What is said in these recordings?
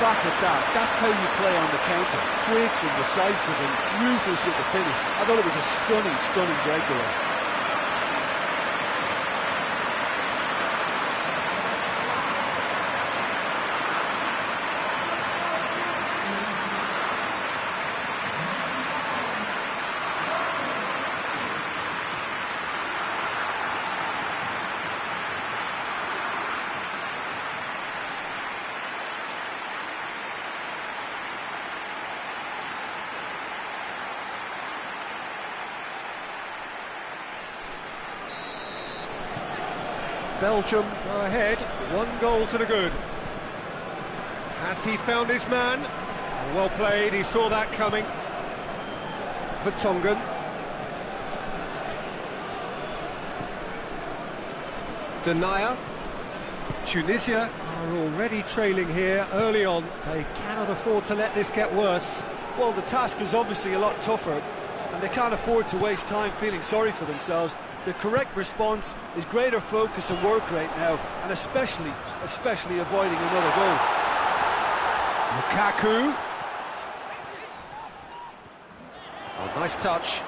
back at that. That's how you play on the counter. Quick and decisive and ruthless with the finish. I thought it was a stunning, stunning breakaway. Belgium go ahead, 1 goal to the good. Has he found his man? Well played, he saw that coming. For Tongan. Denier. Tunisia are already trailing here early on. They cannot afford to let this get worse. Well, the task is obviously a lot tougher, and they can't afford to waste time feeling sorry for themselves. The correct response is greater focus and work rate now, and especially avoiding another goal. Lukaku. Oh, nice touch.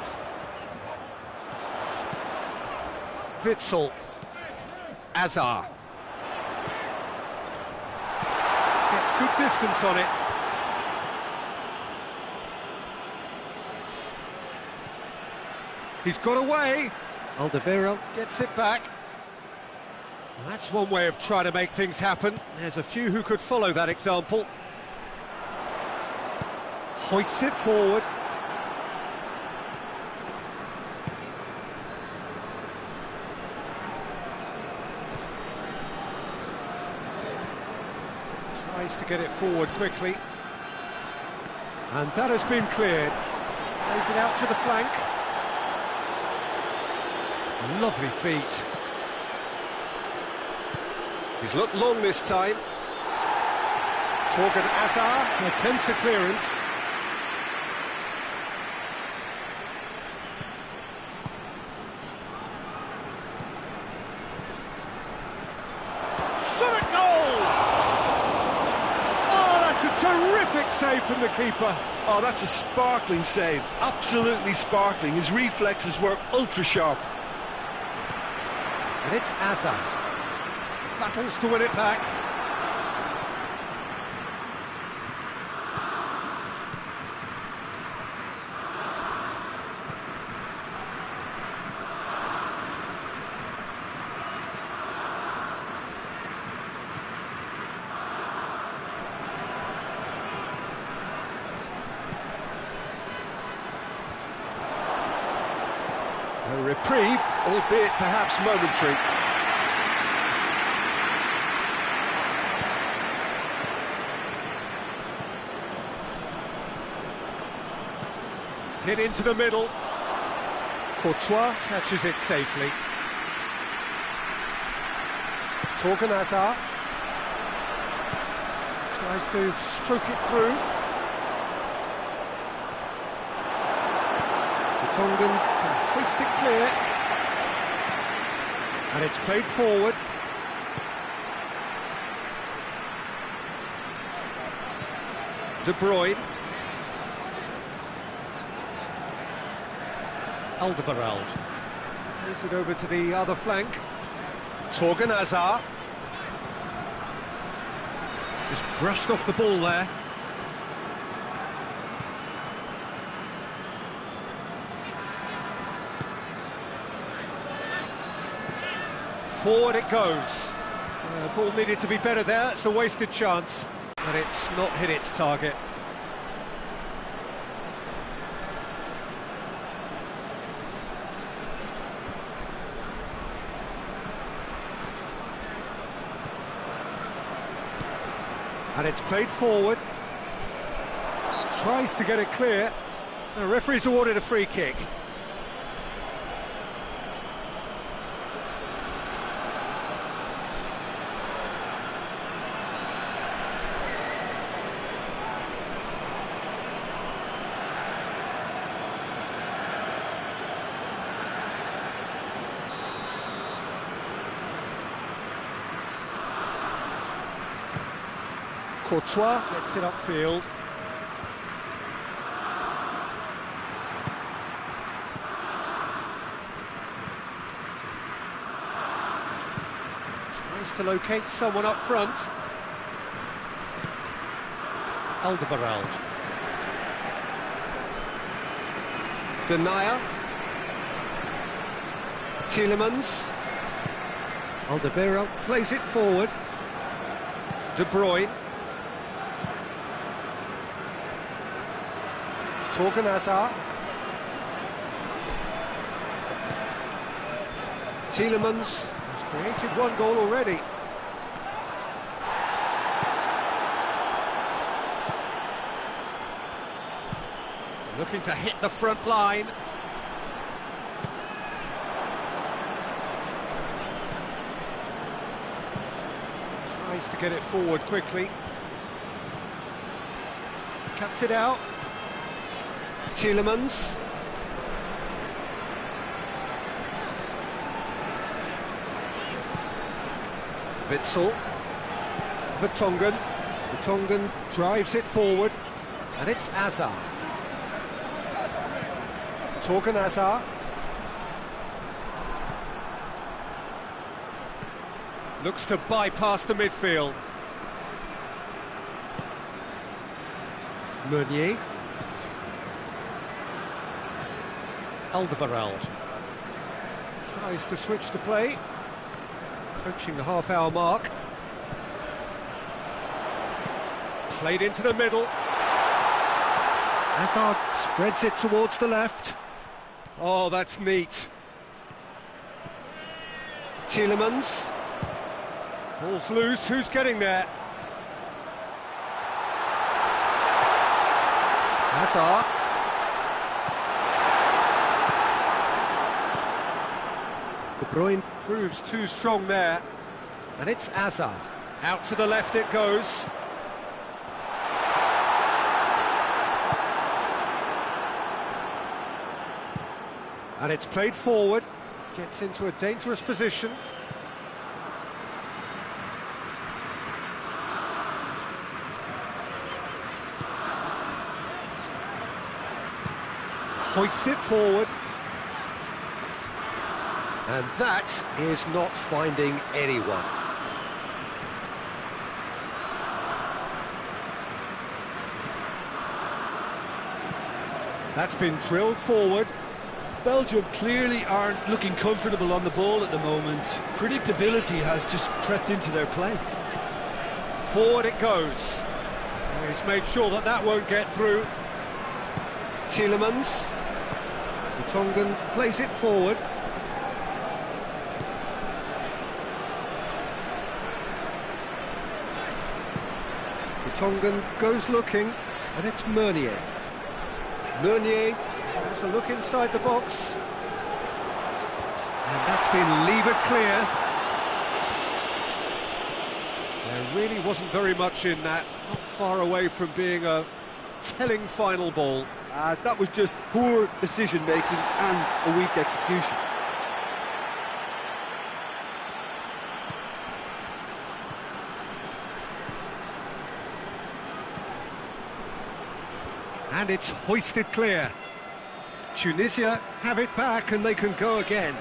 Witsel. Azar. Gets good distance on it. He's got away. Alderweireld gets it back. Well, that's one way of trying to make things happen. There's a few who could follow that example. Hoists it forward. Tries to get it forward quickly. And that has been cleared. Plays it out to the flank. Lovely feet. He's looked long this time. Torgan Azar attempts a clearance. Shot at goal! Oh, that's a terrific save from the keeper. Oh, that's a sparkling save. Absolutely sparkling. His reflexes were ultra sharp. And it's Azar. Battles to win it back. A reprieve, albeit perhaps momentary. Hit into the middle. Courtois catches it safely. Torgan Azar tries to stroke it through. The Tongan can hoist it clear. And it's played forward. De Bruyne. Alderweireld. Plays it over to the other flank. Torgan Azar. Just brushed off the ball there. Forward it goes. Ball needed to be better there. It's a wasted chance. But it's not hit its target. And it's played forward. Tries to get it clear. The referee's awarded a free kick. Courtois gets it upfield. Tries to locate someone up front. Alderweireld. Denier. Tielemans. Alderweireld plays it forward. De Bruyne. Torgan Hazard. Tielemans has created one goal already. Looking to hit the front line. Tries to get it forward quickly. Cuts it out. Tielemans. Witsel. Vertonghen. Vertonghen drives it forward. And it's Hazard. Torgan Hazard. Looks to bypass the midfield. Meunier. Alderweireld. Tries to switch the play. Approaching the half-hour mark. Played into the middle. Hazard spreads it towards the left. Oh, that's neat. Tielemans. Ball's loose, who's getting there? Hazard. De Bruyne proves too strong there. And it's Hazard. Out to the left it goes. And it's played forward. Gets into a dangerous position. Hoists it forward. And that is not finding anyone. That's been drilled forward. Belgium clearly aren't looking comfortable on the ball at the moment. Predictability has just crept into their play. Forward it goes. He's made sure that that won't get through. Tielemans. Vertonghen plays it forward. Vertonghen goes looking, and it's Meunier. Meunier has a look inside the box. And that's been levered clear. There really wasn't very much in that, not far away from being a telling final ball. That was just poor decision-making and a weak execution. And it's hoisted clear. Tunisia have it back and they can go again.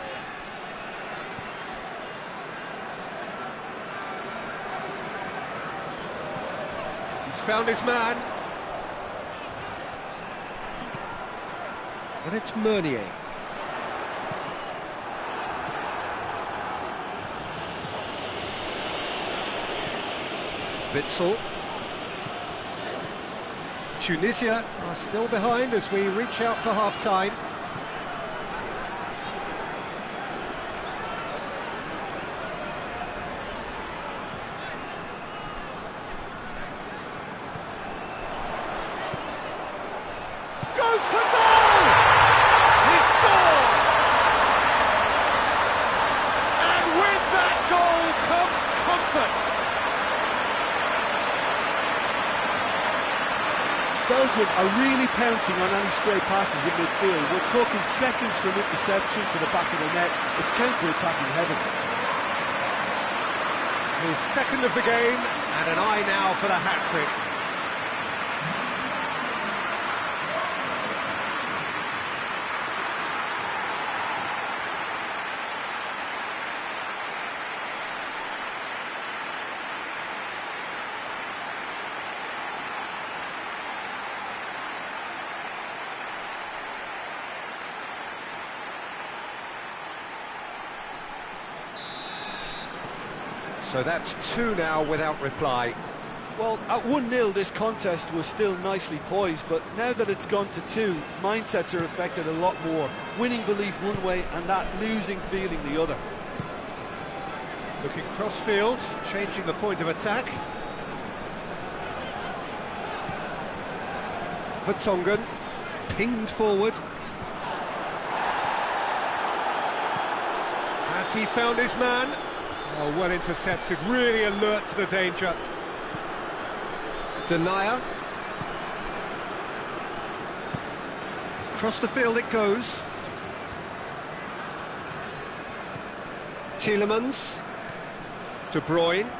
He's found his man. And it's Meunier. Witsel. Tunisia are still behind as we reach out for half-time. Goes for goal! He scored! And with that goal comes comfort. Belgium are really pouncing on any stray passes in midfield. We're talking seconds from interception to the back of the net. It's counter-attacking heaven. His second of the game, and an eye now for the hat-trick. So that's 2 now without reply. Well, at 1-0 this contest was still nicely poised, but now that it's gone to 2, mindsets are affected a lot more. Winning belief one way and that losing feeling the other. Looking cross-field, changing the point of attack. Vertonghen, pinged forward. Has he found his man? Oh, well intercepted, really alert to the danger. Denier. Across the field it goes. Tielemans. De Bruyne.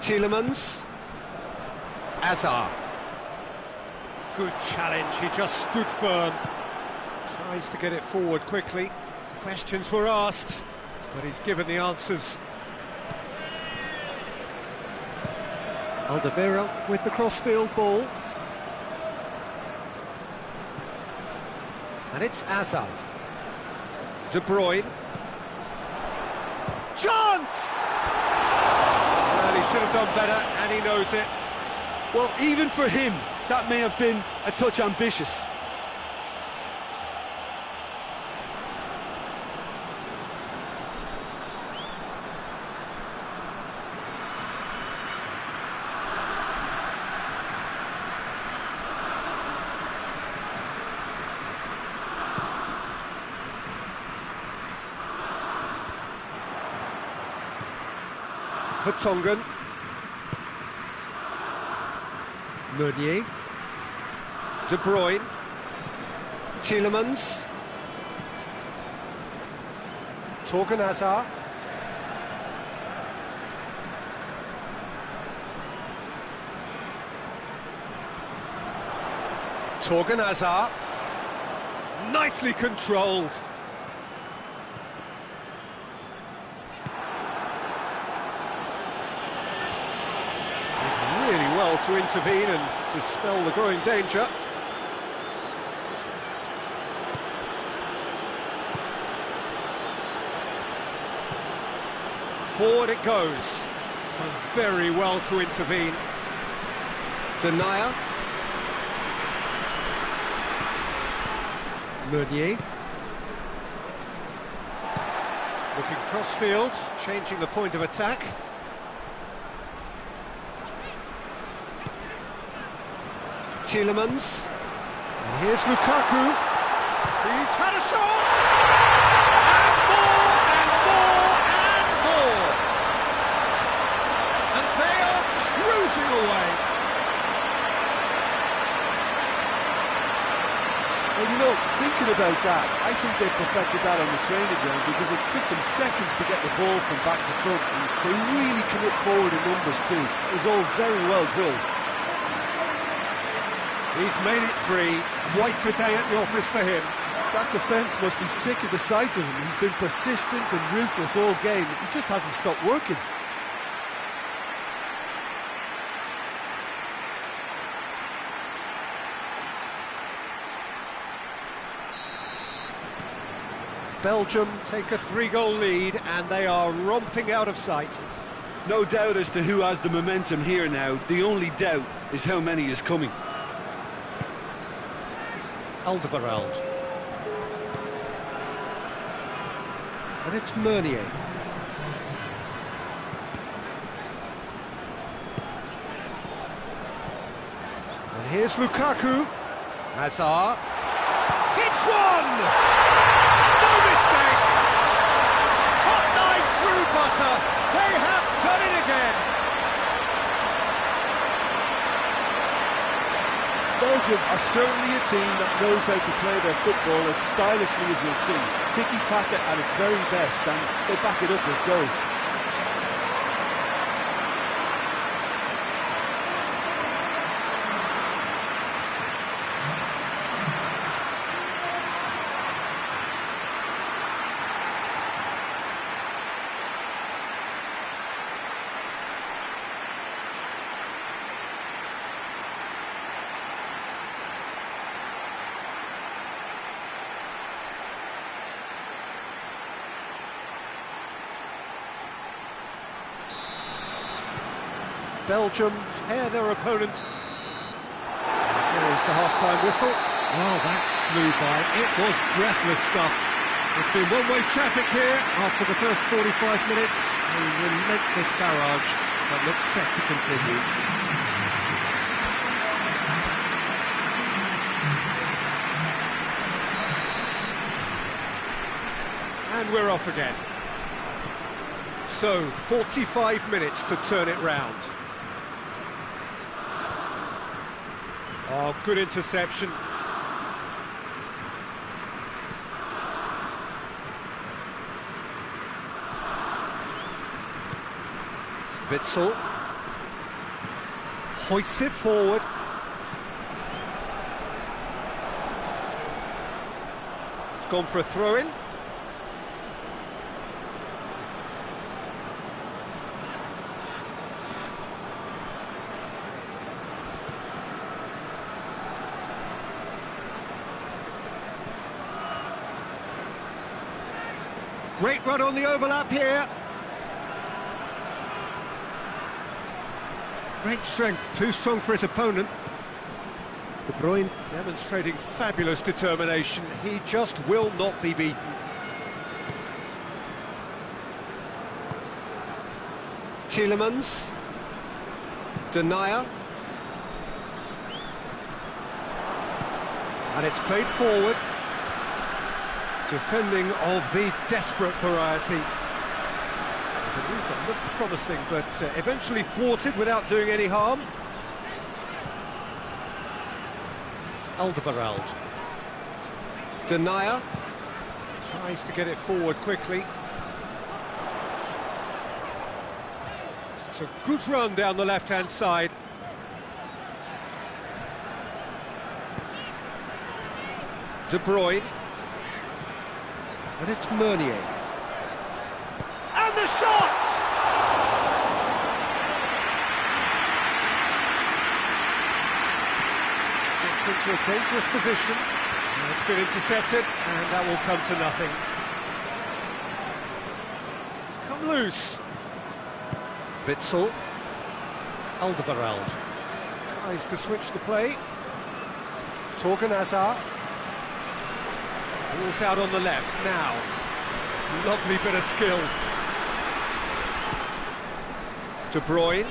Tielemans. Hazard. Good challenge, he just stood firm. Tries to get it forward quickly. Questions were asked, but he's given the answers. Alderweireld with the crossfield ball. And it's Hazard. De Bruyne. Chance! Well, he should have done better, and he knows it. Well, even for him, that may have been a touch ambitious. Vertonghen. Meunier. De Bruyne. Tielemans. Torgan Hazard. Torgan Hazard. Nicely controlled. Really well to intervene and dispel the growing danger. Forward it goes. Done very well to intervene. Denier. Meunier. Looking cross-field, changing the point of attack. Tielemans. And here's Lukaku. He's had a shot! And more, and more, and more! And they are cruising away. Well, you know, thinking about that, I think they perfected that on the training ground because it took them seconds to get the ball from back to front. And they really commit forward in numbers too. It was all very well drilled. He's made it 3, quite a day at the office for him. That defence must be sick of the sight of him. He's been persistent and ruthless all game. He just hasn't stopped working. Belgium take a 3-goal lead and they are romping out of sight. No doubt as to who has the momentum here now. The only doubt is how many is coming. Alderweireld. And it's Meunier. And here's Lukaku. Hazard. Hits one! No mistake! Hot knife through butter. They have done it again. Belgium are certainly a team that knows how to play their football as stylishly as you'll see. Tiki-taka at its very best, and they back it up with goals. Belgium tear their opponent. Here's the half-time whistle. Oh, that flew by. It was breathless stuff. It's been one-way traffic here after the first 45 minutes. A relentless barrage that looks set to continue. And we're off again. So, 45 minutes to turn it round. Oh, good interception. Witsel hoists it forward. It's gone for a throw-in. Great run on the overlap here. Great strength, too strong for his opponent. De Bruyne demonstrating fabulous determination. He just will not be beaten. Tielemans. Denier. And it's played forward. Defending of the desperate variety. It was a move that looked promising, but eventually thwarted without doing any harm. Alderweireld. Denier. Tries to get it forward quickly. It's a good run down the left-hand side. De Bruyne. And it's Meunier. And the shot! Gets into a dangerous position. And it's been intercepted, and that will come to nothing. It's come loose. Witsel. Alderweireld. Tries to switch the play. Torgan Hazard. Ball's out on the left now. Lovely bit of skill. De Bruyne.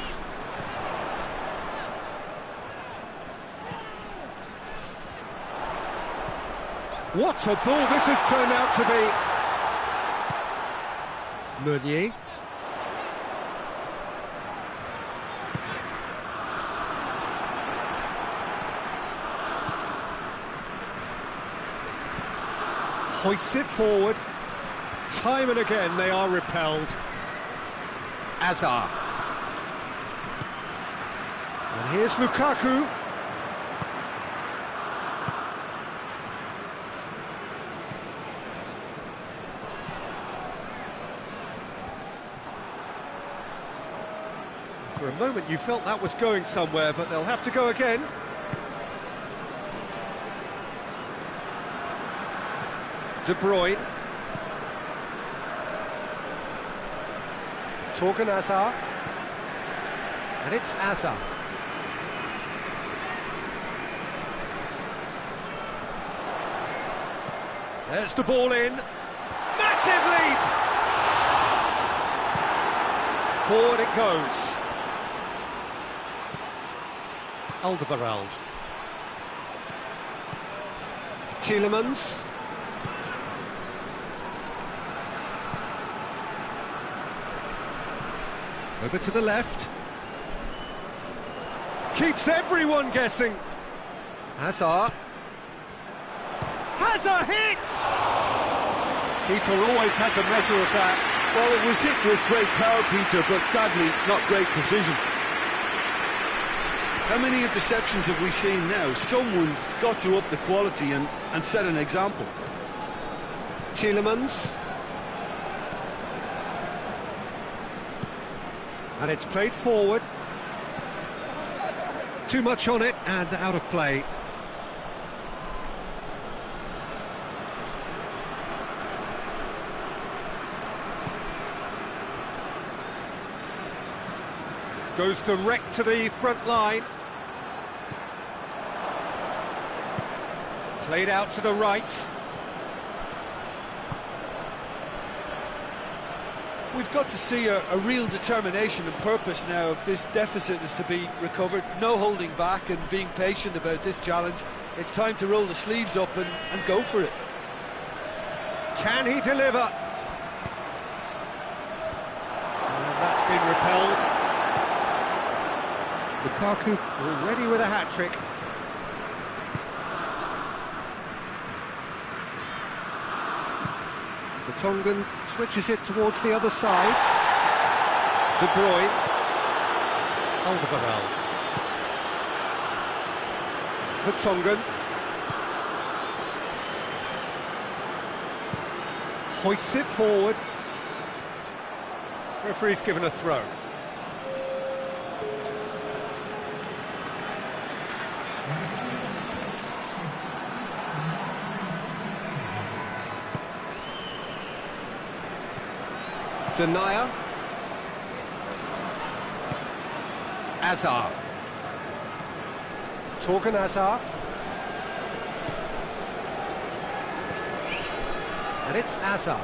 What a ball this has turned out to be. Meunier. Hoists it forward. Time and again they are repelled. Hazard. And here's Lukaku. For a moment you felt that was going somewhere, but they'll have to go again. De Bruyne. Torgan Hazard. And it's Hazard. There's the ball in. Massive leap! Forward it goes. Alderweireld. Tielemans. Over to the left. Keeps everyone guessing. Hazard. Hazard hits! Keeper always had the measure of that. Well, it was hit with great power, Peter, but sadly not great precision. How many interceptions have we seen now? Someone's got to up the quality and set an example. Tielemans. And it's played forward. Too much on it and out of play. Goes direct to the front line. Played out to the right. We've got to see a real determination and purpose now if this deficit is to be recovered. No holding back and being patient about this challenge. It's time to roll the sleeves up and go for it. Can he deliver? And that's been repelled. Lukaku already with a hat-trick. The Tongan switches it towards the other side. De Bruyne. Alderweireld. The Tongan. Hoists it forward. Referee's given a throw. Denier. Azar. Torgan Azar. And it's Azar.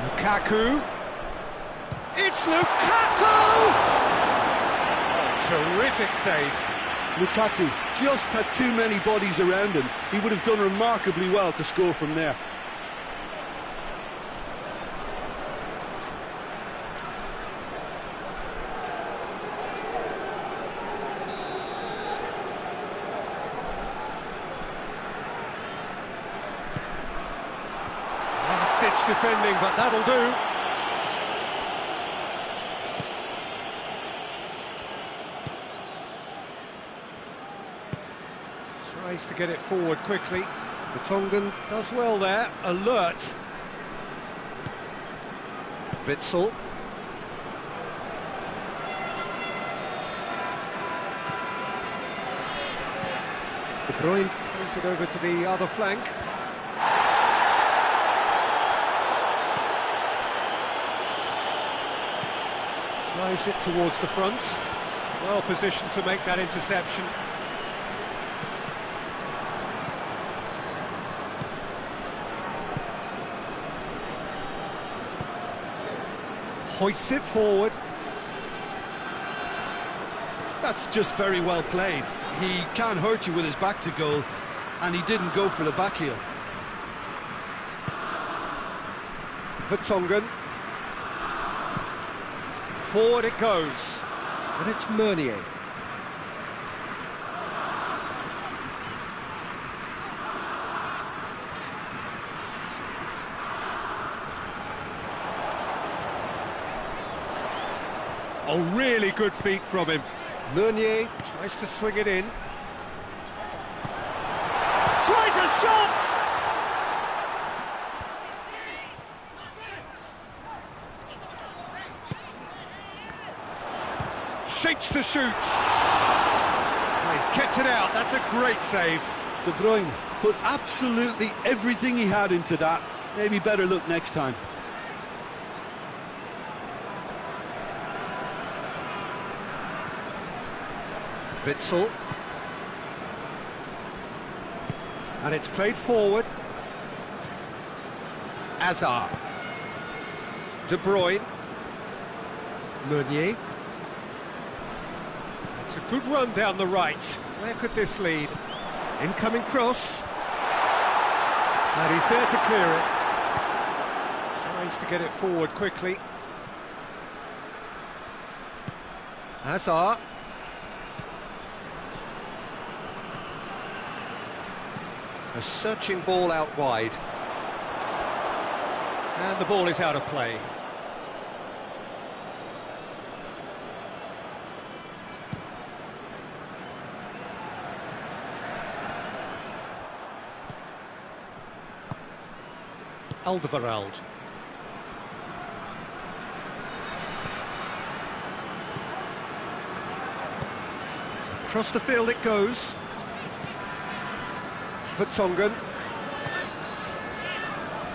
Lukaku. It's Lukaku! Oh, terrific save. Lukaku just had too many bodies around him. He would have done remarkably well to score from there. Last-ditch defending, but that'll do. Tries to get it forward quickly. The Tongan does well there, alert. Witsel. De Bruyne plays it over to the other flank. Drives it towards the front. Well positioned to make that interception. Hoists it forward. That's just very well played. He can't hurt you with his back to goal, and he didn't go for the back heel. Vertonghen. Forward it goes. And it's Meunier. Oh, really good feet from him. Meunier tries to swing it in. Tries a shot! Shapes to shoot. Oh, he's kept it out. That's a great save. De Bruyne put absolutely everything he had into that. Maybe better look next time. Witsel. And it's played forward. Azar. De Bruyne. Meunier. It's a good run down the right. Where could this lead? Incoming cross. And he's there to clear it. Tries to get it forward quickly. Azar. A searching ball out wide. And the ball is out of play. Alderweireld. Across the field it goes. Vertonghen.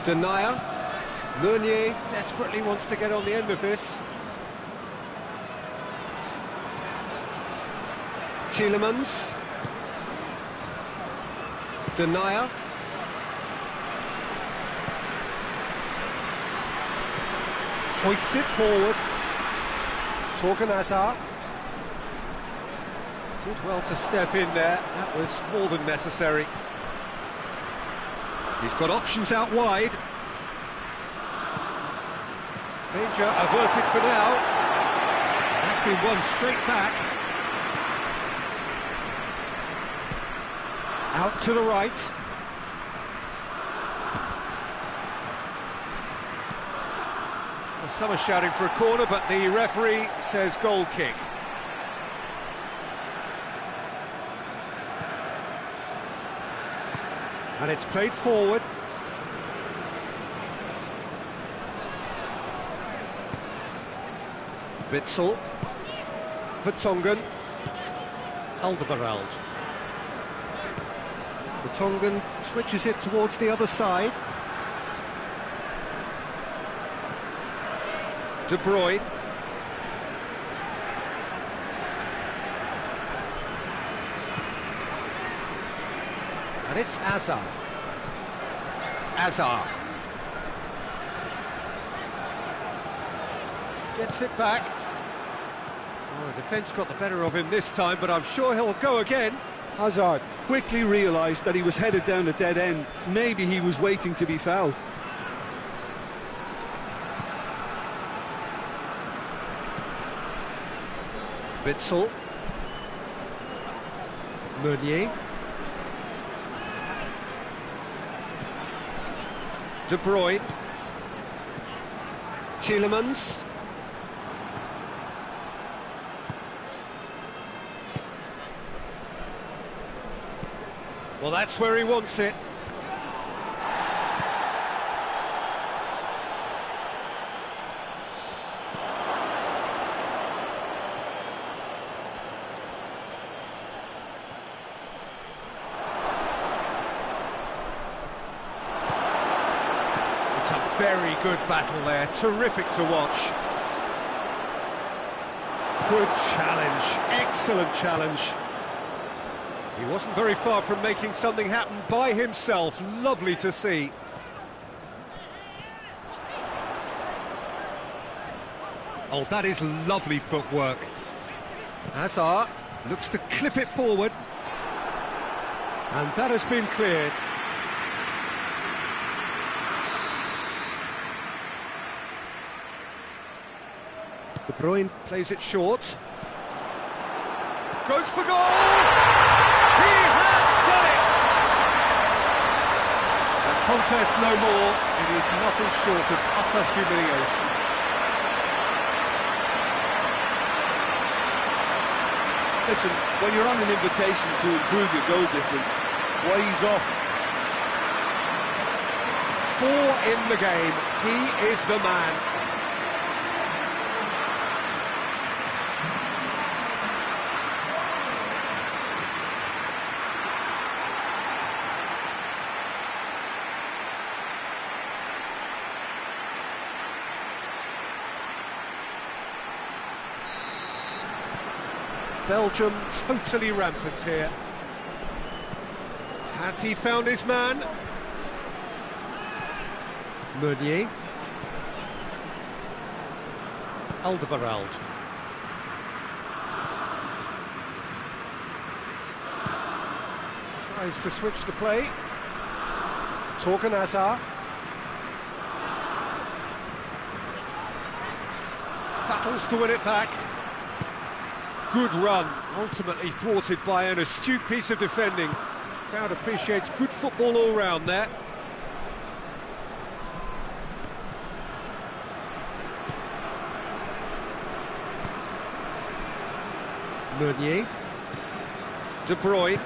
Denier. Meunier desperately wants to get on the end of this. Tielemans. Denier. Hoists it forward. Torgan Hazard. Did well to step in there. That was more than necessary. He's got options out wide. Danger averted for now. That's been won straight back. Out to the right. Well, some are shouting for a corner, but the referee says goal kick. And it's played forward. Witsel. Vertonghen. Alderweireld. Vertonghen switches it towards the other side. De Bruyne. And it's Hazard. Hazard. Gets it back. Oh, the defence got the better of him this time, but I'm sure he'll go again. Hazard quickly realised that he was headed down a dead end. Maybe he was waiting to be fouled. Witsel. Meunier. De Bruyne. Tielemans. Well, that's where he wants it. It's a very good battle there, terrific to watch. Good challenge, excellent challenge. He wasn't very far from making something happen by himself. Lovely to see. Oh, that is lovely footwork. Hazard looks to clip it forward. And that has been cleared. De Bruyne plays it short. Goes for goal! He has done it! The contest no more. It is nothing short of utter humiliation. Listen, when you're on an invitation to improve your goal difference, why he's off? 4 in the game. He is the man. Belgium totally rampant here. Has he found his man? Meunier. Alderweireld. Tries to switch the play. Torgan Hazard. Battles to win it back. Good run, ultimately thwarted by an astute piece of defending. Crowd appreciates good football all round there. Meunier. De Bruyne.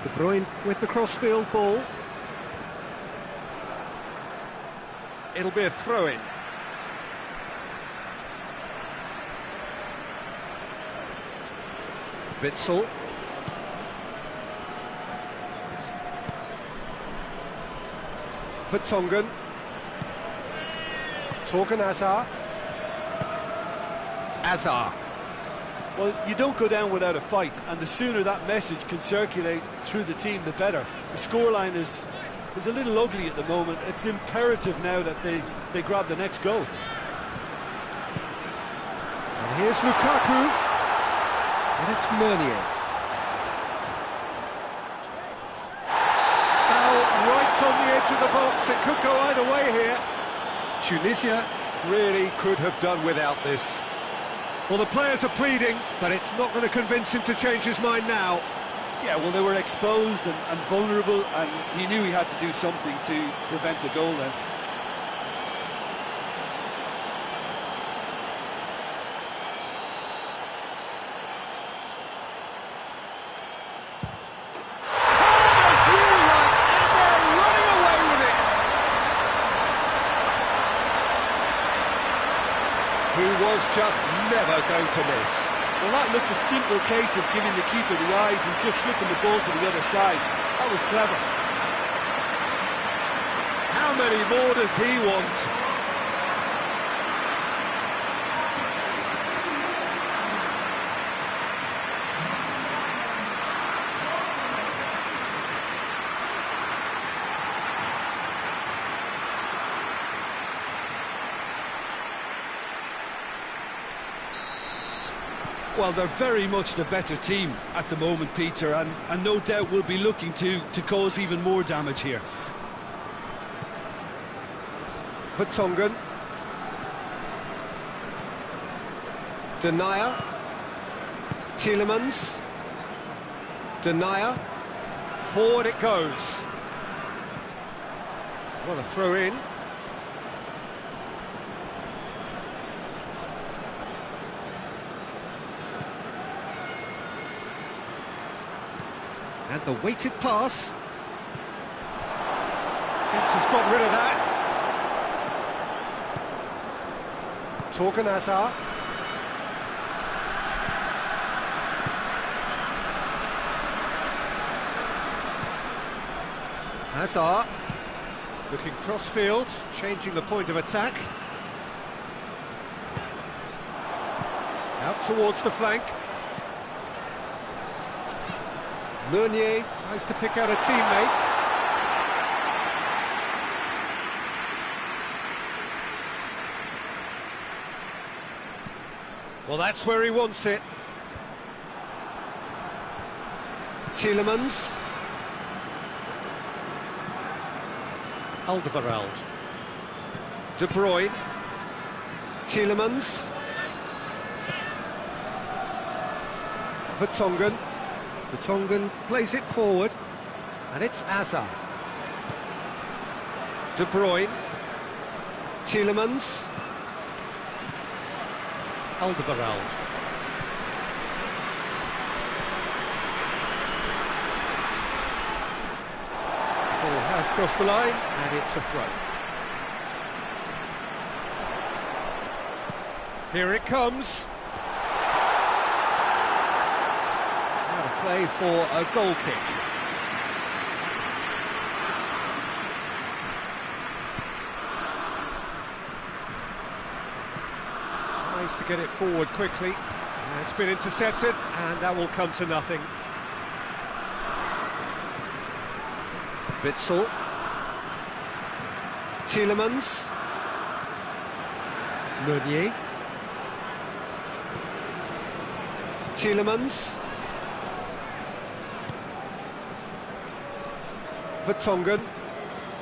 De Bruyne with the crossfield ball. It'll be a throw-in. Witsel. Vertonghen. Torgan Hazard. Hazard. Well, you don't go down without a fight, and the sooner that message can circulate through the team, the better. The scoreline is a little ugly at the moment. It's imperative now that they grab the next goal. And here's Lukaku, and it's Meunier. Foul right on the edge of the box. It could go either way here. Tunisia really could have done without this. Well, the players are pleading, but it's not going to convince him to change his mind now. Yeah, well, they were exposed and vulnerable, and he knew he had to do something to prevent a goal then. He was just never going to miss. Well, that looked a simple case of giving the keeper the eyes and just slipping the ball to the other side. That was clever. How many more does he want? Well, they're very much the better team at the moment, Peter, and no doubt will be looking to cause even more damage here. Vertonghen. Denier. Tielemans. Denier. Forward it goes. What a throw in. And the weighted pass. Fence has got rid of that. Torgan Hazard. Hazard. Looking cross-field, changing the point of attack. Out towards the flank. Meunier tries to pick out a teammate. Well, that's where he wants it. Tielemans. Alderweireld. De Bruyne. Tielemans. Vertonghen. Vertonghen plays it forward, and it's Hazard. De Bruyne. Tielemans. Alderweireld. Ball has crossed the line, and it's a throw. Here it comes. Out of play for a goal kick. Tries to get it forward quickly. It's been intercepted, and that will come to nothing. Witsel. Tielemans. Meunier. Tielemans. Vertonghen.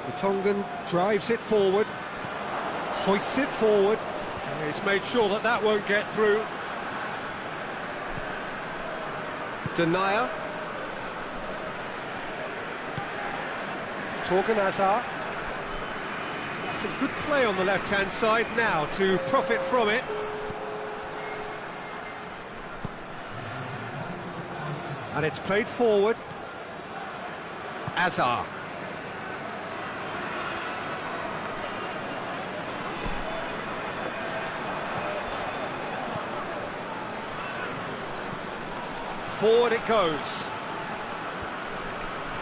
Vertonghen drives it forward. Hoists it forward. He's made sure that that won't get through. Denier. Torgan Hazard. Some good play on the left-hand side now to profit from it. And it's played forward. Hazard. Forward it goes.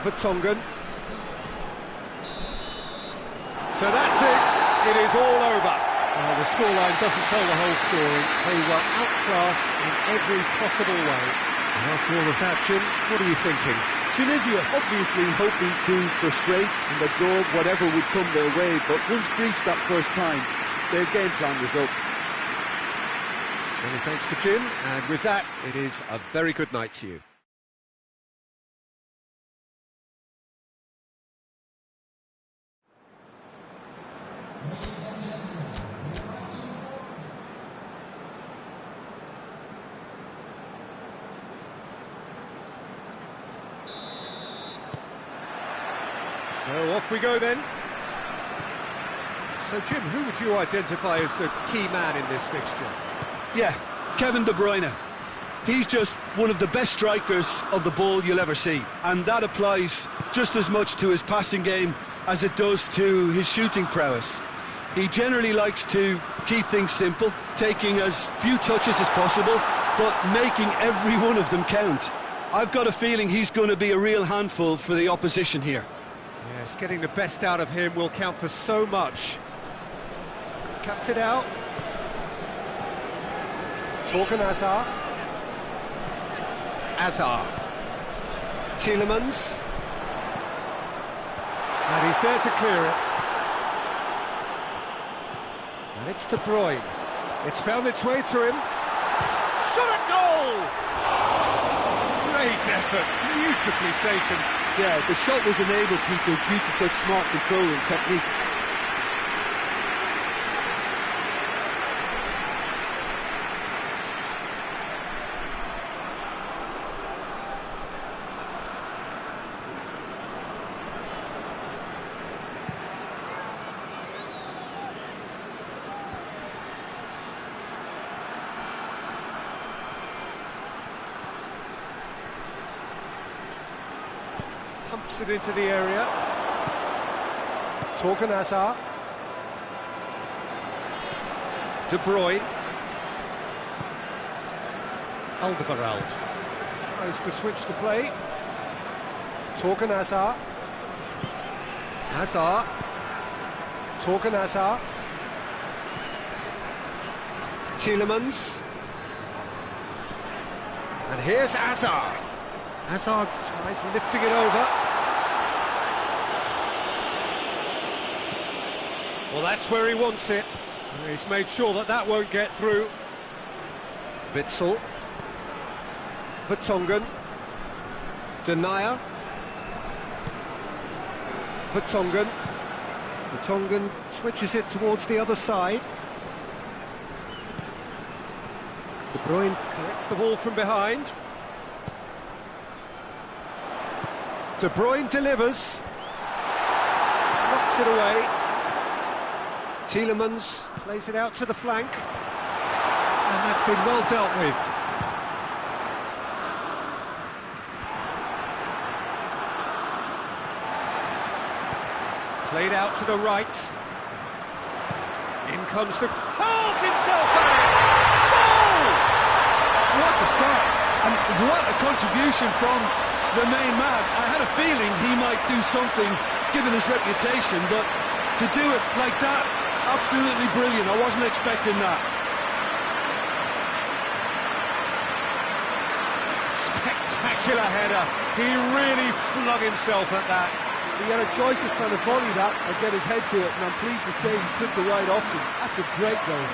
Vertonghen. So that's it. It is all over. Well, the scoreline doesn't tell the whole story. They were outclassed in every possible way. And after all of that, Jim, what are you thinking? Tunisia obviously hoping to frustrate and absorb whatever would come their way, but once breached that first time, their game plan was up. Many thanks to Jim, and with that, it is a very good night to you. So off we go then. So Jim, who would you identify as the key man in this fixture? Yeah, Kevin De Bruyne. He's just one of the best strikers of the ball you'll ever see, and that applies just as much to his passing game as it does to his shooting prowess. He generally likes to keep things simple, taking as few touches as possible, but making every one of them count. I've got a feeling he's going to be a real handful for the opposition here. Yes, getting the best out of him will count for so much. Cuts it out. Torgan Hazard. Hazard. Tielemans. And he's there to clear it. And it's De Bruyne. It's found its way to him. Shot at goal! Great effort, beautifully taken. Yeah, the shot was enabled, Peter, due to such smart control and technique. Pumps it into the area. Torgan Hazard. De Bruyne. Alderweireld tries to switch the play. Torgan Hazard. Hazard. Torgan Hazard. Tielemans. And here's Hazard. Hazard tries lifting it over. Well, that's where he wants it. And he's made sure that that won't get through. Witsel. Vertonghen. Denier. Vertonghen. Vertonghen switches it towards the other side. De Bruyne collects the ball from behind. De Bruyne delivers. Knocks it away. Tielemans plays it out to the flank. And that's been well dealt with. Played out to the right. In comes the... hurls himself at it! Goal! What a start, and what a contribution from the main man. I had a feeling he might do something, given his reputation, but to do it like that, absolutely brilliant. I wasn't expecting that. Spectacular header. He really flung himself at that. He had a choice of trying to volley that or get his head to it, and I'm pleased to say he took the right option. That's a great goal.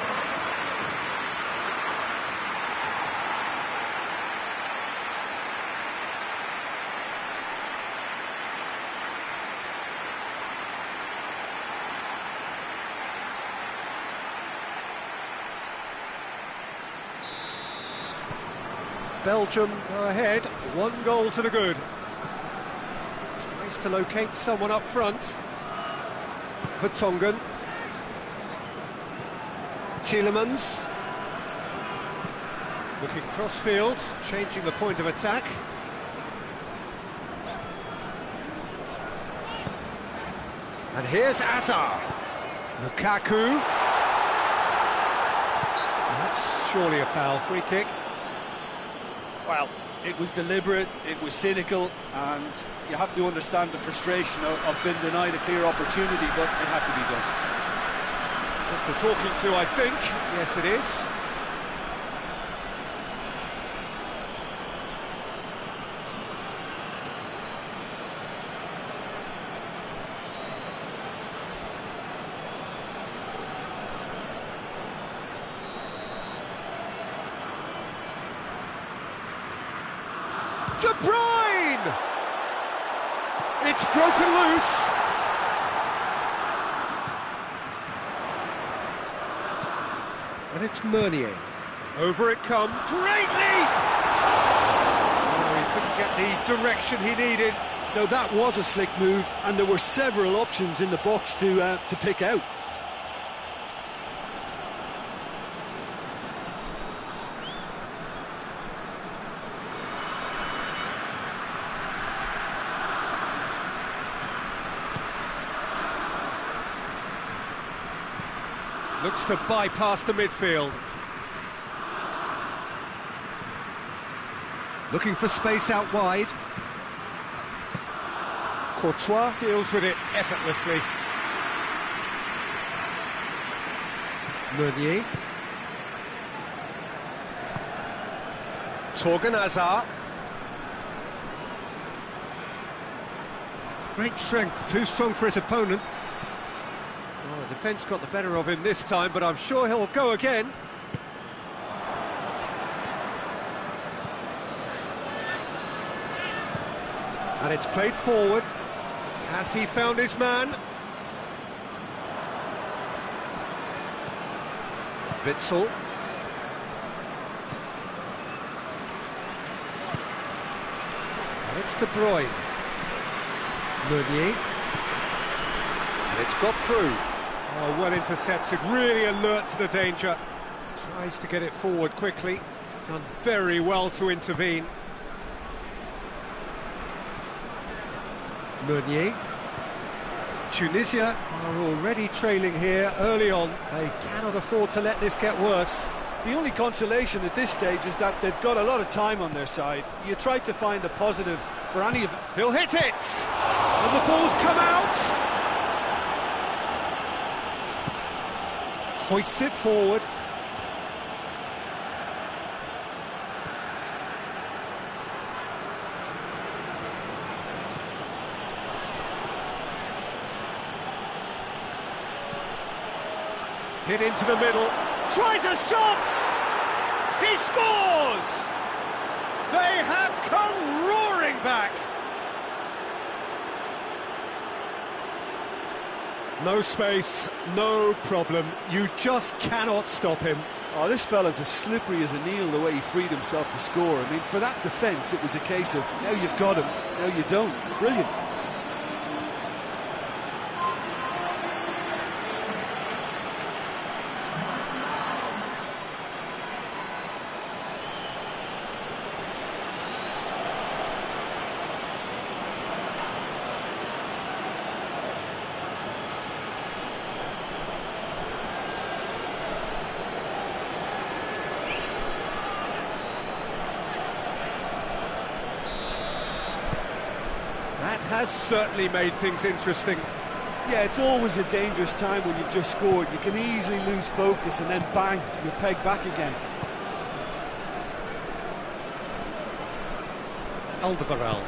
Belgium go ahead, 1 goal to the good. Tries to locate someone up front. Vertonghen. Tielemans. Looking cross-field, changing the point of attack. And here's Hazard. Lukaku. That's surely a foul, free kick. Well, it was deliberate, it was cynical, and you have to understand the frustration of being denied a clear opportunity, but it had to be done. Just the talking to, I think. Yes, it is. De Bruyne! It's broken loose. And it's Meunier. Over it comes. Great leap! Oh, he couldn't get the direction he needed. Now that was a slick move, and there were several options in the box to pick out. Looks to bypass the midfield. Looking for space out wide. Courtois deals with it effortlessly. Meunier. Torgan Hazard. Great strength, too strong for his opponent. Oh, the defence got the better of him this time, but I'm sure he'll go again. And it's played forward. Has he found his man? Witsel. And it's De Bruyne. Meunier. And it's got through. Oh, well intercepted, really alert to the danger. Tries to get it forward quickly. Done very well to intervene. Meunier. Tunisia are already trailing here early on. They cannot afford to let this get worse. The only consolation at this stage is that they've got a lot of time on their side. You try to find a positive for any of it. He'll hit it! And the ball's come out! Hoists it forward. Hit into the middle, tries a shot! He scores! They have come roaring back! No space, no problem, you just cannot stop him. Oh, this fella's as slippery as a needle the way he freed himself to score. I mean, for that defence, it was a case of, now you've got him, now you don't. Brilliant. That has certainly made things interesting. Yeah, it's always a dangerous time when you've just scored. You can easily lose focus and then bang, you're pegged back again. Alderweireld.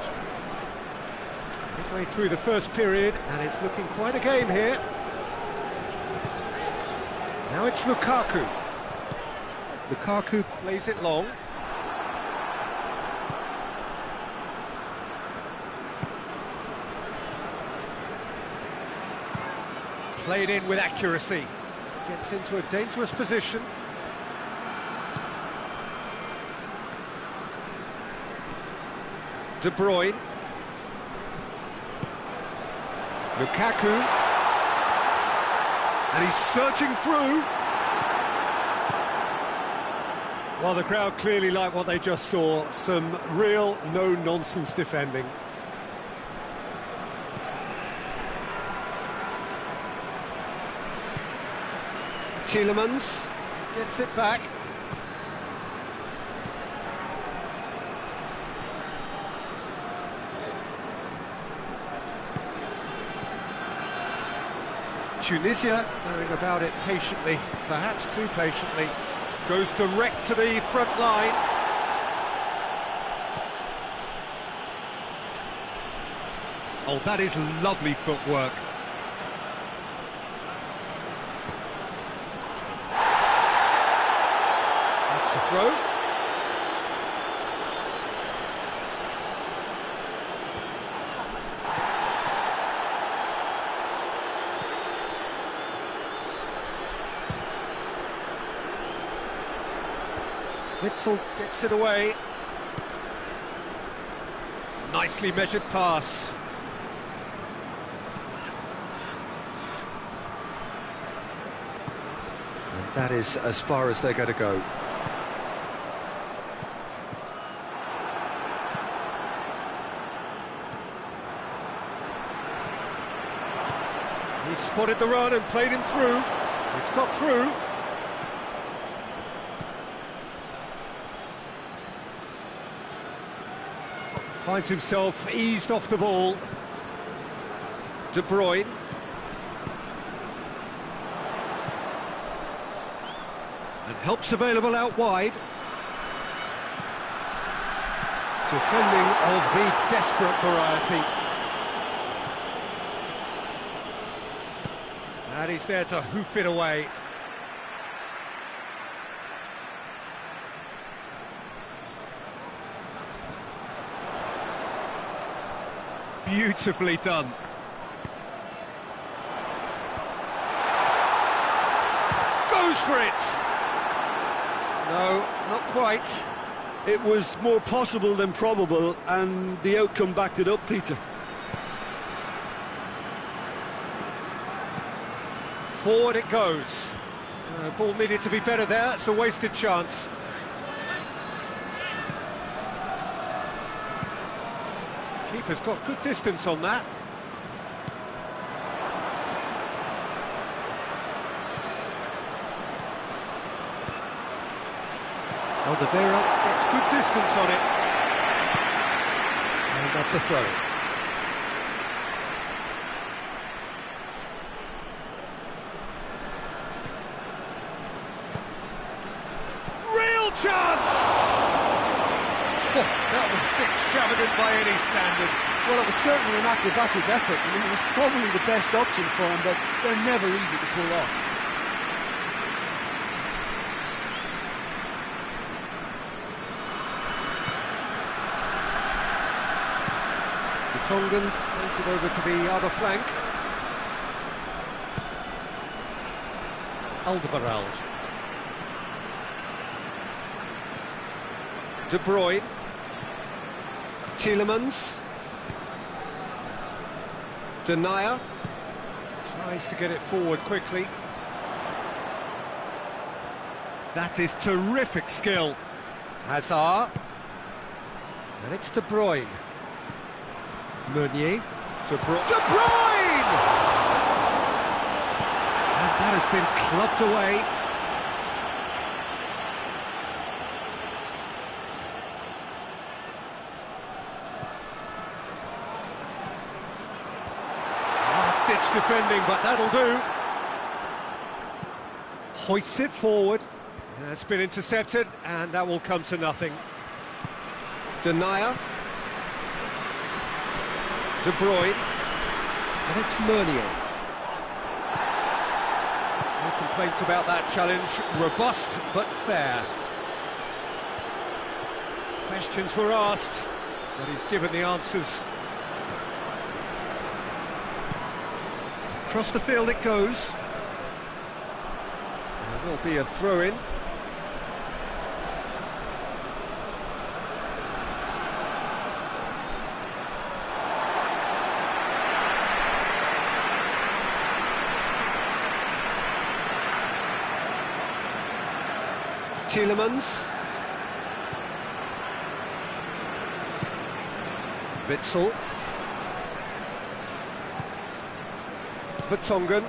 Midway through the first period, and it's looking quite a game here. Now it's Lukaku. Lukaku plays it long. Played in with accuracy. Gets into a dangerous position. De Bruyne. Lukaku. And he's searching through. Well, the crowd clearly like what they just saw. Some real no-nonsense defending. Tielemans gets it back. Tunisia going about it patiently, perhaps too patiently. Goes direct to the front line. Oh, that is lovely footwork. That's a throw. Witzel gets it away. Nicely measured pass. And that is as far as they're going to go. He spotted the run and played him through. It's got through. Finds himself eased off the ball. De Bruyne. And help's available out wide. Defending of the desperate variety. And he's there to hoof it away. Beautifully done. Goes for it! No, not quite. It was more possible than probable, and the outcome backed it up, Peter. Forward it goes. Ball needed to be better there, it's a wasted chance. Keeper's got good distance on that. Alderweireld gets good distance on it. And that's a throw. Real chance! Oh, that was extravagant by any standard. Well, it was certainly an acrobatic effort. I mean, it was probably the best option for him, but they're never easy to pull off. Tongan plays it over to the other flank. Alderweireld. De Bruyne. Tielemans. Denier. Tries to get it forward quickly. That is terrific skill. Hazard. And it's De Bruyne. Meunier. De Bruyne! And that has been clubbed away. Last-ditch defending, but that'll do. Hoists it forward. That's been intercepted, and that will come to nothing. Denier. De Bruyne, and it's Meunier. No complaints about that challenge, robust but fair. Questions were asked, but he's given the answers. Across the field it goes. There will be a throw-in. Tielemans. Witzel. Vertonghen.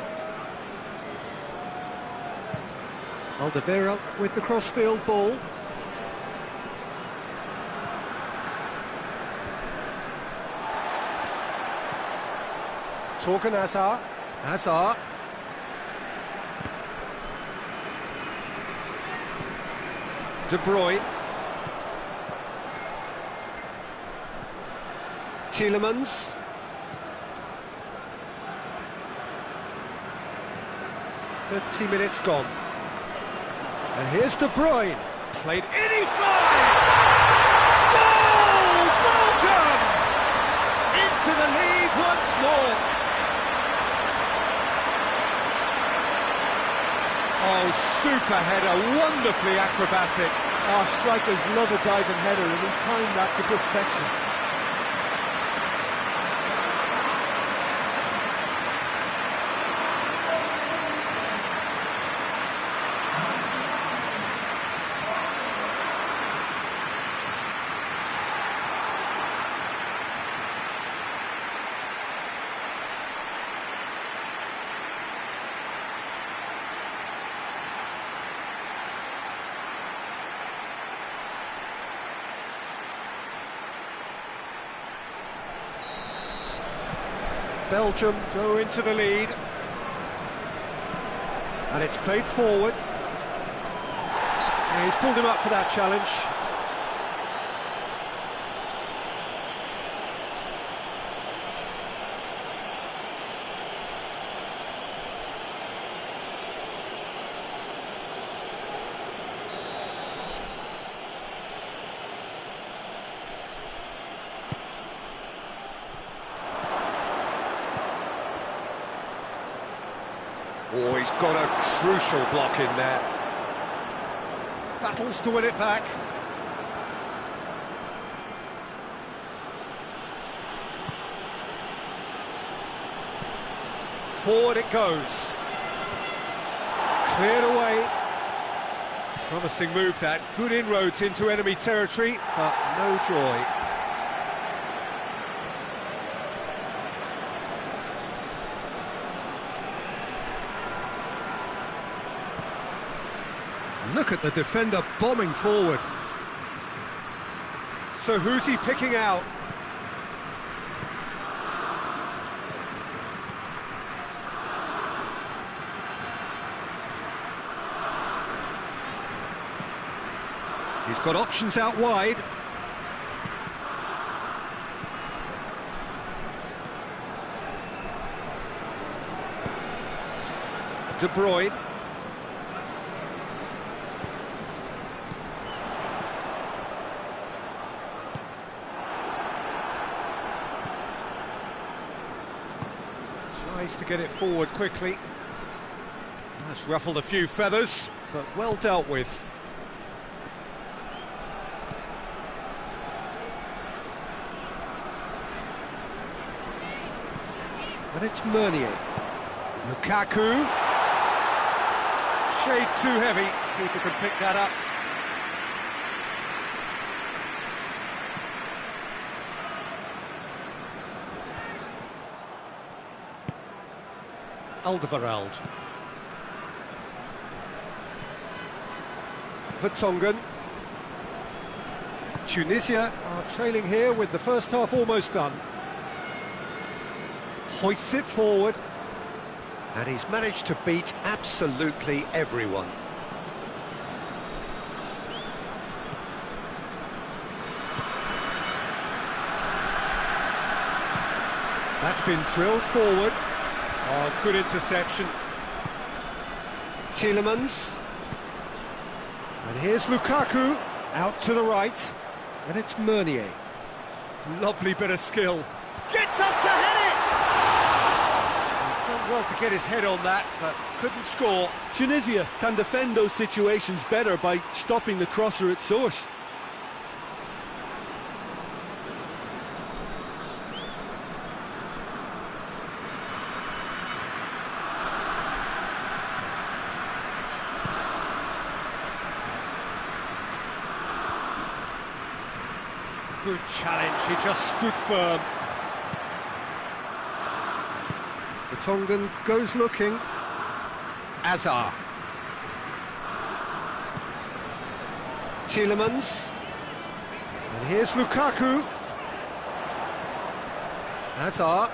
Alderweireld with the crossfield ball. Hazard. De Bruyne. Tielemans. .30 minutes gone. And here's De Bruyne. Played in, he flies! Goal! Belgium! Into the lead once more. Oh, super header, wonderfully acrobatic. Oh, strikers love a diving header, and he timed that to perfection. Belgium go into the lead, and it's played forward. Yeah, he's pulled him up for that challenge. Oh, he's got a crucial block in there. Battles to win it back. Forward it goes. Cleared away. Promising move that. Good inroads into enemy territory, but no joy. Look at the defender bombing forward. So who's he picking out? He's got options out wide. De Bruyne. Tries to get it forward quickly. That's ruffled a few feathers, but well dealt with. And it's Meunier. Lukaku. Shade too heavy. Keeper can pick that up. Alderweireld. Vertonghen. Tunisia are trailing here with the first half almost done. Hoists it forward. And he's managed to beat absolutely everyone. That's been drilled forward. Oh, good interception. Tielemans. And here's Lukaku, out to the right. And it's Meunier. Lovely bit of skill. Gets up to head it! He's done well to get his head on that, but couldn't score. Tunisia can defend those situations better by stopping the crosser at source. Good challenge, he just stood firm. Vertonghen goes looking. Azar. Tielemans. And here's Lukaku. Azar.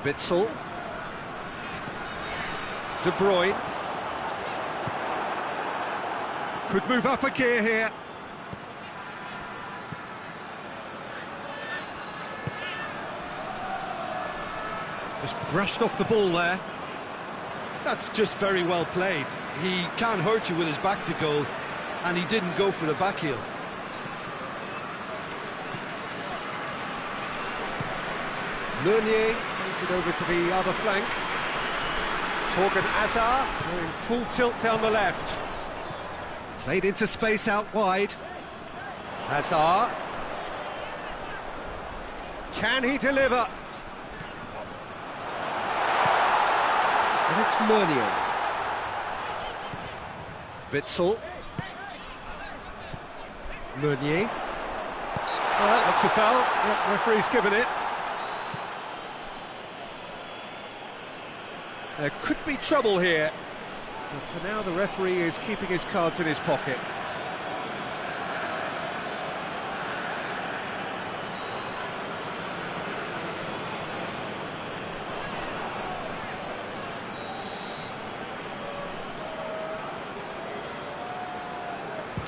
Witsel. De Bruyne. Could move up a gear here. Just brushed off the ball there. That's just very well played. He can't hurt you with his back to goal, and he didn't go for the back heel. Meunier plays it over to the other flank. Torgan Hazard going full tilt down the left. Played into space out wide. Hazard. Can he deliver? And it's Meunier. Witsel. Meunier. Oh, that looks a foul. Yep, referee's given it. There could be trouble here, but for now the referee is keeping his cards in his pocket.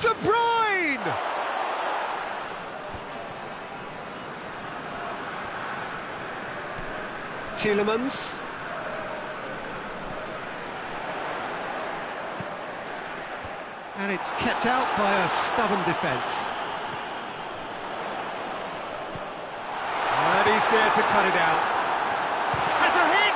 De Bruyne! Tielemans. And it's kept out by a stubborn defence. And he's there to cut it out. Has a hit!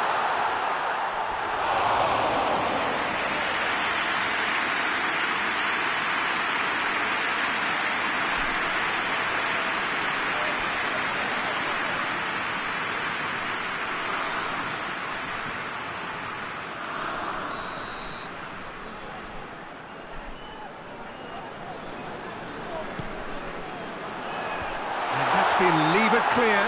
Been levered clear.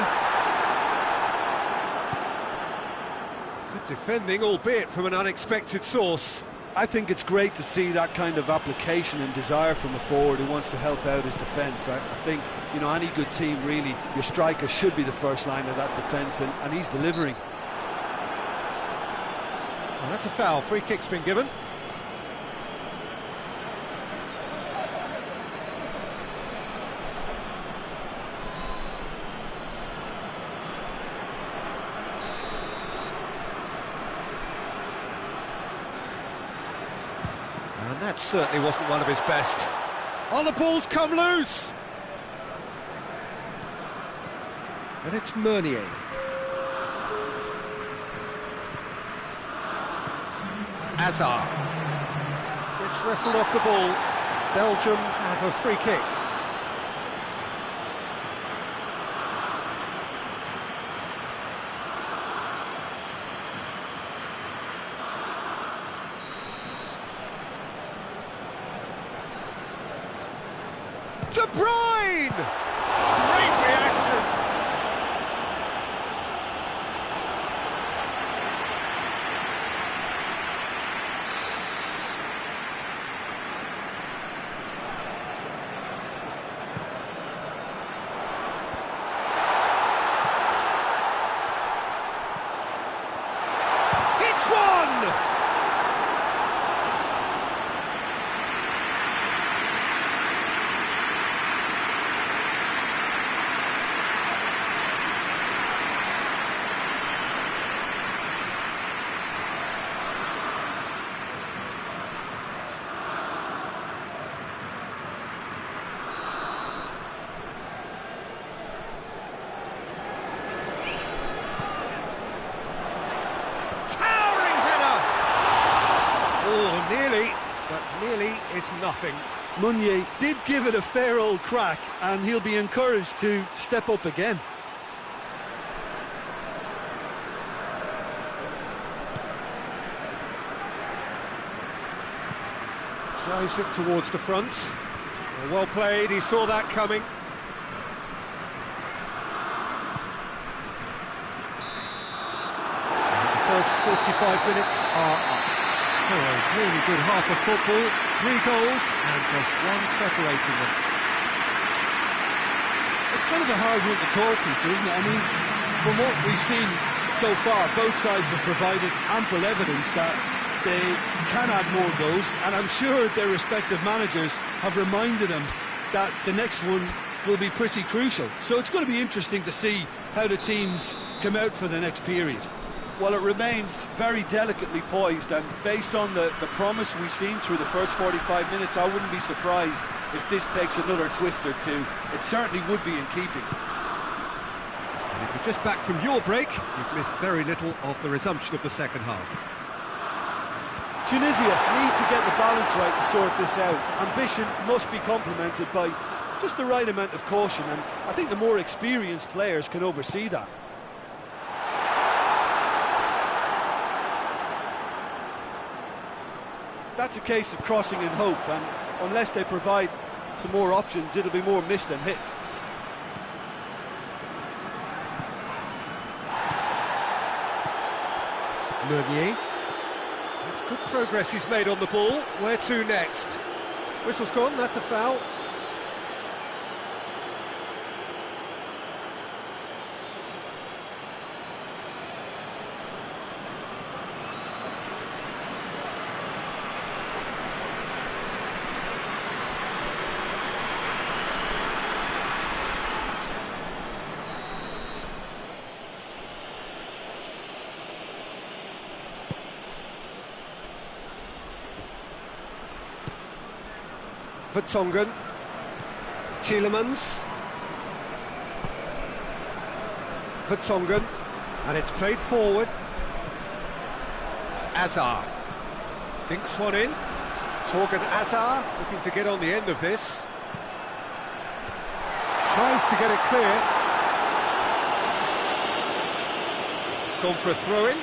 Good defending, albeit from an unexpected source. I think it's great to see that kind of application and desire from a forward who wants to help out his defence. I think, you know, any good team, really, your striker should be the first line of that defence, and he's delivering. Well, that's a foul. Free kick's been given. And that certainly wasn't one of his best. Oh, the ball's come loose! And it's Meunier. Hazard. Gets wrestled off the ball. Belgium have a free kick. De Bruyne! Great reaction! It's one! Nearly, but nearly is nothing. Meunier did give it a fair old crack, and he'll be encouraged to step up again. Drives it towards the front. Well played, he saw that coming. The first 45 minutes are up. So a really good half of football, 3 goals and just one separating them. It's kind of a hard one to call, Peter, isn't it? I mean, from what we've seen so far, both sides have provided ample evidence that they can add more goals, and I'm sure their respective managers have reminded them that the next one will be pretty crucial. So it's going to be interesting to see how the teams come out for the next period. Well, it remains very delicately poised, and based on the promise we've seen through the first 45 minutes, I wouldn't be surprised if this takes another twist or two. It certainly would be in keeping. And if you're just back from your break, you've missed very little of the resumption of the second half. Tunisia need to get the balance right to sort this out. Ambition must be complemented by just the right amount of caution, and I think the more experienced players can oversee that. That's a case of crossing in hope, and unless they provide some more options, it'll be more miss than hit. Meunier. That's good progress he's made on the ball. Where to next? Whistle's gone, that's a foul. Vertonghen, Tielemans, Vertonghen, and it's played forward. Azar dinks one in. Torgan Azar looking to get on the end of this. Tries to get it clear. It's gone for a throw-in.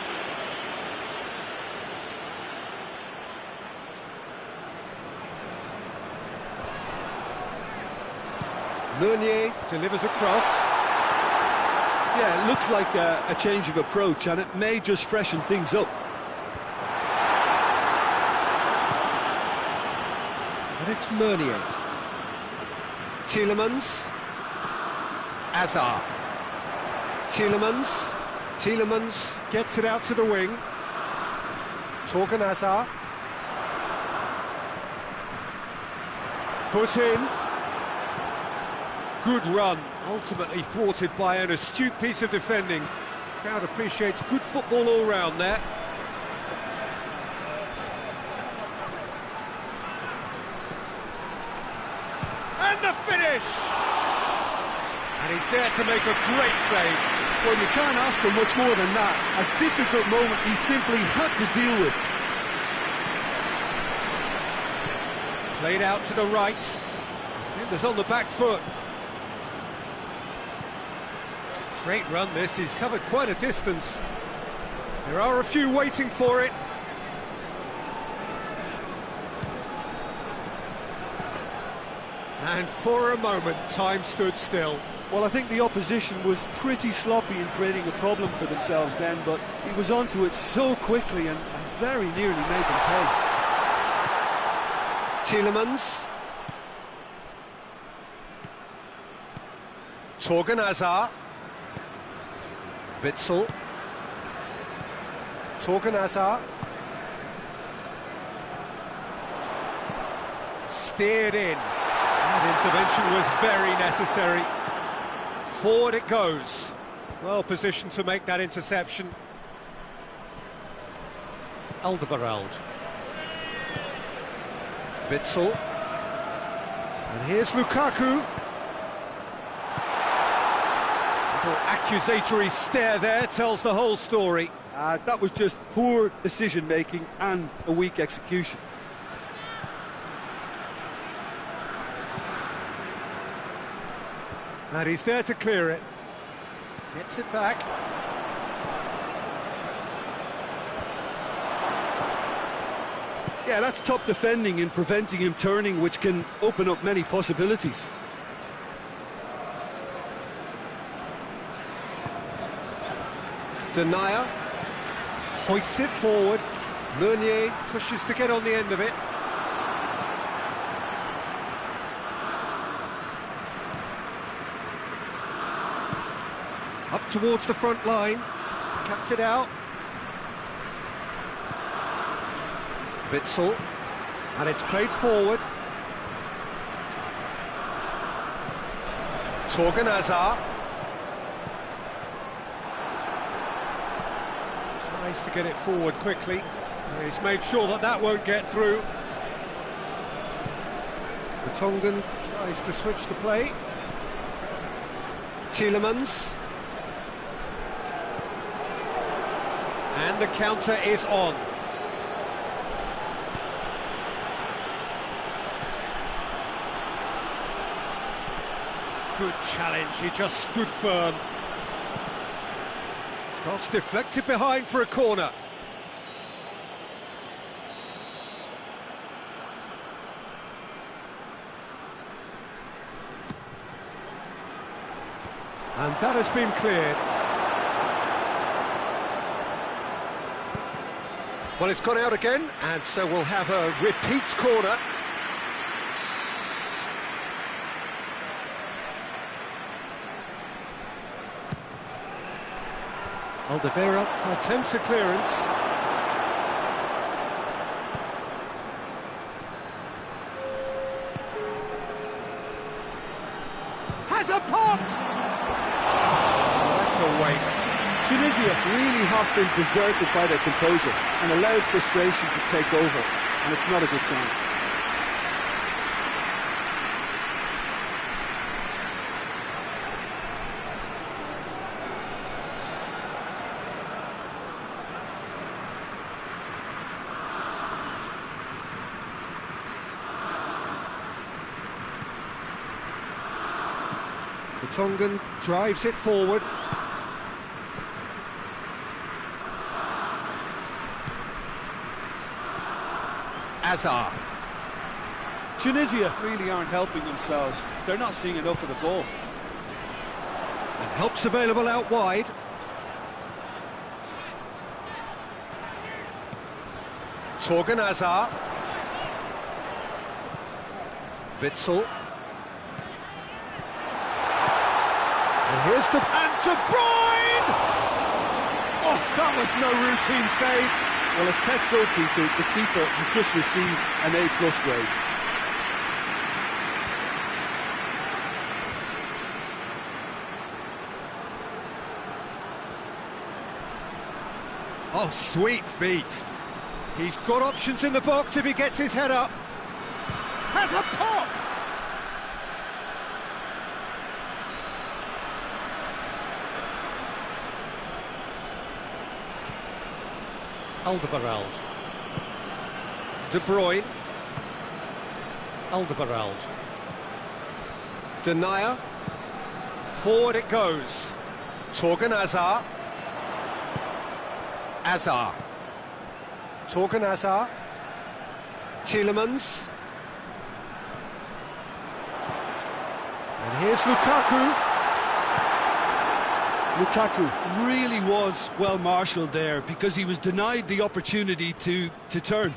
Meunier delivers across. Yeah, it looks like a change of approach, and it may just freshen things up. And it's Meunier. Tielemans. Azar. Tielemans. Tielemans gets it out to the wing. Torgan Azar. Foot in. Good run, ultimately thwarted by an astute piece of defending. Crowd appreciates good football all round there. And the finish! And he's there to make a great save. Well, you can't ask for much more than that. A difficult moment he simply had to deal with. Played out to the right. Defender's on the back foot. Great run this, he's covered quite a distance. There are a few waiting for it. And for a moment, time stood still. Well, I think the opposition was pretty sloppy in creating a problem for themselves then, but he was onto it so quickly and very nearly made them pay. Tielemans. Torgan Azar. Witsel. Torgan Azar. Steered in. That intervention was very necessary. Forward it goes. Well positioned to make that interception. Alderweireld. Witsel. And here's Lukaku. Little accusatory stare there tells the whole story. That was just poor decision-making and a weak execution. And he's there to clear it. Gets it back. Yeah, that's top defending in preventing him turning, which can open up many possibilities. Denier hoists it forward. Meunier pushes to get on the end of it. Up towards the front line. Cuts it out. Witsel, and it's played forward. Torgan Hazard tries to get it forward quickly. He's made sure that that won't get through. The Tongan tries to switch the play. Tielemans. And the counter is on. Good challenge, he just stood firm. Cross deflected behind for a corner. And that has been cleared. Well, it's gone out again, and so we'll have a repeat corner. Alderweireld attempts a clearance. Has a pop! That's a waste. Tunisia really have been deserted by their composure and allowed frustration to take over, and it's not a good sign. The Tongan drives it forward. Hazard. Tunisia really aren't helping themselves. They're not seeing enough of the ball. And help's available out wide. Torgan Hazard. Witsel. And here's the... And De Bruyne! Oh, that was no routine save. Well, as Tesco, Peter, the keeper has just received an A+ grade. Oh, sweet feet. He's got options in the box if he gets his head up. Has a pop! Alderweireld. De Bruyne. Alderweireld. Denier. Forward it goes. Torgan Hazard. Hazard. Torgan Hazard. Tielemans. And here's Lukaku. Lukaku really was well marshalled there because he was denied the opportunity to turn.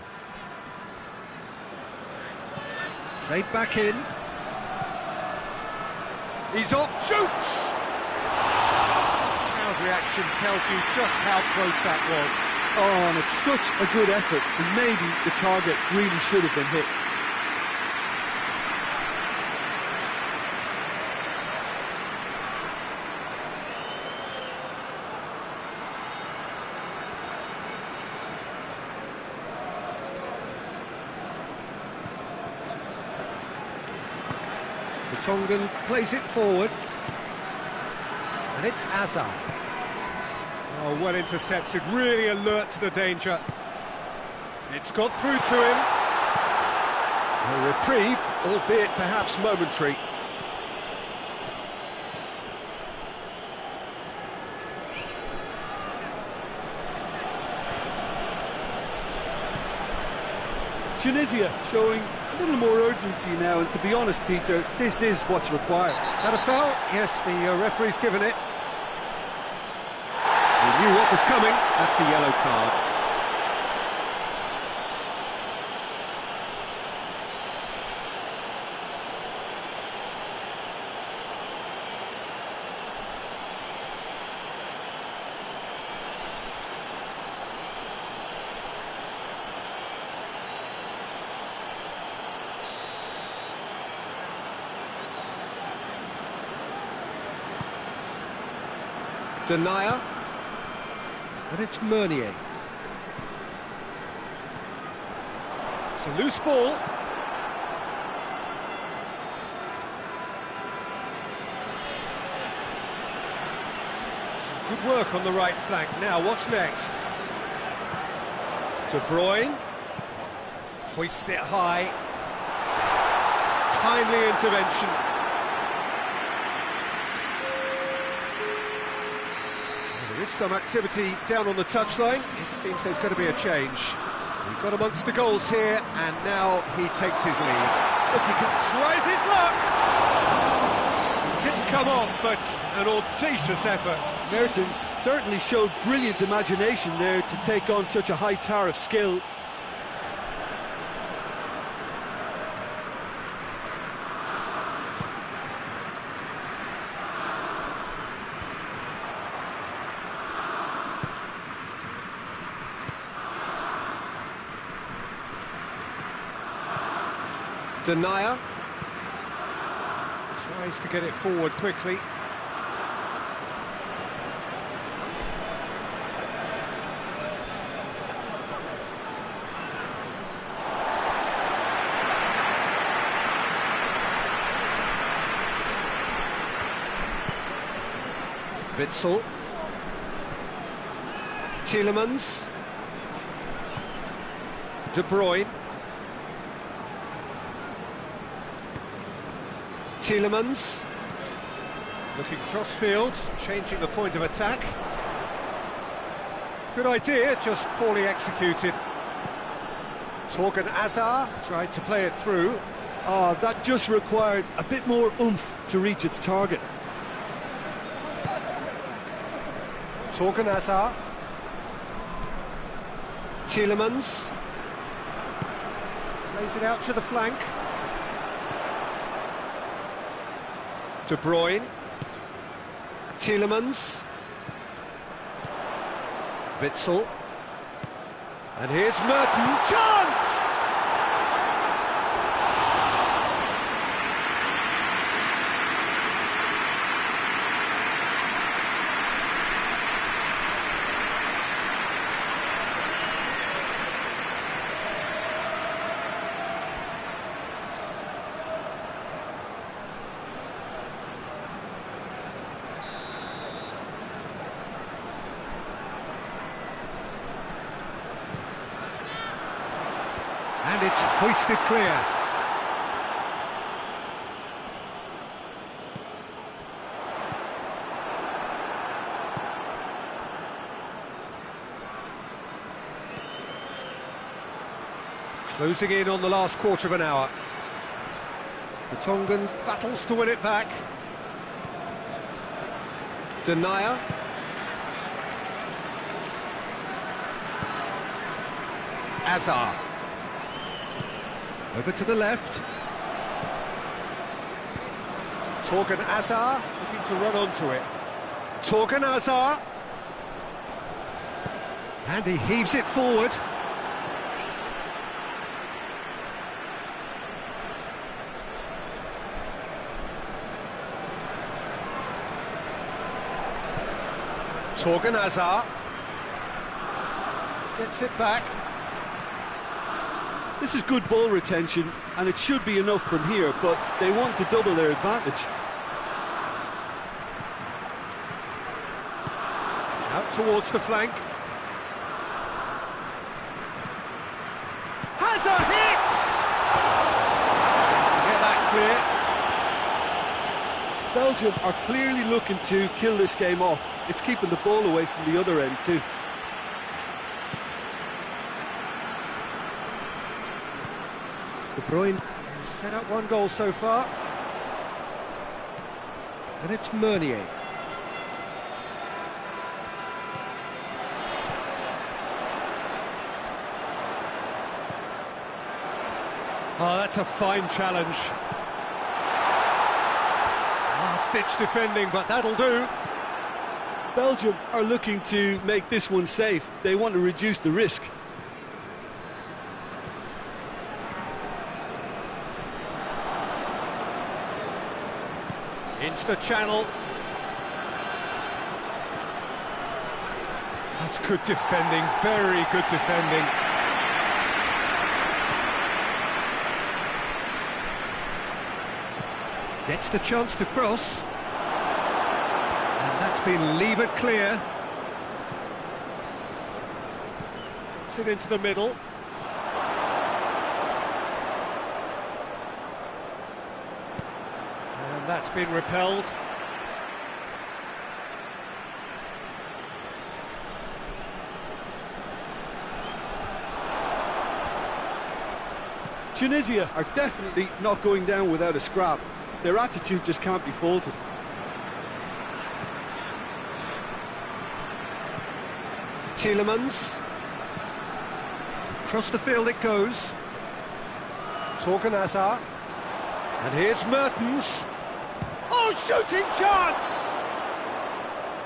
Played back in. He's off, shoots! Crowd reaction tells you just how close that was. Oh, and it's such a good effort, and maybe the target really should have been hit. The Tongan plays it forward. And it's Hazard. Oh, well intercepted, really alert to the danger. It's got through to him. A reprieve, albeit perhaps momentary. Tunisia showing a little more urgency now, and to be honest, Peter, this is what's required. That a foul? Yes, the referee's given it. He knew what was coming. That's a yellow card. Denier. And it's Meunier. It's a loose ball. Some good work on the right flank. Now, what's next? De Bruyne. Hoists it high. Timely intervention. There is some activity down on the touchline. It seems there's going to be a change. He got amongst the goals here, and now he takes his leave. Look, tries his luck! Didn't come off, but an audacious effort. Mertens certainly showed brilliant imagination there to take on such a high tower of skill. Denier tries to get it forward quickly. Witsel. Tielemans. De Bruyne. Tielemans. Looking cross-field, changing the point of attack. Good idea, just poorly executed. Torgan Hazard tried to play it through. That just required a bit more oomph to reach its target. Torgan Hazard. Tielemans. Plays it out to the flank. De Bruyne. Tielemans. Witsel. And here's Mertens. Chance! And it's hoisted clear. Closing in on the last quarter of an hour. The Tongan battles to win it back. Denier. Hazard. Over to the left. Torgan Hazard looking to run onto it. Torgan Hazard. And he heaves it forward. Torgan Hazard. Gets it back. This is good ball retention, and it should be enough from here, but they want to double their advantage. Out towards the flank. Hazard hits! Get that clear. Belgium are clearly looking to kill this game off. It's keeping the ball away from the other end too. De Bruyne set up one goal so far. And it's Meunier. Oh, that's a fine challenge. Last-ditch defending, but that'll do. Belgium are looking to make this one safe. They want to reduce the risk. Into the channel. That's good defending, very good defending. Gets the chance to cross. And that's been levered clear. Gets it into the middle. And that's been repelled. Tunisia are definitely not going down without a scrap. Their attitude just can't be faulted. Tielemans. Across the field it goes. Torgan Hazard. And here's Mertens. Oh, shooting chance!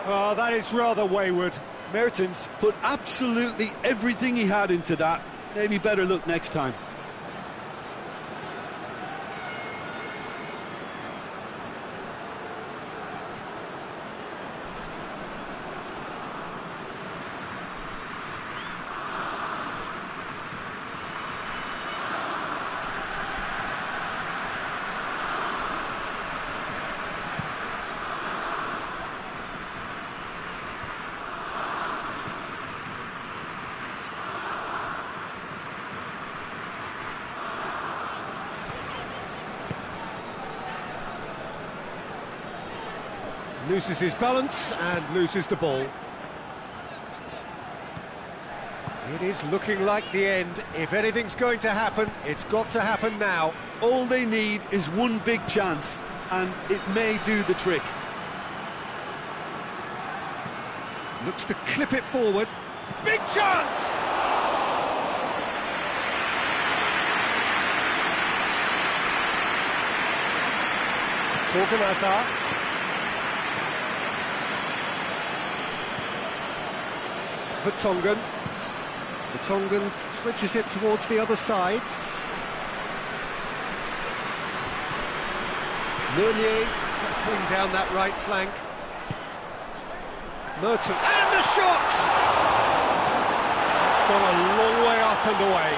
Oh, that is rather wayward. Mertens put absolutely everything he had into that. Maybe better look next time. Loses his balance and loses the ball. It is looking like the end. If anything's going to happen, it's got to happen now. All they need is one big chance, and it may do the trick. Looks to clip it forward. Big chance! Torgan Hazard. Vertonghen. Vertonghen switches it towards the other side. Meunier cutting down that right flank. Mertens, and the shot! It's gone a long way up and away.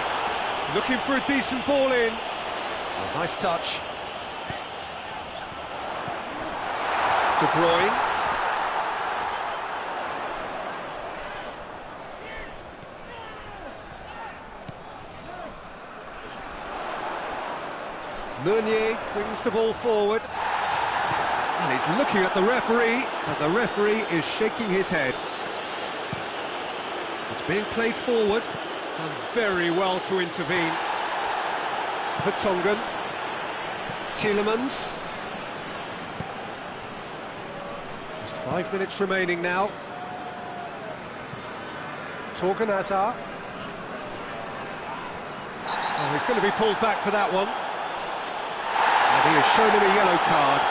Looking for a decent ball in. Oh, nice touch. De Bruyne. Meunier brings the ball forward, and he's looking at the referee, and the referee is shaking his head. It's being played forward, done very well to intervene. Vertonghen, Tielemans. Just 5 minutes remaining now. Torgan Hazard. Oh, he's going to be pulled back for that one. And he has shown him a yellow card.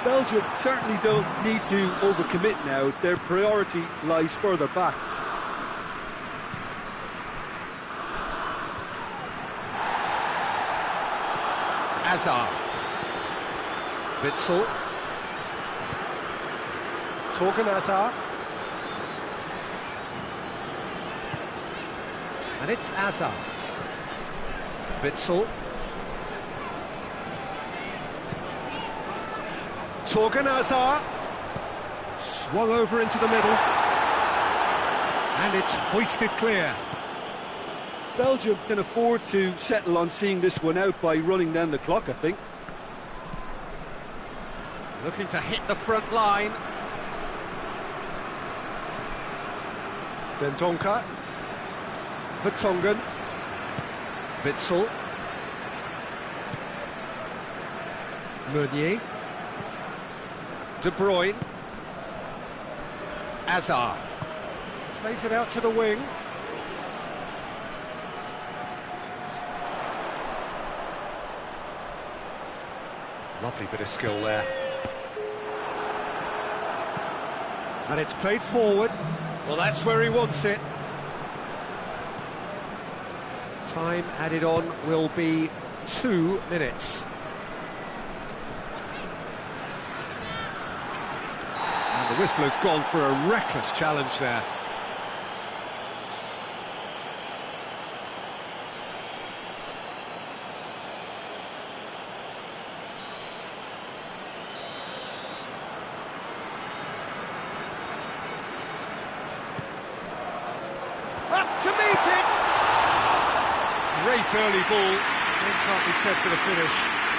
Belgium certainly don't need to overcommit now. Their priority lies further back. Hazard. Witsel. Torgan Hazard. And it's Hazard. Witsel. Torgan Hazard. Swung over into the middle. And it's hoisted clear. Belgium can afford to settle on seeing this one out by running down the clock, I think. Looking to hit the front line. Dendoncker. Vertonghen. Witsel. Meunier. De Bruyne. Hazard. Plays it out to the wing. Lovely bit of skill there. And it's played forward. Well, that's where he wants it. Time added on will be 2 minutes. And the whistle has gone for a reckless challenge there. Up to meet it! Great early ball, then can't be said for the finish.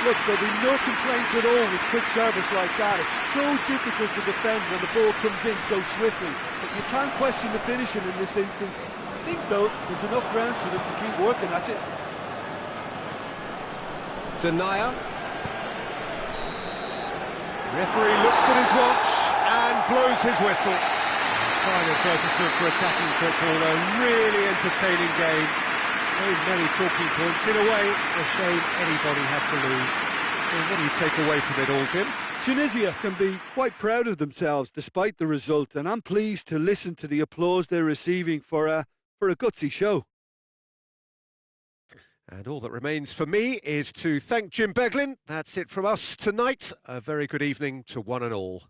Look, there'll be no complaints at all with quick service like that. It's so difficult to defend when the ball comes in so swiftly. But you can't question the finishing in this instance. I think, though, there's enough grounds for them to keep working at it. Denier. Referee looks at his watch and blows his whistle. Fine advertisement for attacking football, a really entertaining game. So many talking points. In a way, a shame anybody had to lose. So what do you take away from it all, Jim? Tunisia can be quite proud of themselves despite the result, and I'm pleased to listen to the applause they're receiving for a gutsy show. And all that remains for me is to thank Jim Beglin. That's it from us tonight. A very good evening to one and all.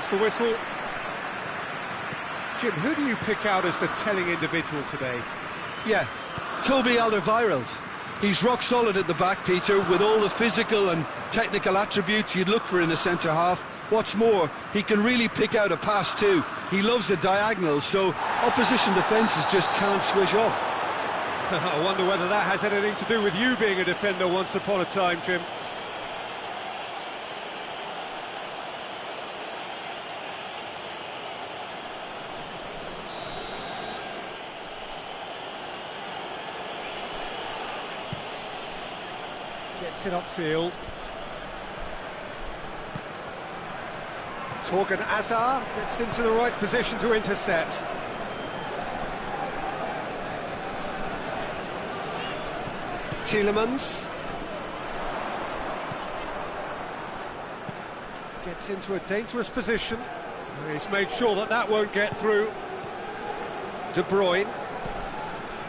That's the whistle. Jim, who do you pick out as the telling individual today? Yeah, Toby Alderweireld. He's rock solid at the back, Peter, with all the physical and technical attributes you'd look for in a centre-half. What's more, he can really pick out a pass too. He loves a diagonal, so opposition defences just can't swish off. I wonder whether that has anything to do with you being a defender once upon a time, Jim. Gets it upfield. Torgan Hazard gets into the right position to intercept. Tielemans gets into a dangerous position. He's made sure that that won't get through. De Bruyne.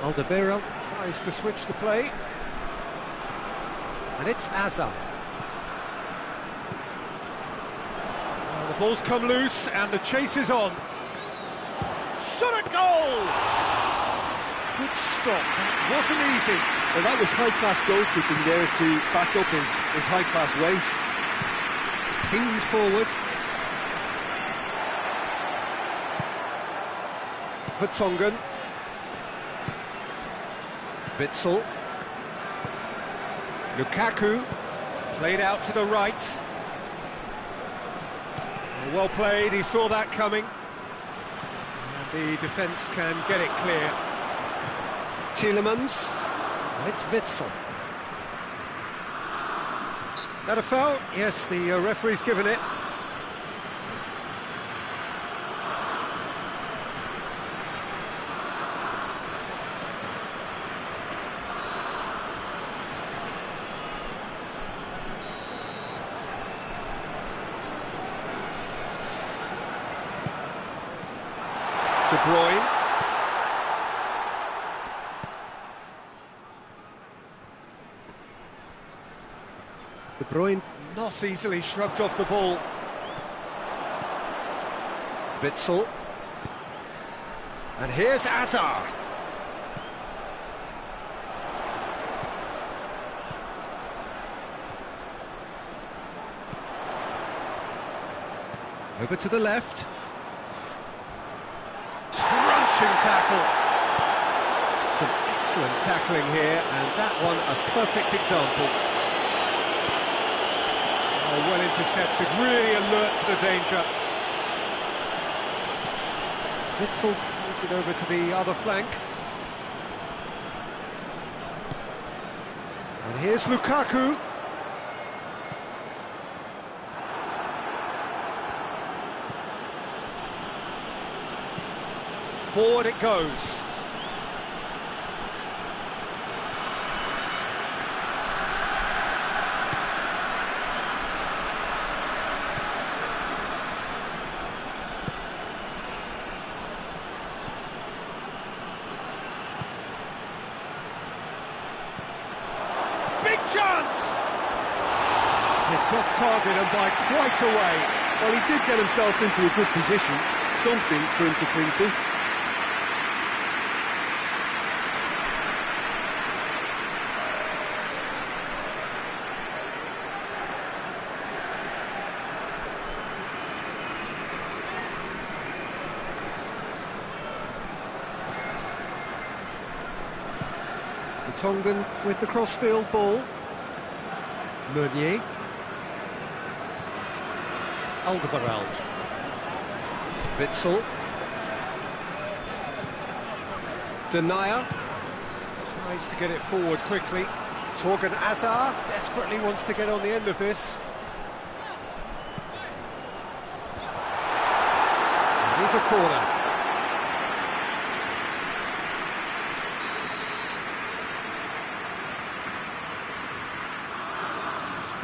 Alderweireld tries to switch the play. And it's Hazard. Well, the ball's come loose and the chase is on. Shot at goal! Good stop, that wasn't easy. Well, that was high-class goalkeeping there to back up his high-class weight. Pinged forward. Vertonghen. Witsel. Lukaku. Played out to the right. Well played, he saw that coming. And the defence can get it clear. Tielemans. And it's Witsel. That a foul? Yes, the referee's given it. De Bruyne. De Bruyne not easily shrugged off the ball. Witsel. And here's Hazard. Over to the left. Crunching tackle. Some excellent tackling here, and that one a perfect example. Oh, well intercepted, really alert to the danger. Witsel moves it over to the other flank. And here's Lukaku. Forward it goes. Big chance! It's off target and by quite a way. Well, he did get himself into a good position, something for him to cling to. Tongan with the crossfield ball. Meunier. Alderweireld. Witsel. Denier. Tries to get it forward quickly. Torgan Hazard desperately wants to get on the end of this. It is a corner.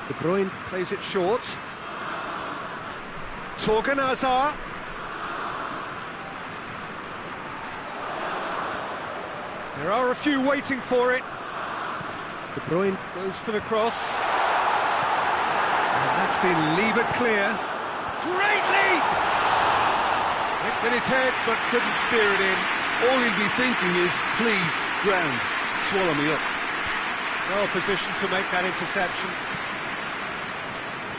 De Bruyne plays it short. Torgan Hazard. There are a few waiting for it. De Bruyne goes for the cross. And that's been levered clear. Great leap! In his head, but couldn't steer it in. All he'll be thinking is, please, ground, swallow me up. Well positioned to make that interception.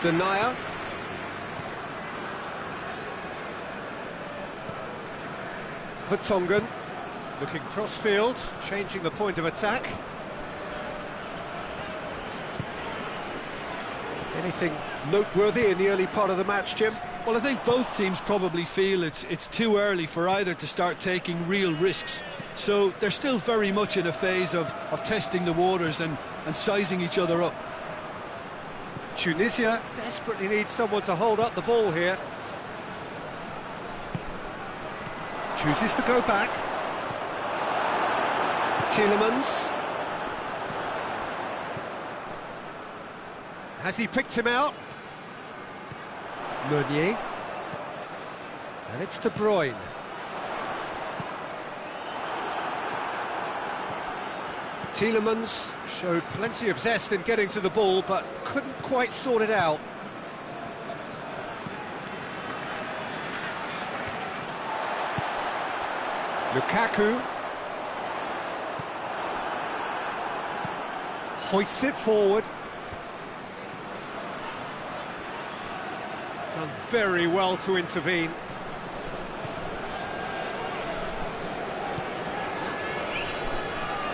Denier. For Tongan. Looking cross-field, changing the point of attack. Anything noteworthy in the early part of the match, Jim? Well, I think both teams probably feel it's too early for either to start taking real risks. So they're still very much in a phase of testing the waters and sizing each other up. Tunisia desperately needs someone to hold up the ball here. Chooses to go back. Tielemans. Has he picked him out? Meunier. And it's De Bruyne. Tielemans showed plenty of zest in getting to the ball, but couldn't quite sort it out. Lukaku. Hoists it forward. Done very well to intervene.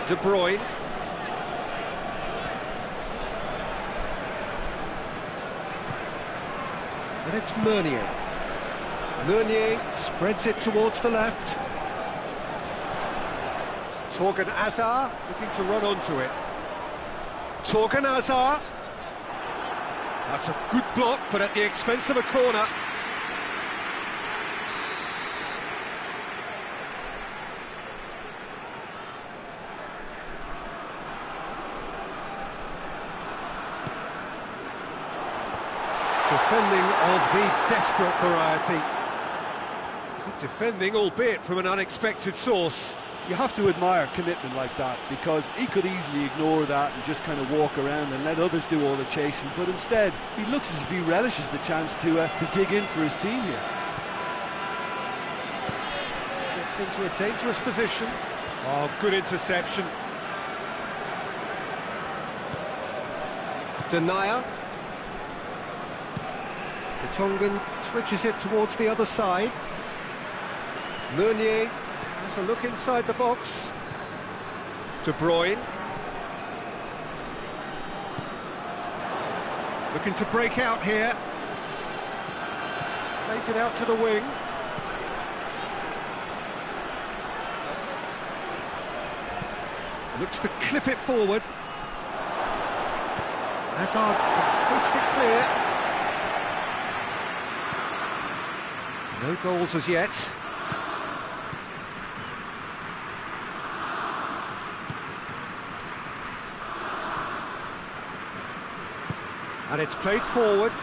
De Bruyne. And it's Meunier. Meunier spreads it towards the left. Torgan Hazard looking to run onto it. Torgan Hazard. That's a good block, but at the expense of a corner. Defending of the desperate variety. Good defending, albeit from an unexpected source. You have to admire commitment like that, because he could easily ignore that and just kind of walk around and let others do all the chasing, but instead he looks as if he relishes the chance to dig in for his team here. Gets into a dangerous position. Oh, good interception. Denier. The Tongan switches it towards the other side. Meunier has a look inside the box. De Bruyne. Looking to break out here. Plays it out to the wing. Looks to clip it forward. Hazard can hoist it clear. No goals as yet. And it's played forward.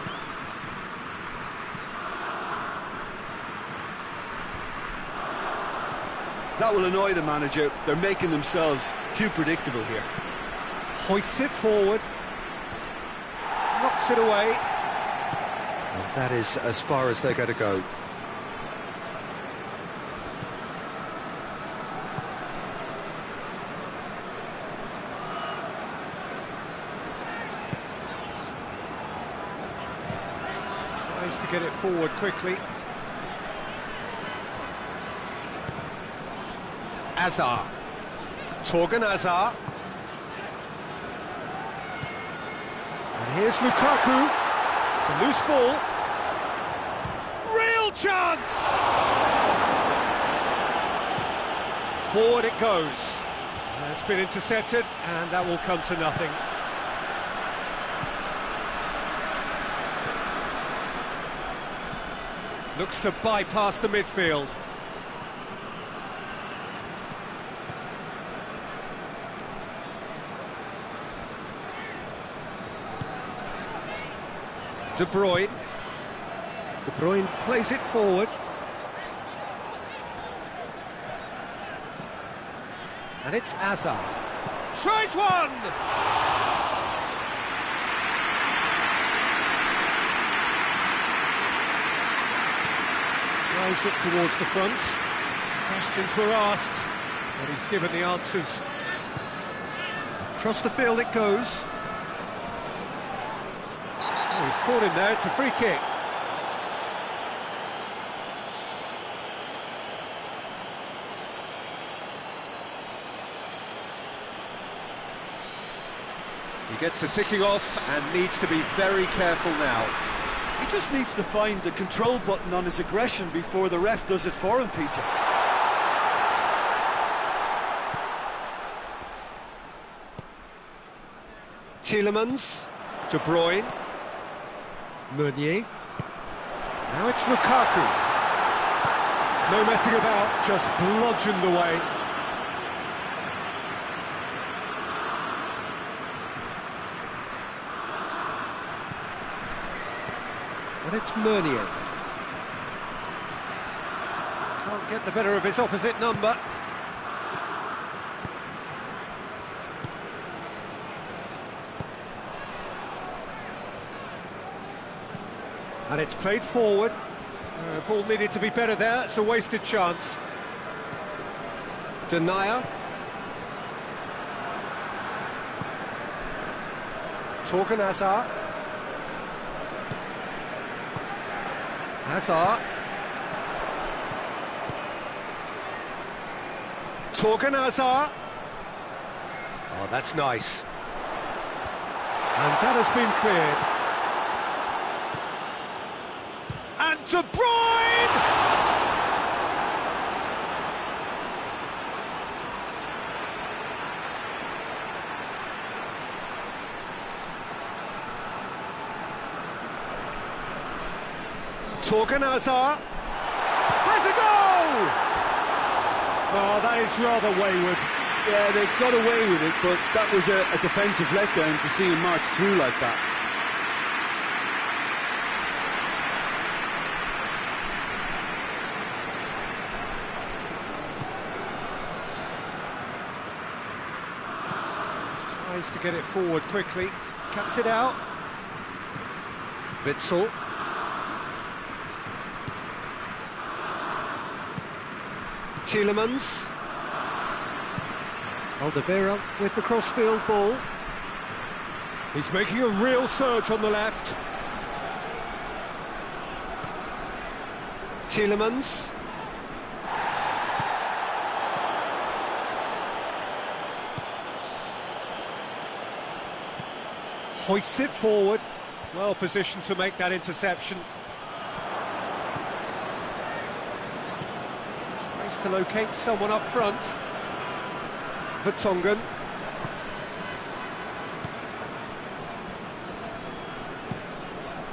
That will annoy the manager. They're making themselves too predictable here. Hoists it forward. Knocks it away. And that is as far as they're going to go. Tries to get it forward quickly. Hazard. Torgan Hazard. And here's Lukaku. It's a loose ball. Real chance! Forward it goes. It's been intercepted, and that will come to nothing. Looks to bypass the midfield. De Bruyne. De Bruyne plays it forward. And it's Hazard. Tries one! Drives it towards the front. Questions were asked, but he's given the answers. Across the field it goes. Oh, he's caught him there, it's a free kick. He gets the ticking off and needs to be very careful now. He just needs to find the control button on his aggression before the ref does it for him, Peter. Tielemans, De Bruyne, Meunier. Now it's Lukaku. No messing about, just bludgeoned away. And it's Meunier. Can't get the better of his opposite number. And it's played forward. Ball needed to be better there, it's a wasted chance. Denier. Torgan Hazard. Hazard. Torgan Hazard. Oh, that's nice. And that has been cleared. And De Bruyne! Torgan Hazard has a goal! Oh, that is rather wayward. Yeah, they got away with it, but that was a defensive letdown to see him march through like that. Tries to get it forward quickly, cuts it out. Witsel. Tielemans. Alderweireld with the crossfield ball. He's making a real surge on the left. Tielemans. Hoists it forward. Well positioned to make that interception. Tries to locate someone up front. Vertonghen.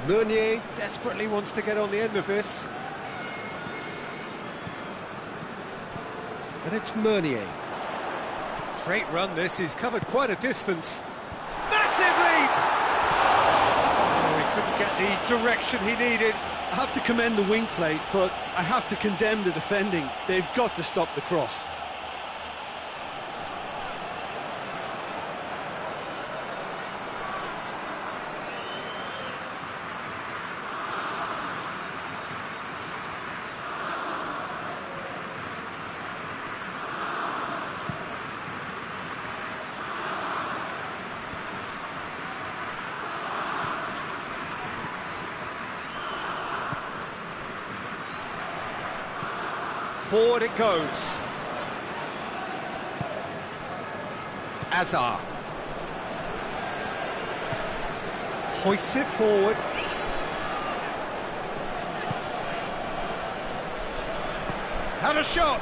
Meunier desperately wants to get on the end of this. And it's Meunier. Great run this, he's covered quite a distance. Massive leap! Oh, he couldn't get the direction he needed. I have to commend the wing play, but I have to condemn the defending. They've got to stop the cross. Forward it goes. Hazard. Hoists it forward. Had a shot.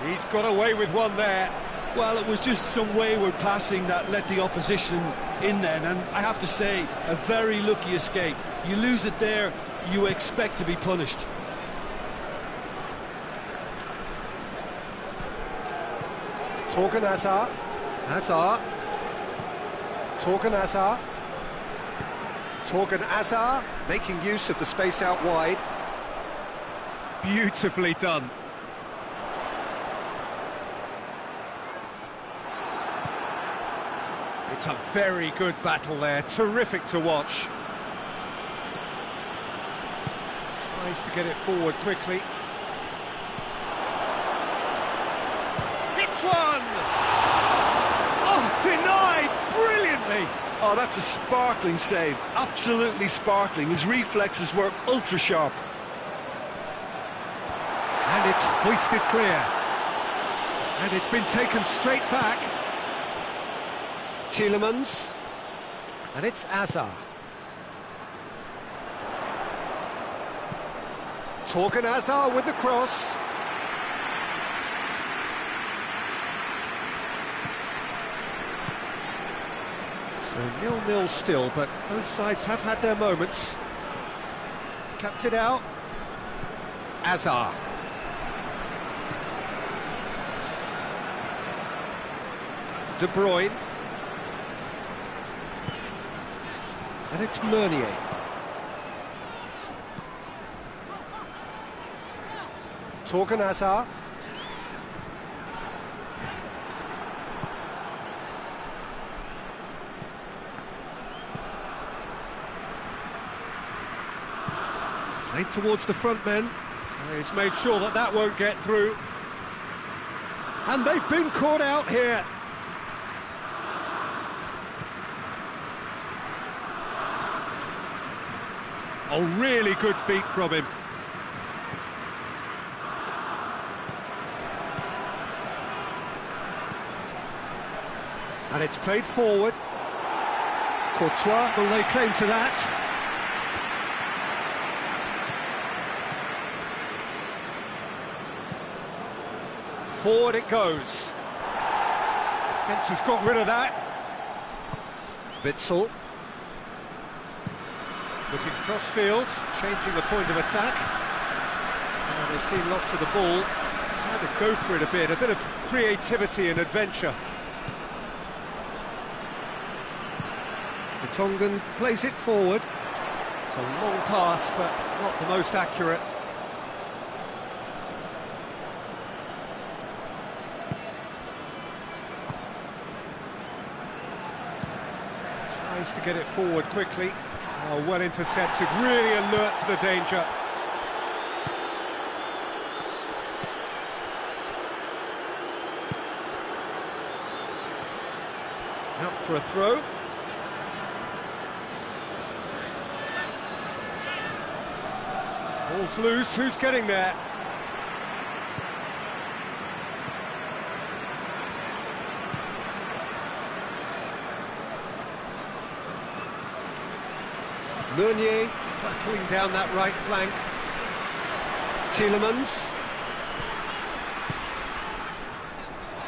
He's got away with one there. Well, it was just some wayward passing that let the opposition in then, and I have to say, a very lucky escape. You lose it there, you expect to be punished. Torgan Hazard. Hazard. Torgan Hazard. Torgan Hazard making use of the space out wide. Beautifully done. It's a very good battle there, terrific to watch. Tries to get it forward quickly. Hits one! Oh, denied brilliantly! Oh, that's a sparkling save, absolutely sparkling. His reflexes were ultra sharp. And it's hoisted clear. And it's been taken straight back. Tielemans. And it's Azar. Torgan Azar with the cross. So 0-0 still, but both sides have had their moments. Cuts it out. Azar. De Bruyne. And it's Meunier. Torgan Azar. Played towards the front men. He's made sure that that won't get through. And they've been caught out here. Oh, really good feet from him. And it's played forward. Courtois will lay claim to that. Forward it goes. Defence has got rid of that. Witsel. Looking cross-field, changing the point of attack. Oh, they've seen lots of the ball. Trying to go for it a bit of creativity and adventure. Tongan plays it forward. It's a long pass, but not the most accurate. Tries to get it forward quickly. Oh, well intercepted, really alert to the danger. Out for a throw. Ball's loose, who's getting there? Meunier battling down that right flank. Tielemans.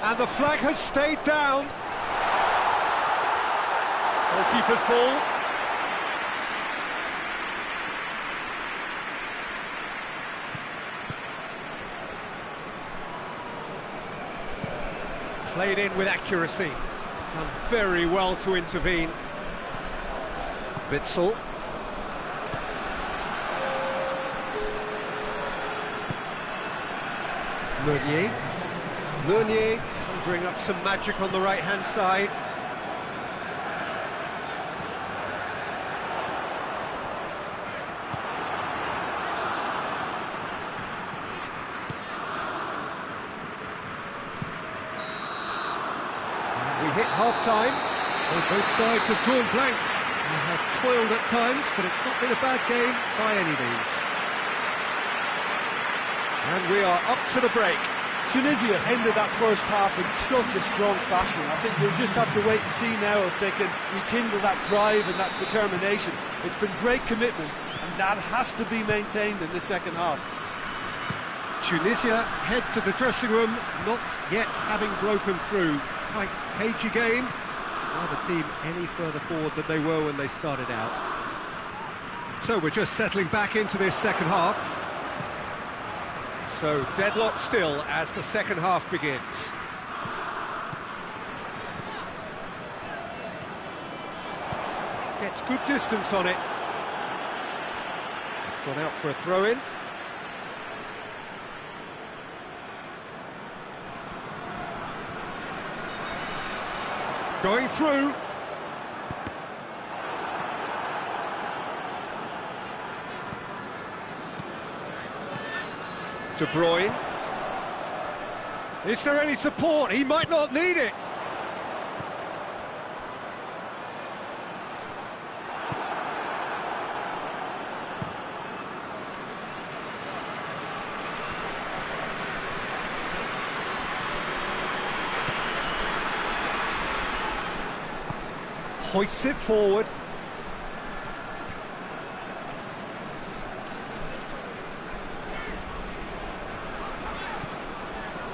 And the flag has stayed down. Goalkeeper's ball. Played in with accuracy. Done very well to intervene. Witsel. Meunier conjuring up some magic on the right-hand side. We hit half-time, so both sides have drawn blanks. They have toiled at times, but it's not been a bad game by any means. And we are up to the break. Tunisia ended that first half in such a strong fashion. I think we'll just have to wait and see now if they can rekindle that drive and that determination. It's been great commitment, and that has to be maintained in the second half. Tunisia head to the dressing room, not yet having broken through. Tight, cagey game. Neither team any further forward than they were when they started out. So we're just settling back into this second half. So deadlock still as the second half begins. Gets good distance on it. It's gone out for a throw-in. Going through. De Bruyne. Is there any support? He might not need it. Hoists it forward.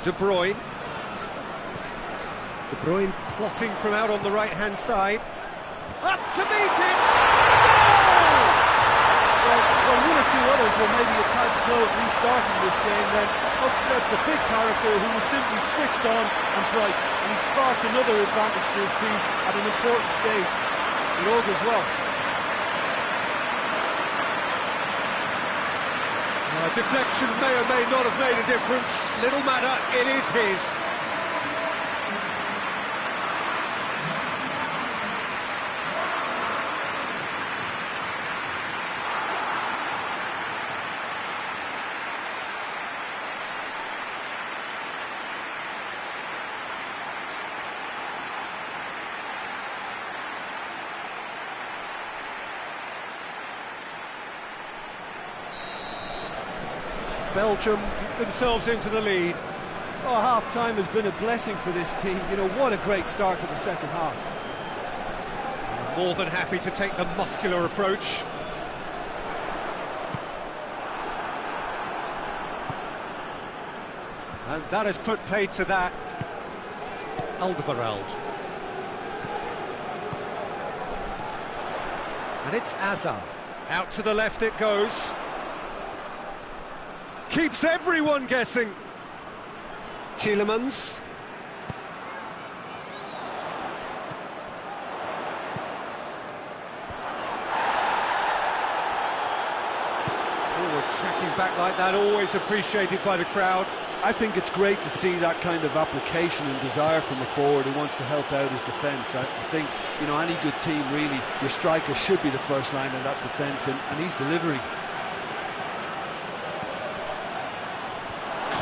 De Bruyne. De Bruyne plotting from out on the right-hand side. Up to meet it! Well, one or two others were maybe a tad slow at restarting this game, then up steps a big character who was simply switched on and bright, and he sparked another advantage for his team at an important stage. It augurs well. A deflection may or may not have made a difference. Little matter, it is his. Belgium get themselves into the lead. Oh, half-time has been a blessing for this team. You know, what a great start to the second half. More than happy to take the muscular approach. And that has put paid to that. Alderweireld. And it's Hazard. Out to the left it goes. Keeps everyone guessing. Tielemans. Forward tracking back like that, always appreciated by the crowd. I think it's great to see that kind of application and desire from a forward who wants to help out his defence. I think, you know, any good team, really, your striker should be the first line of that defence, and he's delivering.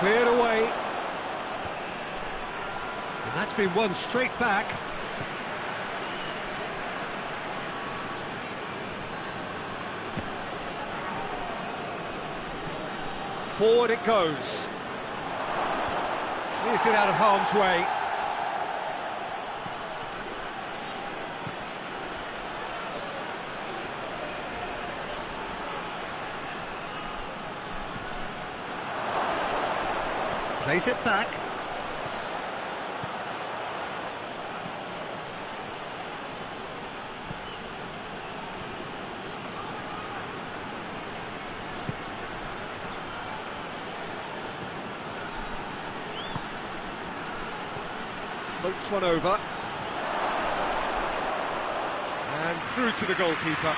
Cleared away. And that's been won straight back. Forward it goes. Clears it out of harm's way. Plays it back. Floats one over. And through to the goalkeeper.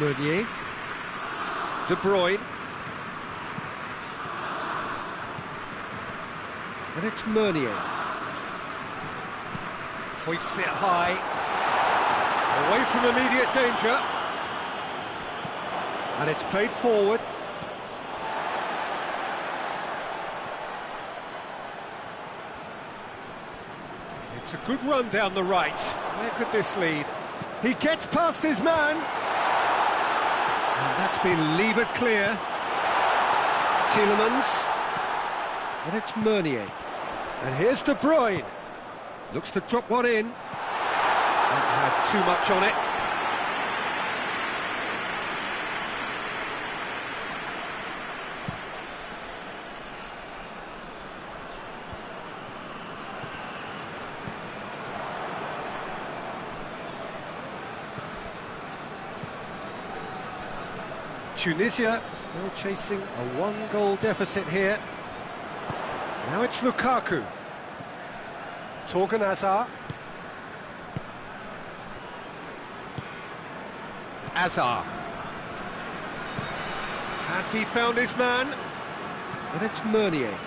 Meunier. De Bruyne. And it's Meunier. Hoists it high. Away from immediate danger. And it's played forward. It's a good run down the right. Where could this lead? He gets past his man. And that's been levered clear. Tielemans. And it's Meunier. And here's De Bruyne. Looks to drop one in. Not had too much on it. Tunisia still chasing a one-goal deficit here. Now it's Lukaku. Torgan Hazard. Hazard. Has he found his man? And it's Meunier.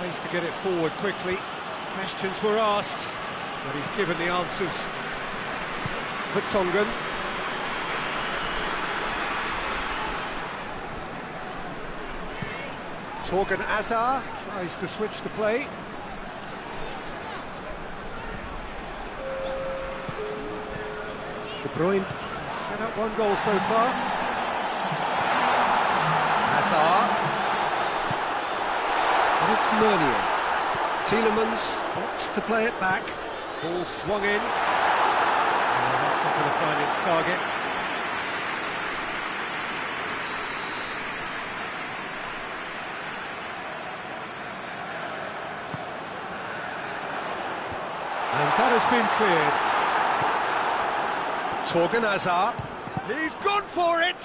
Tries to get it forward quickly. Questions were asked, but he's given the answers. Vertonghen. Torgan Hazard tries to switch the play. De Bruyne set up one goal so far. Hazard. And it's Meunier. Tielemans opts to play it back. Ball swung in. Oh, that's not going to find its target. And that has been cleared. Torgan Hazard. He's gone for it!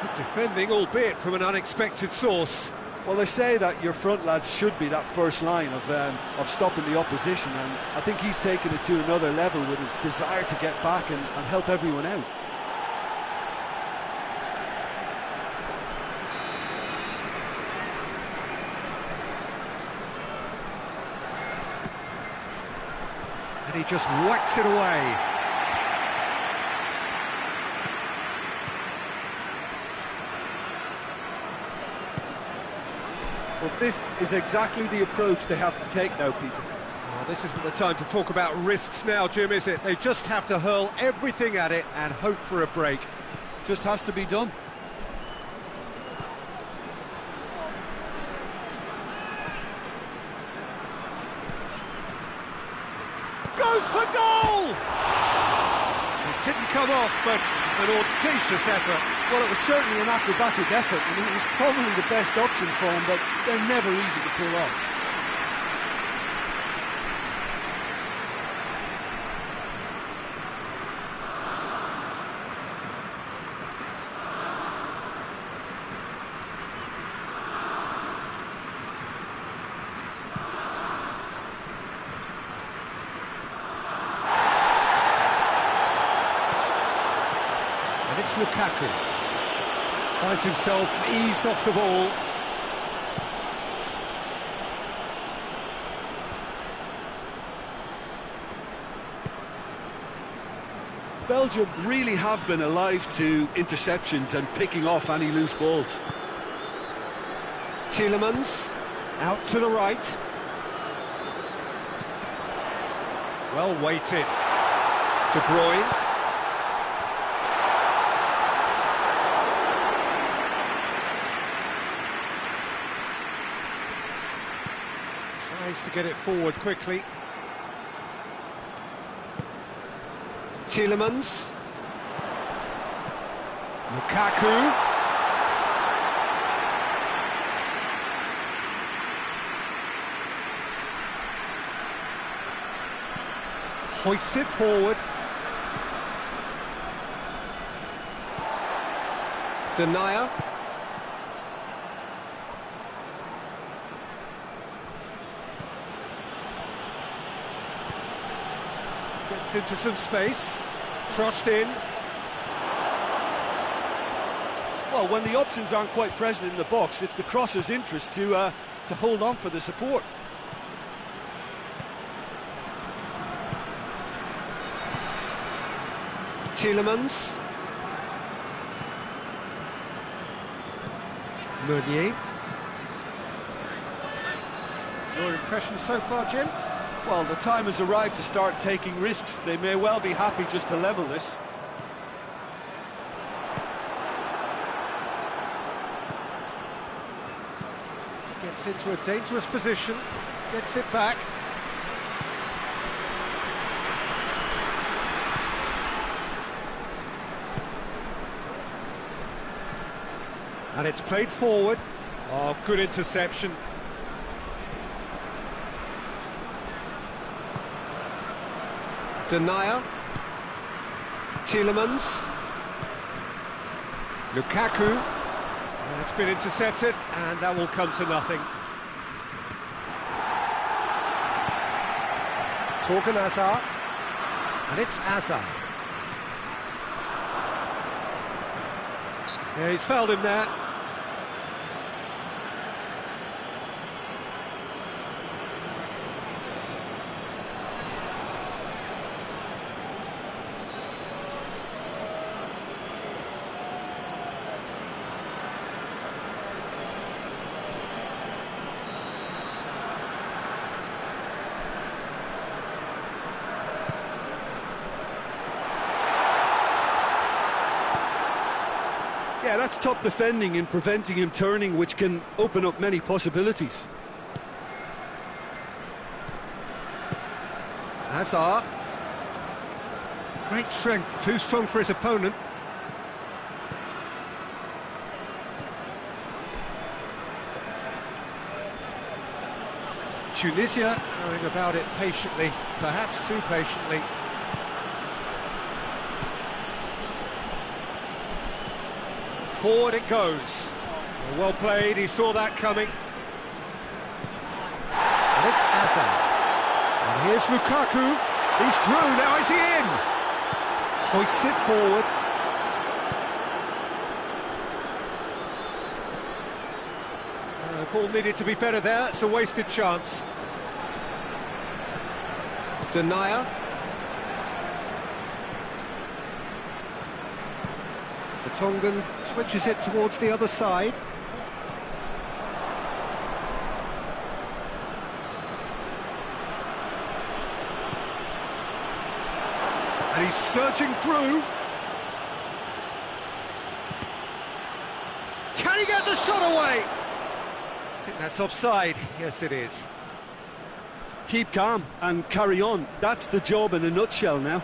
Good defending, albeit from an unexpected source. Well, they say that your front lads should be that first line of stopping the opposition, and I think he's taken it to another level with his desire to get back and help everyone out. And he just whacks it away. Well, this is exactly the approach they have to take now, Peter. Oh, this isn't the time to talk about risks now, Jim, is it? They just have to hurl everything at it and hope for a break. Just has to be done. Goes for goal! It didn't come off, but an audacious effort. Well, it was certainly an acrobatic effort, and it was probably the best option for him, but they're never easy to pull off. And it's Lukaku. Finds himself eased off the ball. Belgium really have been alive to interceptions and picking off any loose balls. Tielemans out to the right. Well weighted. De Bruyne. Tries to get it forward quickly. Tielemans. Lukaku. Hoists it forward. Denier. Gets into some space. Crossed in. Well, when the options aren't quite present in the box, it's the crosser's interest to hold on for the support. Tielemans. Meunier. Your impression so far, Jim? Well, the time has arrived to start taking risks. They may well be happy just to level this. Gets into a dangerous position, gets it back. And it's played forward. Oh, good interception. Denier. Tielemans. Lukaku. And it's been intercepted, and that will come to nothing. Torgan Hazard. And it's Hazard. Yeah, he's fouled him there. Yeah, that's top defending and preventing him turning, which can open up many possibilities. Hazard. Great strength, too strong for his opponent. Tunisia going about it patiently, perhaps too patiently. Forward it goes. Well played, he saw that coming. And it's Hazard. And here's Lukaku. He's through, now is he in? Hoists it forward. Ball needed to be better there, it's a wasted chance. Denier. The Tongan switches it towards the other side. And he's surging through. Can he get the shot away? I think that's offside. Yes, it is. Keep calm and carry on. That's the job in a nutshell now.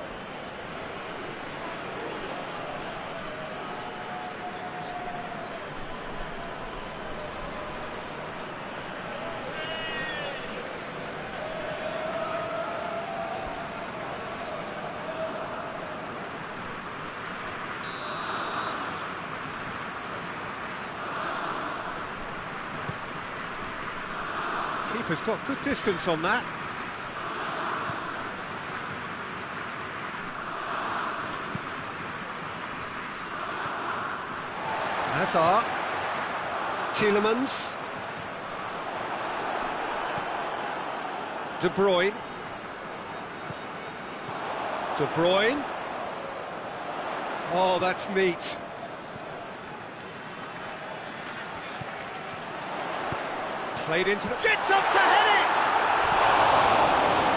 Keeper's got good distance on that. Hazard. Tielemans. De Bruyne. De Bruyne. Oh, that's neat. Played into the... Gets up to head it!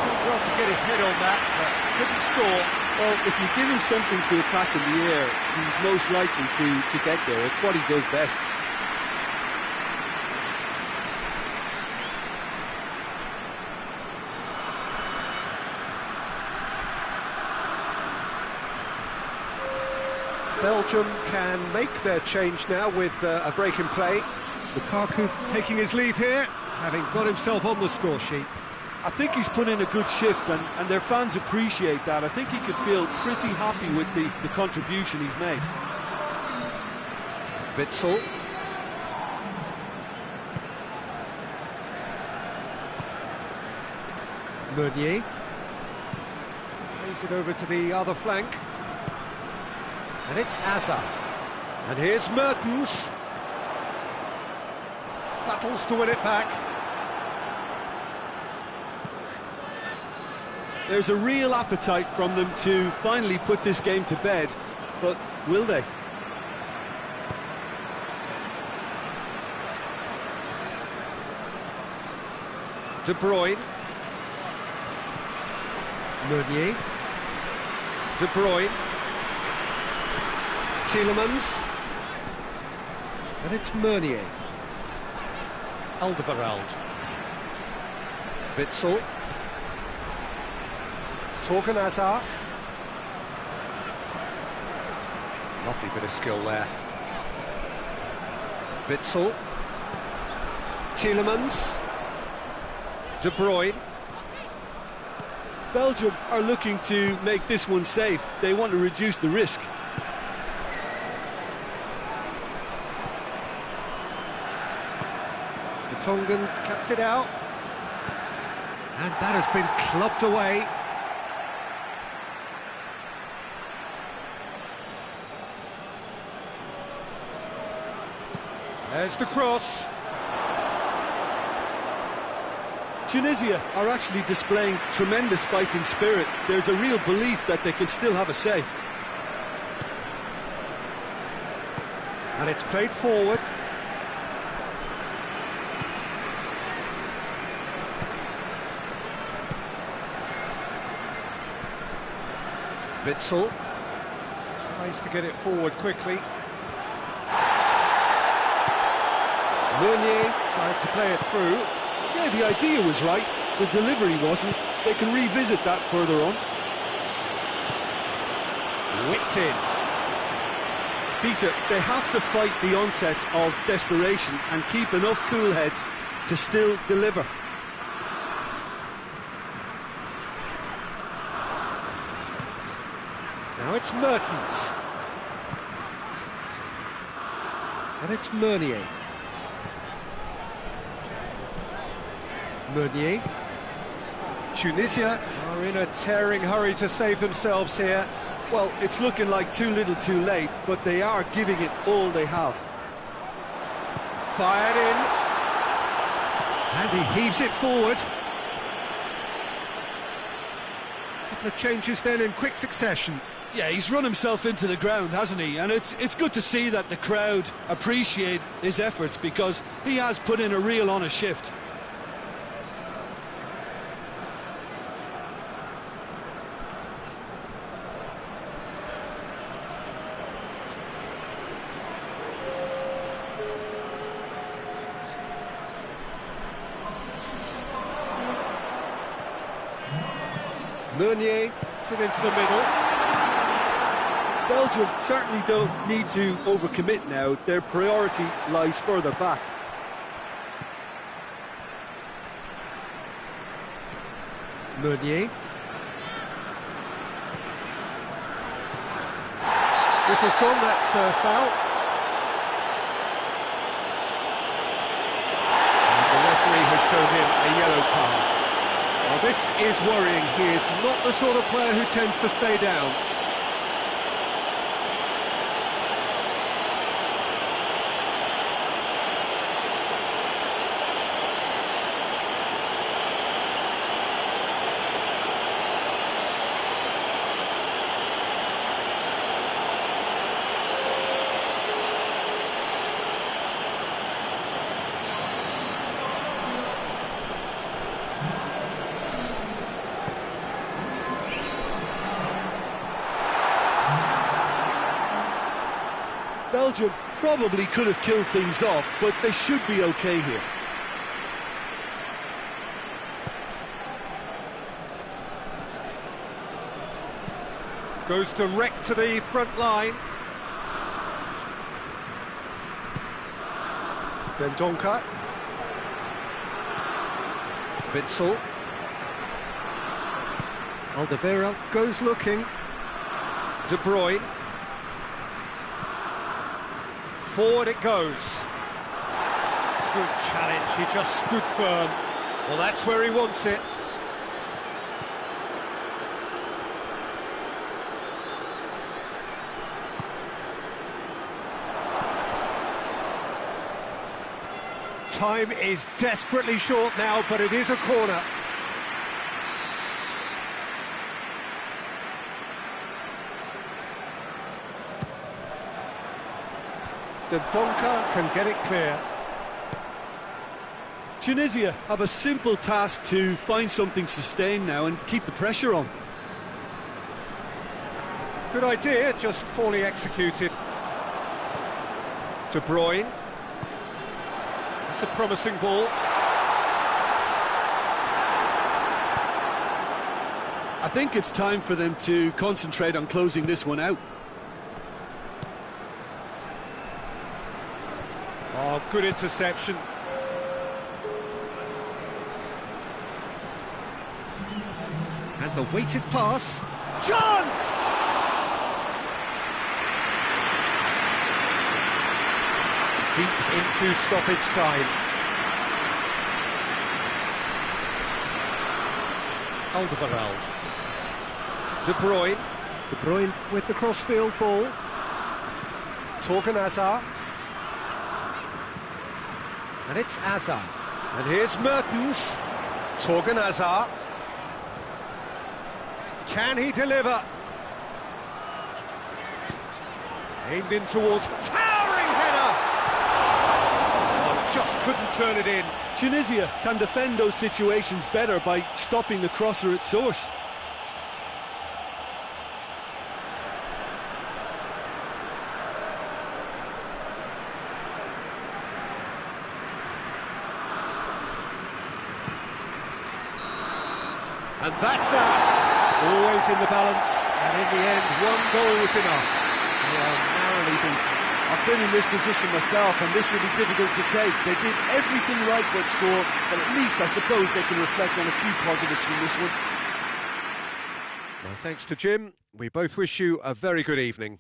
Did well to get his head on that, but couldn't score. Well, if you give him something to attack in the air, he's most likely to get there. It's what he does best. Belgium can make their change now with a break in play. Lukaku taking his leave here, having got himself on the score sheet. I think he's put in a good shift, and their fans appreciate that. I think he could feel pretty happy with the contribution he's made. Witsel. Meunier. Plays it over to the other flank. And it's Hazard. And here's Mertens. Battles to win it back. There's a real appetite from them to finally put this game to bed, but will they? De Bruyne. Meunier. De Bruyne. Tielemans. And it's Meunier. Alderweireld. Witsel. Torgan Hazard. Lovely bit of skill there. Witsel. Tielemans. De Bruyne. Belgium are looking to make this one safe. They want to reduce the risk. The Tongan cuts it out. And that has been clubbed away. There's the cross. Tunisia are actually displaying tremendous fighting spirit. There's a real belief that they can still have a say. And it's played forward. Witsel tries to get it forward quickly. Meunier tried to play it through. Yeah, the idea was right, the delivery wasn't. They can revisit that further on. Whipped in. Peter, they have to fight the onset of desperation and keep enough cool heads to still deliver. Now it's Mertens. And it's Meunier. Meunier. Tunisia are in a tearing hurry to save themselves here. Well, it's looking like too little too late, but they are giving it all they have. Fired in. And he heaves it forward. A couple of changes then in quick succession. Yeah, he's run himself into the ground, hasn't he? And it's good to see that the crowd appreciate his efforts, because he has put in a real honest shift. Meunier puts it into the middle. Belgium certainly don't need to overcommit now. Their priority lies further back. Meunier. This has gone, that's foul. And the referee has shown him a yellow card. Well, this is worrying. He is not the sort of player who tends to stay down. Belgium probably could have killed things off, but they should be okay here. Goes direct to the front line. Dendoncker. Witsel. Alderweireld goes looking. De Bruyne. Forward it goes. Good challenge, he just stood firm. Well, that's where he wants it. Time is desperately short now, but it is a corner. Dendoncker can get it clear. Tunisia have a simple task to find something sustained now and keep the pressure on. Good idea, just poorly executed. De Bruyne. That's a promising ball. I think it's time for them to concentrate on closing this one out. Oh, good interception. And the weighted pass. Chance! Deep into stoppage time. Alderweireld. De Bruyne. De Bruyne with the crossfield ball. Torgan Hazard. And it's Hazard. And here's Mertens. Torgan Hazard. Can he deliver? Aimed in towards towering header. Oh, just couldn't turn it in. Tunisia can defend those situations better by stopping the crosser at source. And that's that. Always in the balance, and in the end, one goal was enough. They are narrowly beaten. I've been in this position myself, and this will be difficult to take. They did everything right but score, but at least I suppose they can reflect on a few positives from this one. Well, thanks to Jim. We both wish you a very good evening.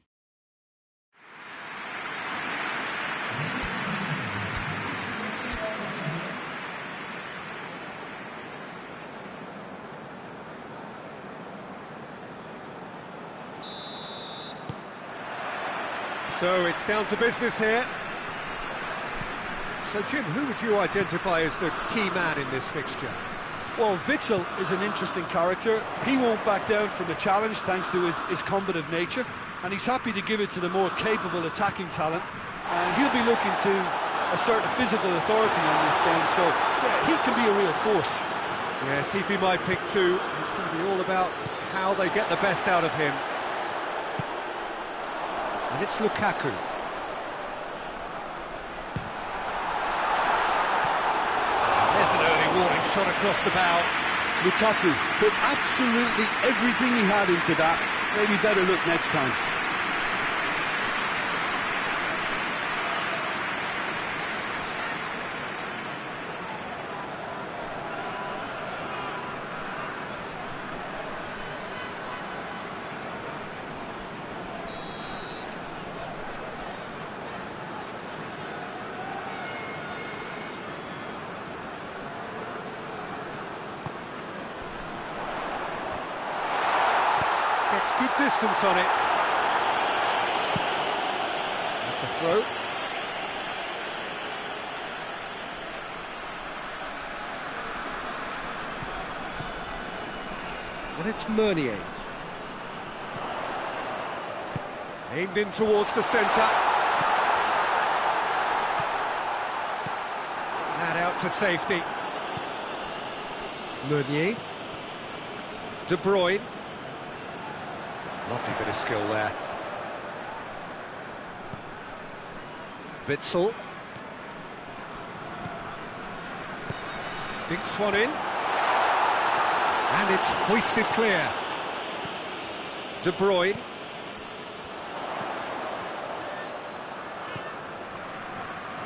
So it's down to business here. So Jim, who would you identify as the key man in this fixture? Well, Witsel is an interesting character. He won't back down from a challenge thanks to his combative nature, and he's happy to give it to the more capable attacking talent. And he'll be looking to assert a physical authority on this game, so yeah, he can be a real force. Yes, he'd be my pick too. It's going to be all about how they get the best out of him. And it's Lukaku. There's an early warning shot across the bow. Lukaku put absolutely everything he had into that. Maybe better look next time. Gets good distance on it. That's a throw. And it's Meunier. Aimed in towards the centre. And out to safety. Meunier. De Bruyne. Lovely bit of skill there. Witsel. Dinks one in. And it's hoisted clear. De Bruyne.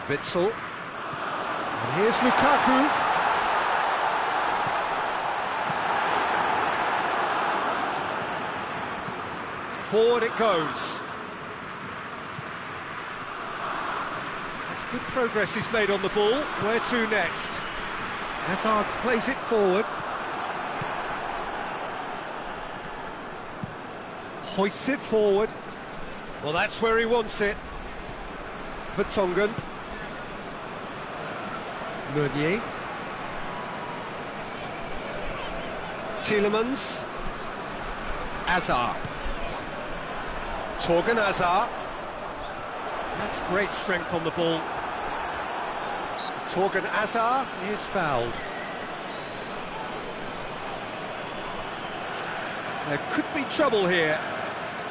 Witsel. And here's Lukaku. Forward it goes. That's good progress he's made on the ball. Where to next? Hazard plays it forward. Hoists it forward. Well, that's where he wants it. Vertonghen. Meunier. Tielemans. Hazard. Torgan Hazard. That's great strength on the ball. Torgan Hazard is fouled. There could be trouble here.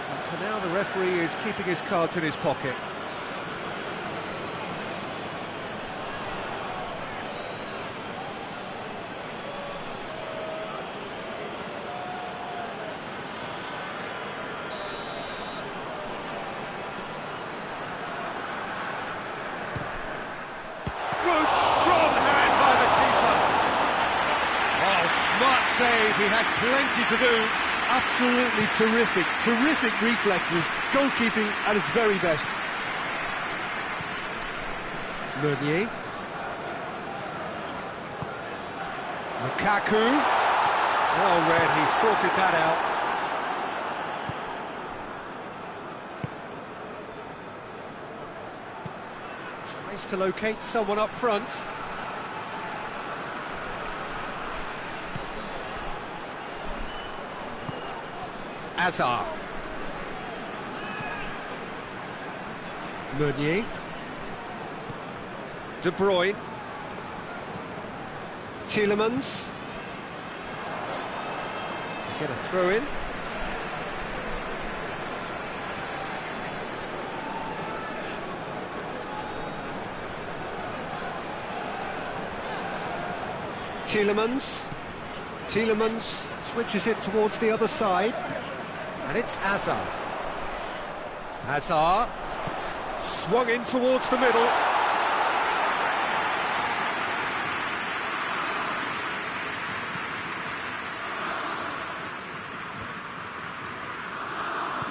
But for now, the referee is keeping his cards in his pocket. Good, strong hand by the keeper. Oh, smart save, he had plenty to do. Absolutely terrific reflexes, goalkeeping at its very best. Meunier. Lukaku. Well read, he sorted that out. Tries to locate someone up front. Hazard. Meunier. De Bruyne. Tielemans. Get a throw in. Tielemans. Tielemans switches it towards the other side, and it's Hazard. Hazard swung in towards the middle.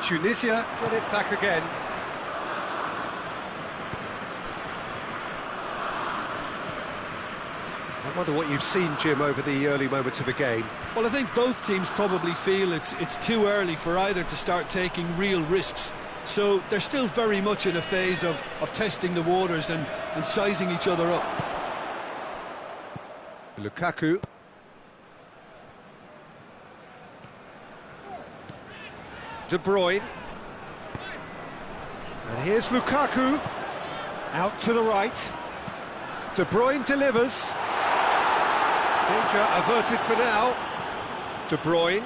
Tunisia get it back again. I wonder what you've seen, Jim, over the early moments of the game. Well, I think both teams probably feel it's too early for either to start taking real risks. So they're still very much in a phase of testing the waters and sizing each other up. Lukaku. De Bruyne. And here's Lukaku. Out to the right. De Bruyne delivers. Danger averted for now. De Bruyne.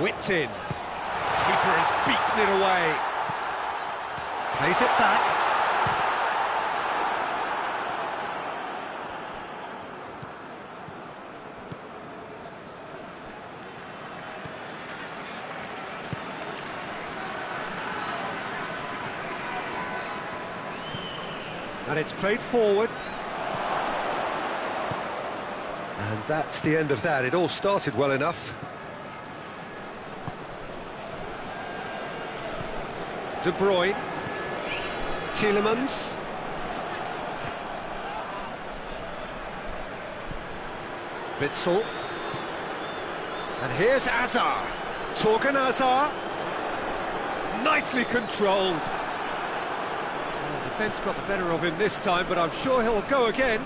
Whipped in. Keeper has beaten it away. Plays it back. And it's played forward. And that's the end of that. It all started well enough. De Bruyne. Tielemans. Witsel. And here's Hazard. Torgan Hazard. Nicely controlled. Well, the defence got the better of him this time, but I'm sure he'll go again.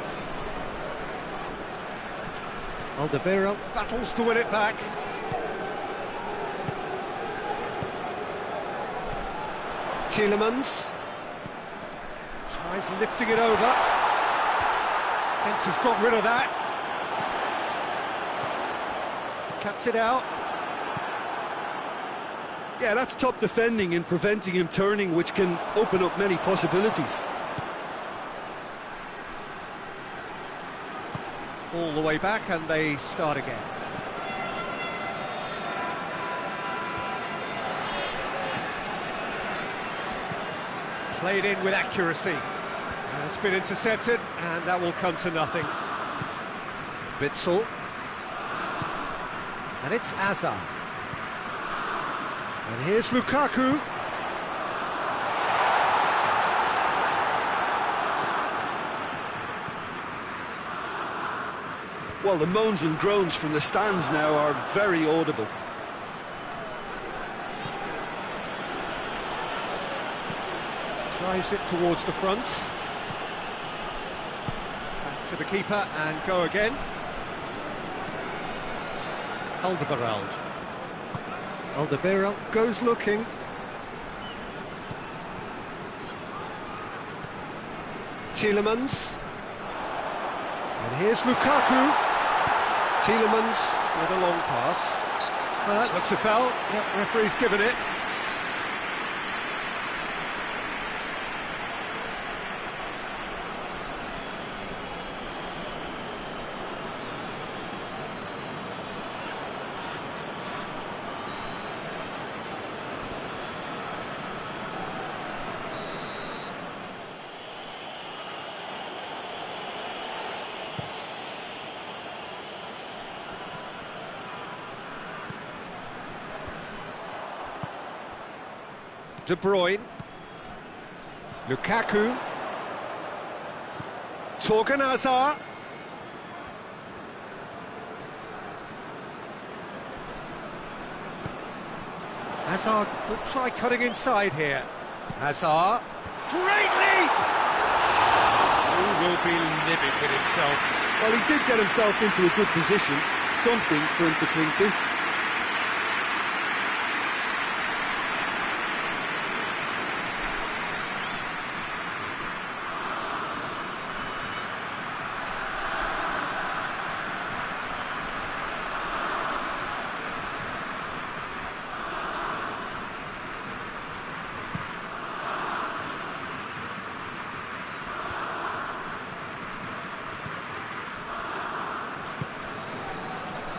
Alderweireld battles to win it back. Tielemans tries lifting it over. Fence has got rid of that. Cuts it out. Yeah, that's top defending and preventing him turning, which can open up many possibilities. All the way back, and they start again. Played in with accuracy. And it's been intercepted, and that will come to nothing. Witsel. And it's Hazard. And here's Lukaku. Well, the moans and groans from the stands now are very audible. Drives it towards the front. Back to the keeper and go again. Alderweireld. Alderweireld goes looking. Tielemans. And here's Lukaku. Tielemans with a long pass. That looks a foul. Yep, referee's given it. De Bruyne. Lukaku. Torgan Hazard. Hazard could try cutting inside here. Hazard. Great leap! He will be livid with himself. Well, he did get himself into a good position, something for him to cling to.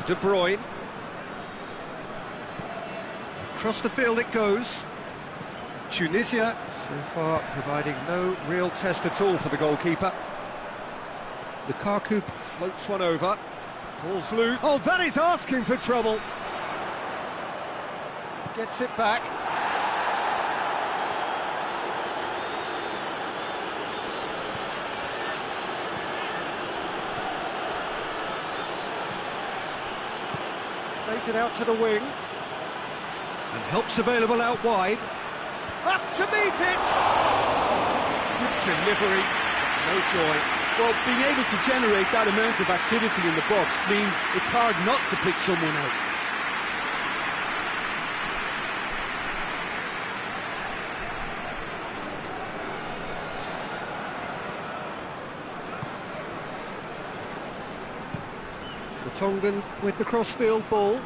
De Bruyne. Across the field it goes. Tunisia, so far, providing no real test at all for the goalkeeper. Lukaku floats one over. Ball's loose. Oh, that is asking for trouble. Gets it back. Plays it out to the wing. And help's available out wide. Up to meet it! Good delivery, no joy. Well, being able to generate that amount of activity in the box means it's hard not to pick someone out. The Tongan with the crossfield ball.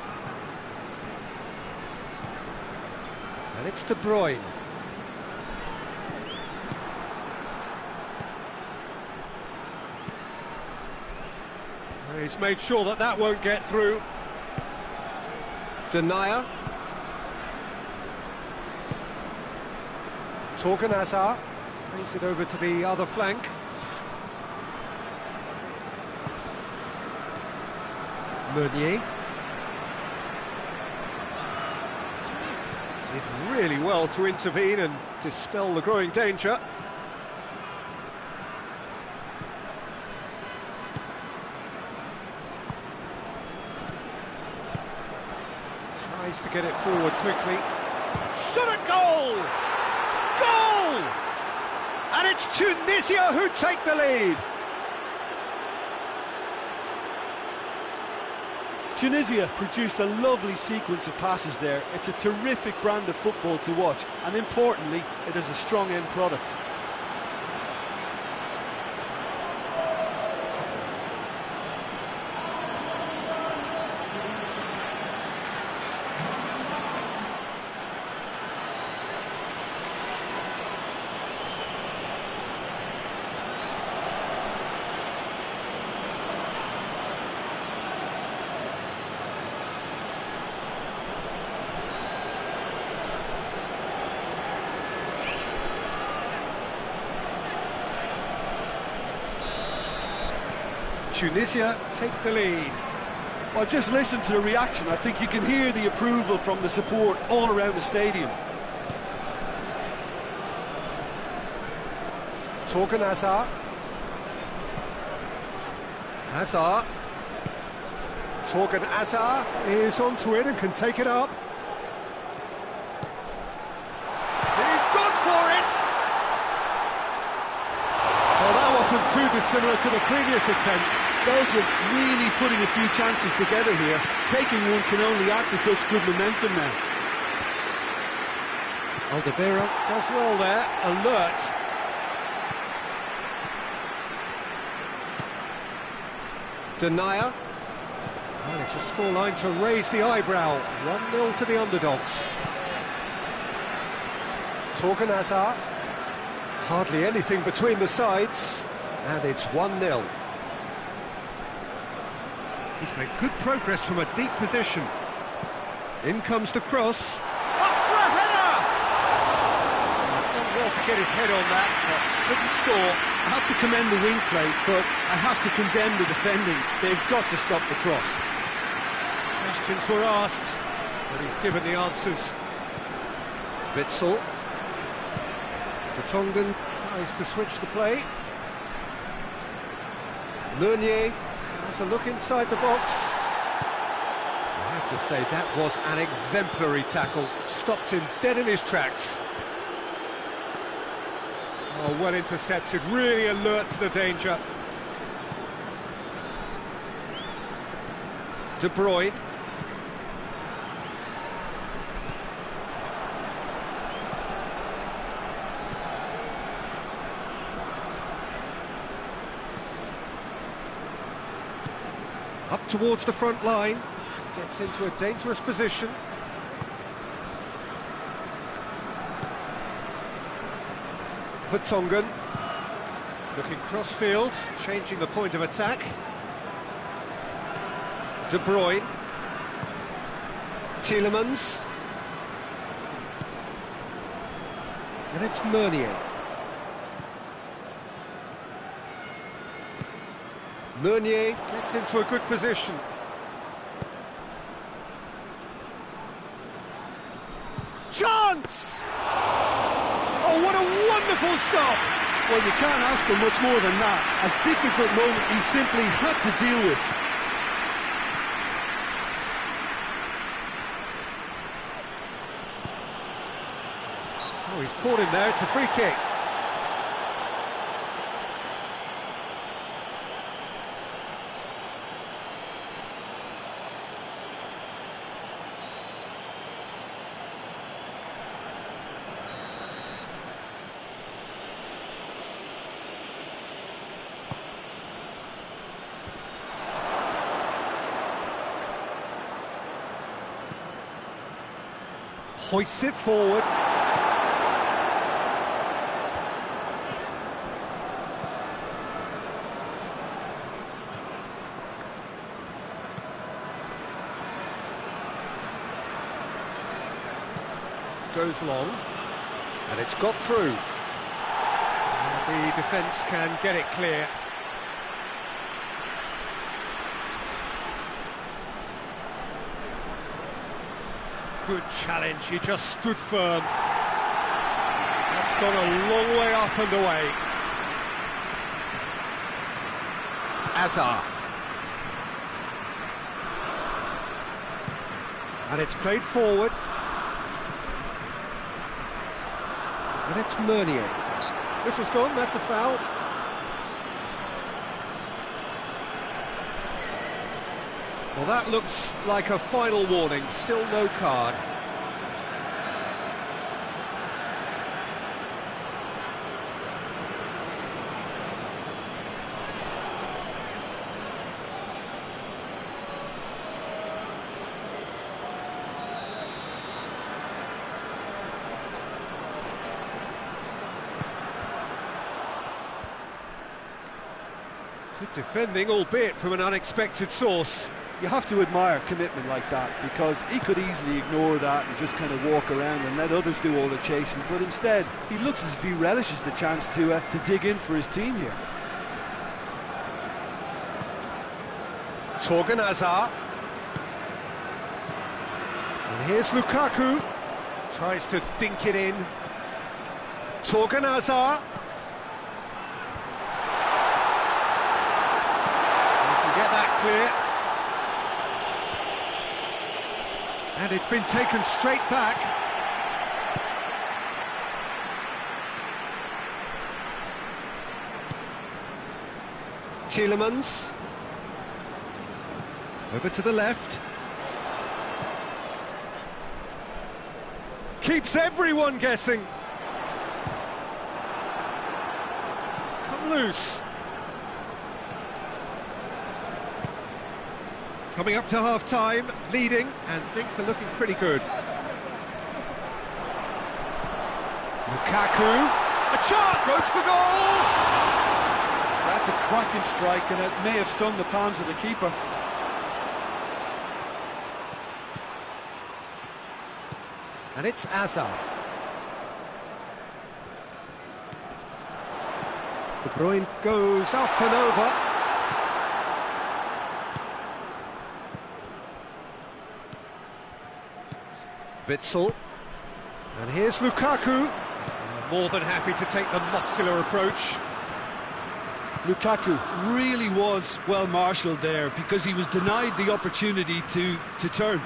And it's De Bruyne. He's made sure that that won't get through. Denier. Torgan Hazard. Plays it over to the other flank. Meunier. Did really well to intervene and dispel the growing danger. Tries to get it forward quickly. Shot at goal! Goal! And it's Tunisia who take the lead. Tunisia produced a lovely sequence of passes there. It's a terrific brand of football to watch, and importantly, it is a strong end product. Tunisia take the lead. Well, just listen to the reaction. I think you can hear the approval from the support all around the stadium. Torgan Hazard. Hazard. Torgan Hazard is onto it and can take it up. He's gone for it! Well, that wasn't too dissimilar to the previous attempt. Belgium really putting a few chances together here. Taking one can only add to such good momentum now. Alderweireld does well there, alert. Denier. And it's a scoreline to raise the eyebrow. 1-0 to the underdogs. Torgan Hazard. Hardly anything between the sides. And it's 1-0. He's made good progress from a deep position. In comes the cross. Up for a header! He's done well to get his head on that, but couldn't score. I have to commend the wing play, but I have to condemn the defending. They've got to stop the cross. Questions were asked, but he's given the answers. Witsel. The Tongan tries to switch the play. Meunier has a look inside the box. I have to say, that was an exemplary tackle. Stopped him dead in his tracks. Oh, well intercepted, really alert to the danger. De Bruyne. Up towards the front line, gets into a dangerous position. Vertonghen, looking cross-field, changing the point of attack. De Bruyne. Tielemans. And it's Meunier. Meunier gets into a good position. Chance! Oh, what a wonderful stop! Well, you can't ask for much more than that. A difficult moment he simply had to deal with. Oh, he's caught him there, it's a free kick. Hoists it forward. Goes long, and it's got through. And the defence can get it clear. Good challenge, he just stood firm. That's gone a long way up and away. Hazard. And it's played forward. And it's Meunier. This has gone, that's a foul. Well, that looks like a final warning, still no card. Good defending, albeit from an unexpected source. You have to admire commitment like that, because he could easily ignore that and just kind of walk around and let others do all the chasing, but instead he looks as if he relishes the chance to dig in for his team here. Torgan Hazard. And here's Lukaku. Tries to dink it in. Torgan Hazard. You can get that clear. And it's been taken straight back. Tielemans. Over to the left. Keeps everyone guessing. It's come loose. Coming up to half-time, leading, and things are looking pretty good. Lukaku, a chance, goes for goal! That's a cracking strike, and it may have stung the palms of the keeper. And it's Hazard. De Bruyne goes up and over. Witsel, and here's Lukaku, more than happy to take the muscular approach. Lukaku really was well marshalled there, because he was denied the opportunity to turn.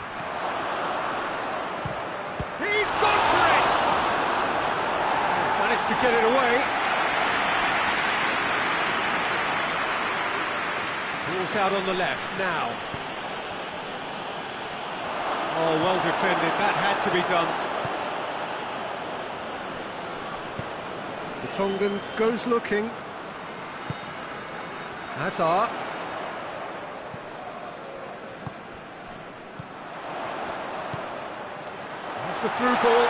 He's gone for it! Managed to get it away. Ball's out on the left now. Oh, well defended, that had to be done. The Tongan goes looking. Hazard. That's the through ball.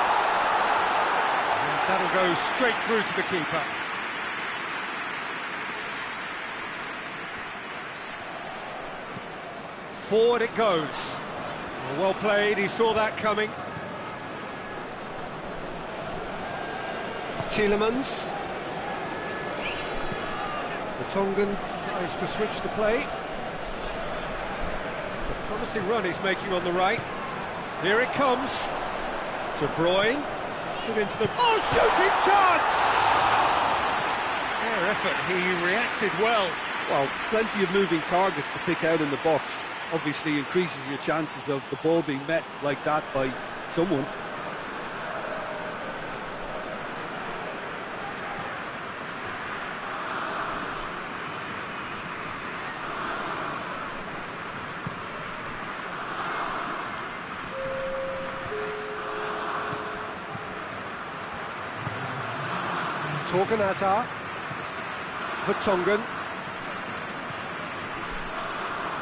And that'll go straight through to the keeper. Forward it goes. Well played, he saw that coming. Tielemans. The Tongan tries to switch the play. It's a promising run he's making on the right. Here it comes. De Bruyne. Gets it into the... Oh, shooting chance! Fair effort, he reacted well. Well, plenty of moving targets to pick out in the box. Obviously increases your chances of the ball being met like that by someone. Torgan Hazard. Vertonghen.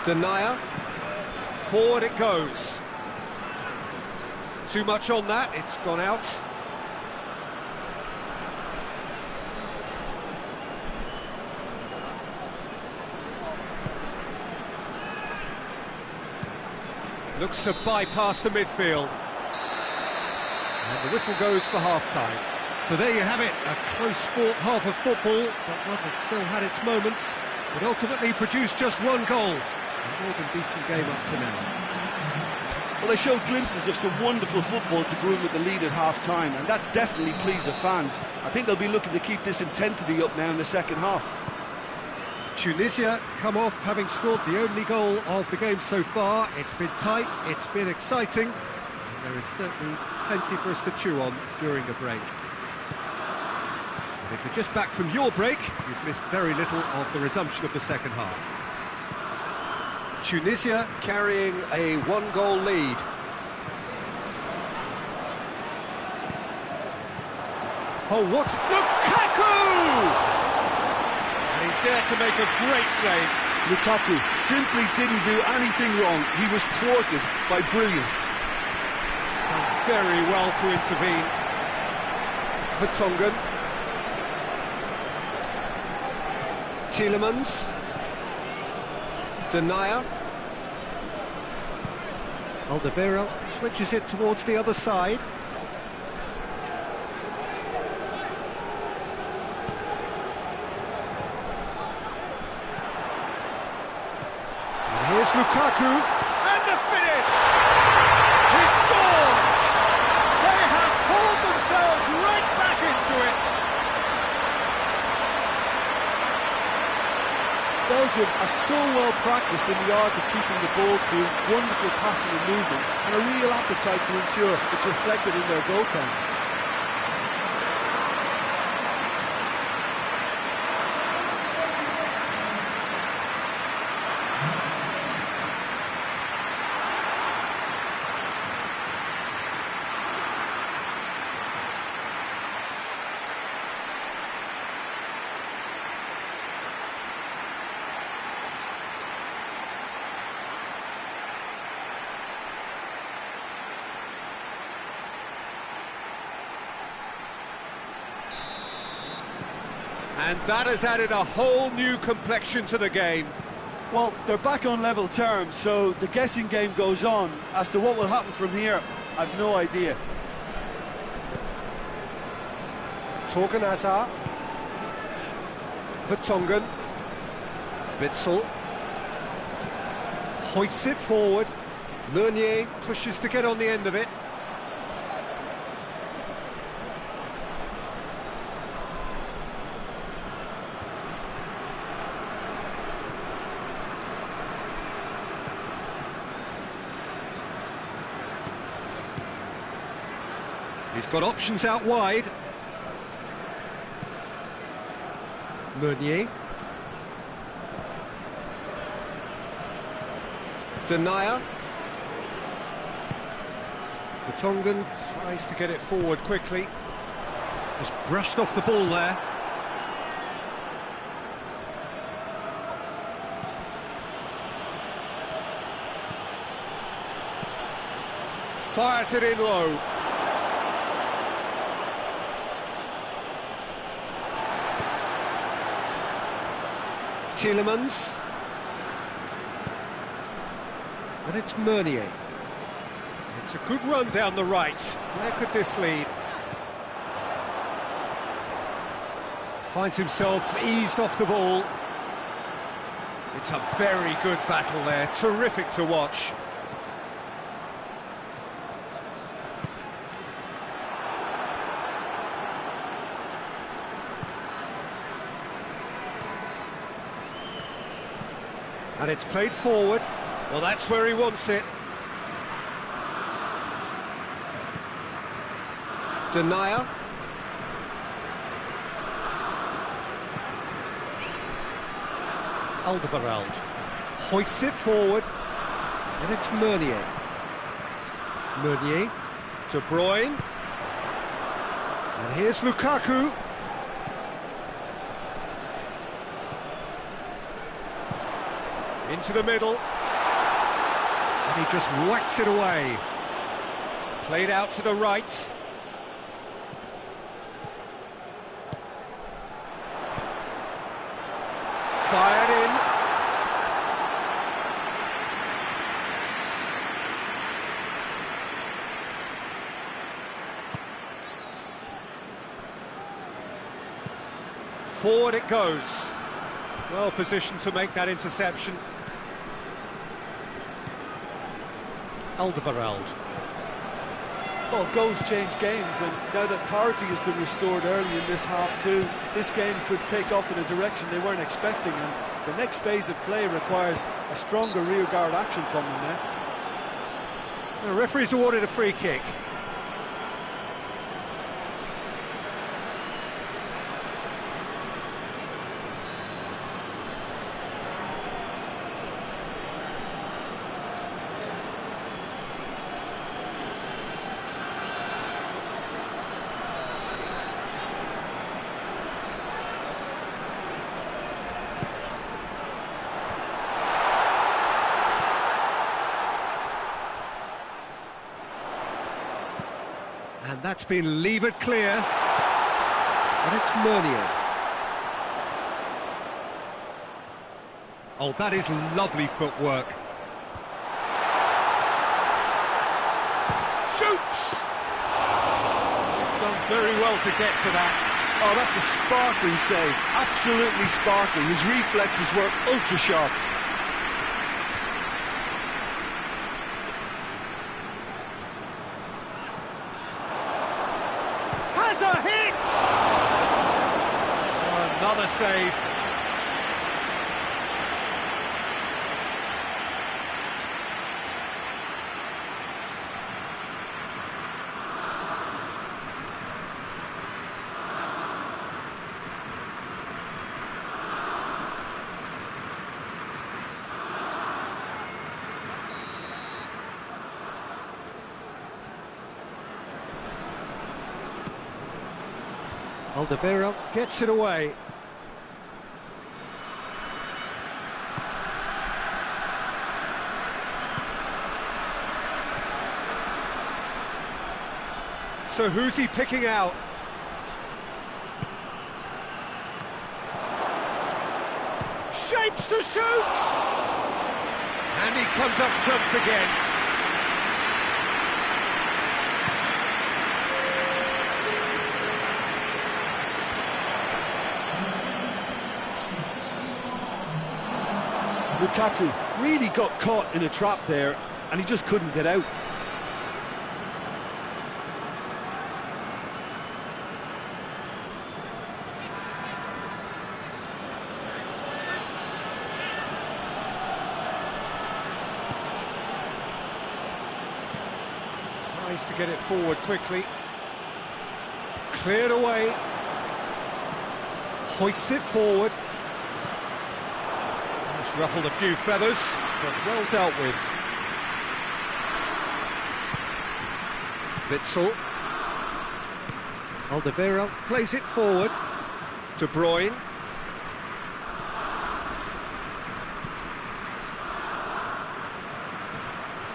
Denier. Forward it goes. Too much on that, it's gone out. Looks to bypass the midfield. And the whistle goes for half-time. So there you have it, a close-fought half of football, but one that still had its moments, but ultimately produced just one goal. A more than decent game up to now. Well, they showed glimpses of some wonderful football to go in with the lead at half-time, and that's definitely pleased the fans. I think they'll be looking to keep this intensity up now in the second half. Tunisia come off having scored the only goal of the game so far. It's been tight, it's been exciting, and there is certainly plenty for us to chew on during the break. And if you're just back from your break, you've missed very little of the resumption of the second half. Tunisia carrying a one-goal lead. Oh, what? Lukaku! And he's there to make a great save. Lukaku simply didn't do anything wrong. He was thwarted by brilliance. Very well to intervene. Vertonghen. Tielemans. Denier. Alderweireld switches it towards the other side. And here's Lukaku, and the finish! He scored! They have pulled themselves right back into it. Belgium are so well practiced in the art of keeping the ball through wonderful passing and movement, and a real appetite to ensure it's reflected in their goal count. And that has added a whole new complexion to the game. Well, they're back on level terms, so the guessing game goes on. As to what will happen from here, I've no idea. Torgan Hazard. Vertonghen. Witsel. Hoists it forward. Meunier pushes to get on the end of it. He's got options out wide. Meunier. Denier. Vertonghen tries to get it forward quickly. Just brushed off the ball there. Fires it in low. Tielemans. And it's Meunier. It's a good run down the right. Where could this lead? Finds himself eased off the ball. It's a very good battle there, terrific to watch. And it's played forward. Well, that's where he wants it. Denier. Alderweireld hoists it forward, and it's Meunier. Meunier, De Bruyne, and here's Lukaku. Into the middle, and he just whacks it away. Played out to the right. Fired in. Forward it goes. Well positioned to make that interception. Alderweireld. Well, goals change games, and now that parity has been restored early in this half too, this game could take off in a direction they weren't expecting, and the next phase of play requires a stronger rearguard action from them now. The referee's awarded a free kick. And that's been levered clear. And it's Meunier. Oh, that is lovely footwork. Shoots! He's done very well to get to that. Oh, that's a sparkling save, absolutely sparkling. His reflexes were ultra sharp. Has a hit! Oh, another save. Alderweireld gets it away. So who's he picking out? Shapes to shoot! And he comes up trumps again. Lukaku really got caught in a trap there, and he just couldn't get out. Tries to get it forward quickly. Cleared away. Hoists it forward. It's ruffled a few feathers, but well dealt with. Witsel. Alderweireld plays it forward. De Bruyne.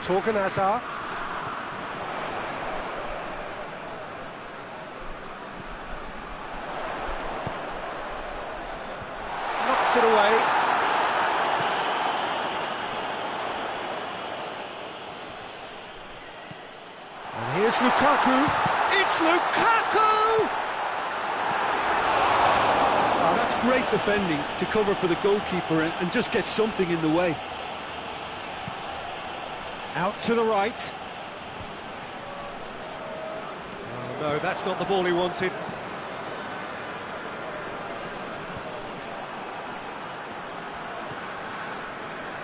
Torgan Hazard. Knocks it away. Lukaku. It's Lukaku! Oh, that's great defending to cover for the goalkeeper and just get something in the way. Out to the right. Oh, no, that's not the ball he wanted.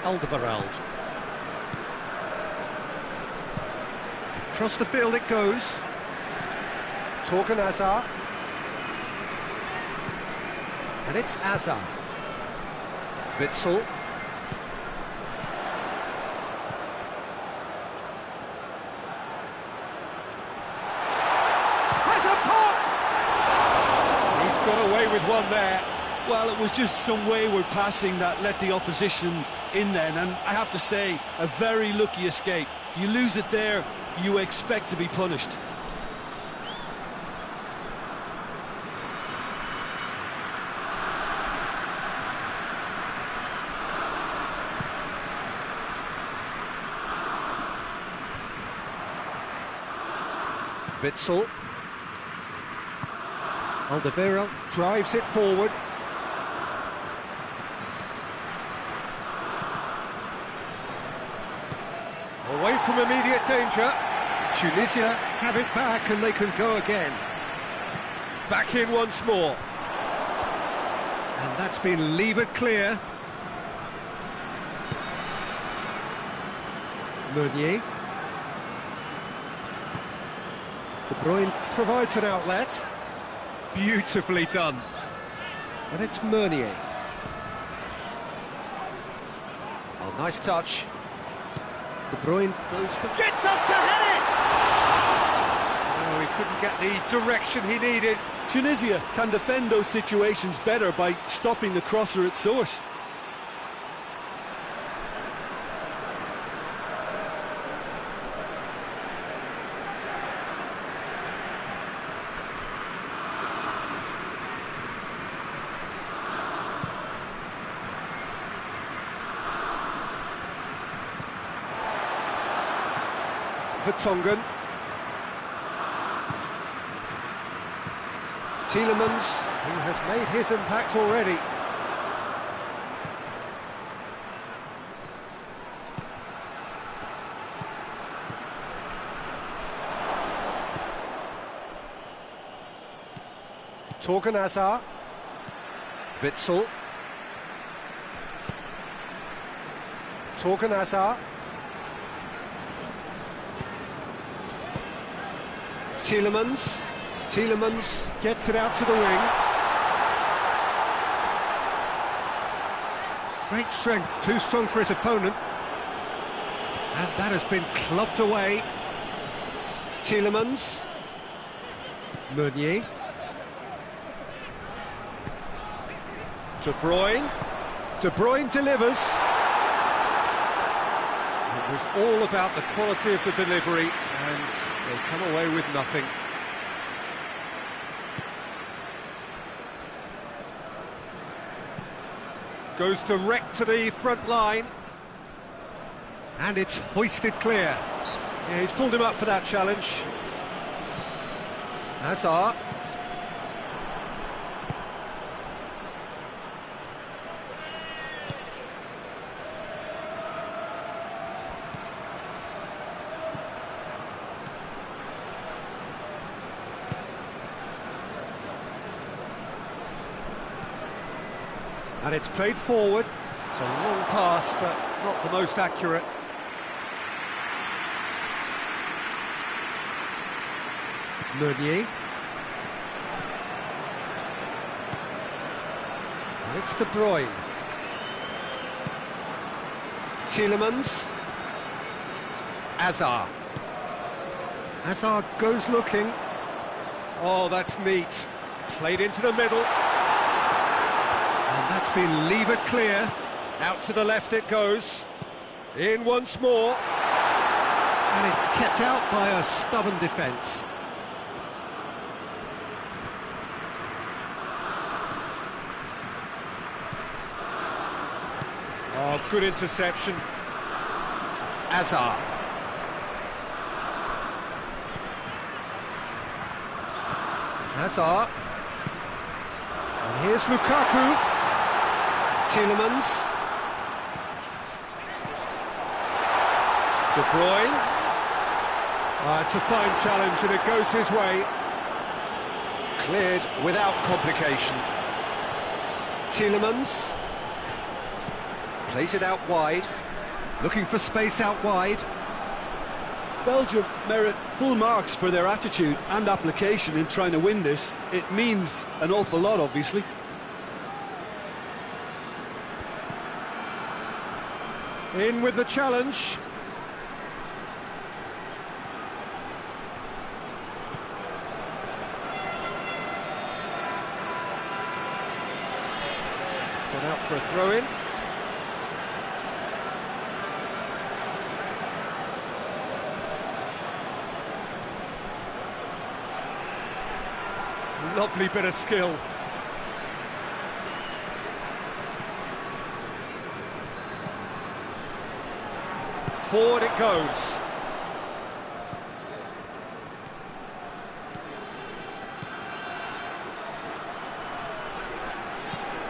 Alderweireld. Across the field it goes. Torgan Hazard. And it's Hazard. Witsel. Has a pop! He's got away with one there. Well, it was just some wayward passing that let the opposition in then, and I have to say, a very lucky escape. You lose it there, you expect to be punished. Witsel. Alderweireld drives it forward. Away from immediate danger. Tunisia have it back and they can go again. Back in once more. And that's been levered clear. Meunier. De Bruyne provides an outlet. Beautifully done. And it's Meunier. Oh, nice touch. De Bruyne goes for... Gets up to head it! Oh, he couldn't get the direction he needed. Tunisia can defend those situations better by stopping the crosser at source. Vertonghen. Tielemans, who has made his impact already. Torgan Hazard. Witsel. Torgan Hazard. Tielemans gets it out to the wing. Great strength, too strong for his opponent. And that has been clubbed away. Tielemans. Meunier. De Bruyne. De Bruyne delivers. It was all about the quality of the delivery, and they come away with nothing. Goes direct to the front line. And it's hoisted clear. Yeah, he's pulled him up for that challenge. Hazard. And it's played forward. It's a long pass, but not the most accurate. Meunier. And it's De Bruyne. Tielemans. Hazard. Hazard goes looking. Oh, that's neat. Played into the middle. And that's been levered clear. Out to the left it goes. In once more. And it's kept out by a stubborn defence. Oh, good interception. Hazard. And here's Lukaku. Tielemans. De Bruyne. It's a fine challenge and it goes his way. Cleared without complication. Tielemans. Plays it out wide. Looking for space out wide. Belgium merit full marks for their attitude and application in trying to win this. It means an awful lot, obviously. In with the challenge. It's gone out for a throw-in. Lovely bit of skill. Forward it goes.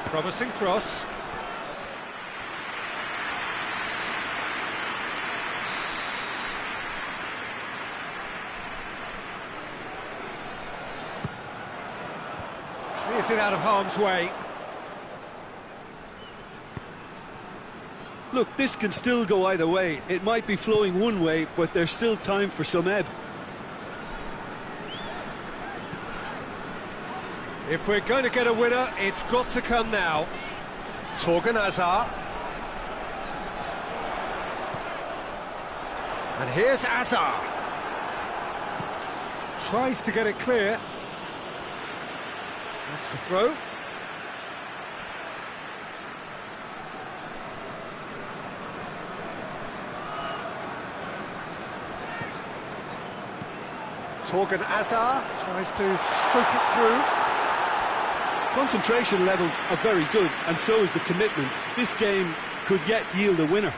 Promising cross. Clears it out of harm's way. Look, this can still go either way. It might be flowing one way, but there's still time for some ebb. If we're going to get a winner, it's got to come now. Torgan Hazard. And here's Hazard. Tries to get it clear. That's the throw. Torgan Hazard tries to stroke it through. Concentration levels are very good, and so is the commitment. This game could yet yield a winner.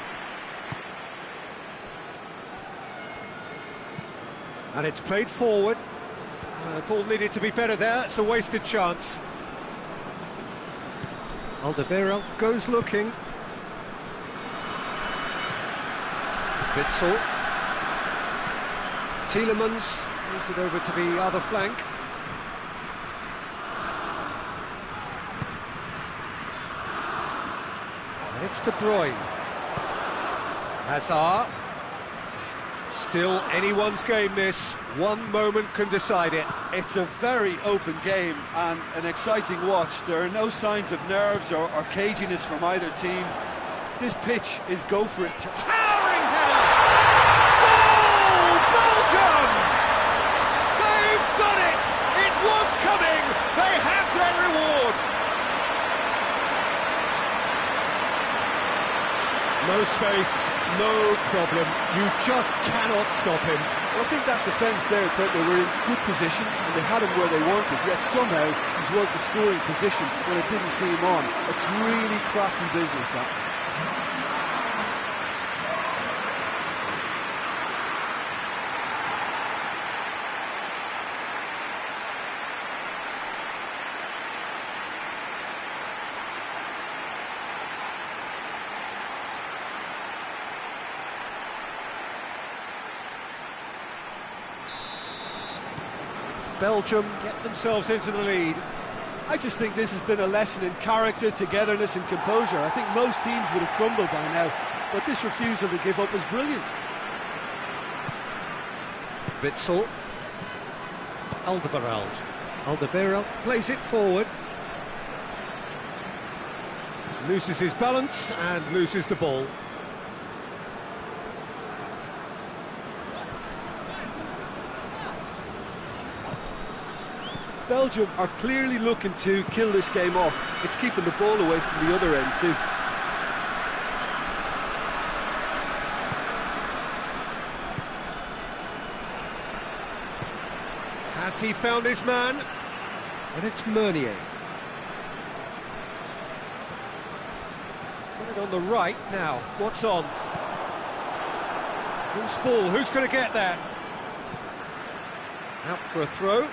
And it's played forward. Ball needed to be better there, it's a wasted chance. Alderweireld goes looking. Witsel. Tielemans moves it over to the other flank. And it's De Bruyne. Hazard. Still anyone's game this. One moment can decide it. It's a very open game and an exciting watch. There are no signs of nerves or caginess from either team. This pitch is go for it. Towering header! Goal, Belgium! They've done it! It was coming! They have their reward! No space, no problem. You just cannot stop him. Well, I think that defence there thought they were in good position and they had him where they wanted, yet somehow he's worked the scoring position when it didn't see him on. It's really crafty business, that. Belgium get themselves into the lead. I just think this has been a lesson in character, togetherness and composure. I think most teams would have crumbled by now, but this refusal to give up is brilliant. Witsel. Alderweireld plays it forward. Loses his balance and loses the ball. Belgium are clearly looking to kill this game off. It's keeping the ball away from the other end too. Has he found his man? And it's Meunier. He's put it on the right now. What's on? Loose ball, who's going to get that? Out for a throw.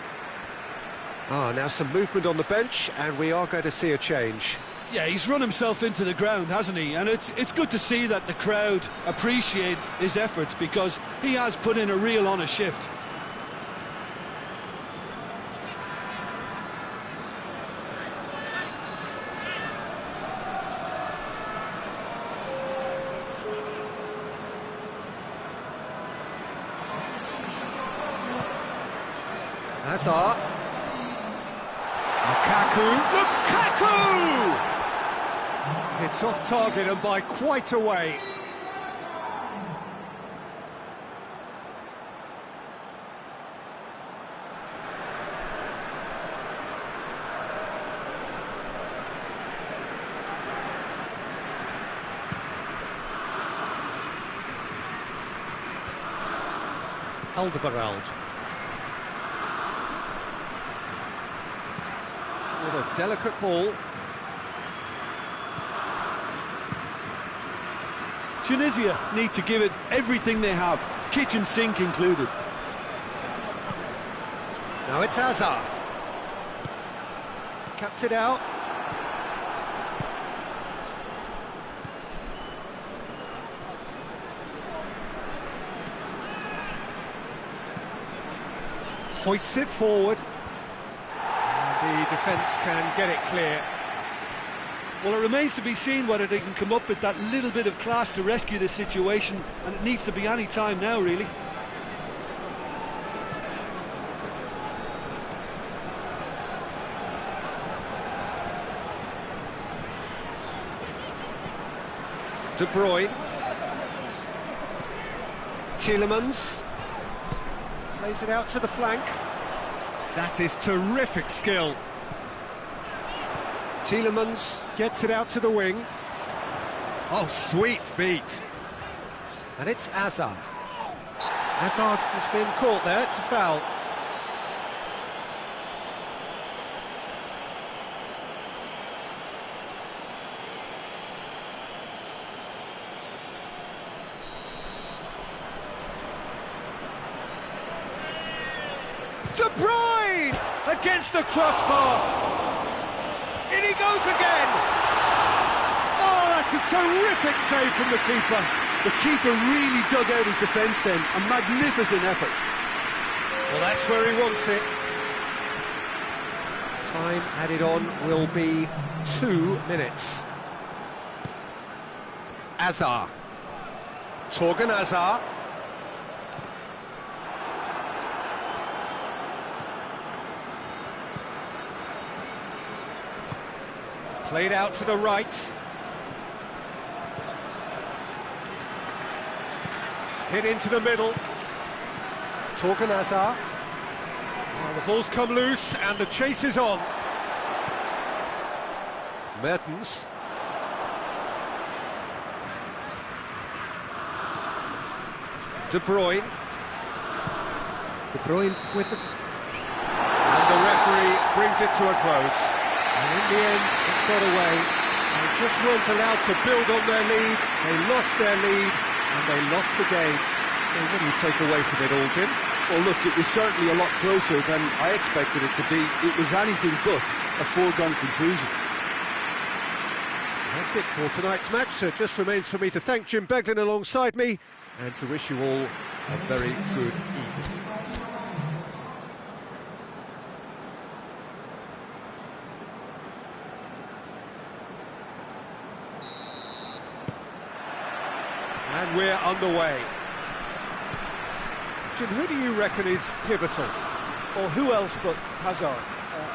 Now some movement on the bench, and we are going to see a change. Yeah, he's run himself into the ground, hasn't he? And it's good to see that the crowd appreciate his efforts, because he has put in a real honest shift. Hazard. Lukaku! It's off target and by quite a way. Alderweireld. With a delicate ball. Tunisia need to give it everything they have, kitchen sink included. Now it's Hazard. Cuts it out. Hoists it forward. The defence can get it clear. Well, it remains to be seen whether they can come up with that little bit of class to rescue this situation, and it needs to be any time now, really. De Bruyne. Tielemans. Plays it out to the flank. That is terrific skill. Tielemans gets it out to the wing. Oh, sweet feet. And it's Hazard. Hazard has been caught there, it's a foul. De Bruyne against the crossbar. In he goes again. Oh, that's a terrific save from the keeper. The keeper really dug out his defence then. A magnificent effort. Well, that's where he wants it. Time added on will be 2 minutes. Hazard. Torgan Hazard. Played out to the right. Hit into the middle. Torgan Hazard. Well, the ball's come loose and the chase is on. Mertens. De Bruyne. De Bruyne with the... And the referee brings it to a close. And in the end, it got away. They just weren't allowed to build on their lead. They lost their lead, and they lost the game. So what do you take away from it all, Jim? Well, look, it was certainly a lot closer than I expected it to be. It was anything but a foregone conclusion. That's it for tonight's match. So it just remains for me to thank Jim Beglin alongside me, and to wish you all a very good evening. And we're underway. Jim, who do you reckon is pivotal? Well, who else but Hazard?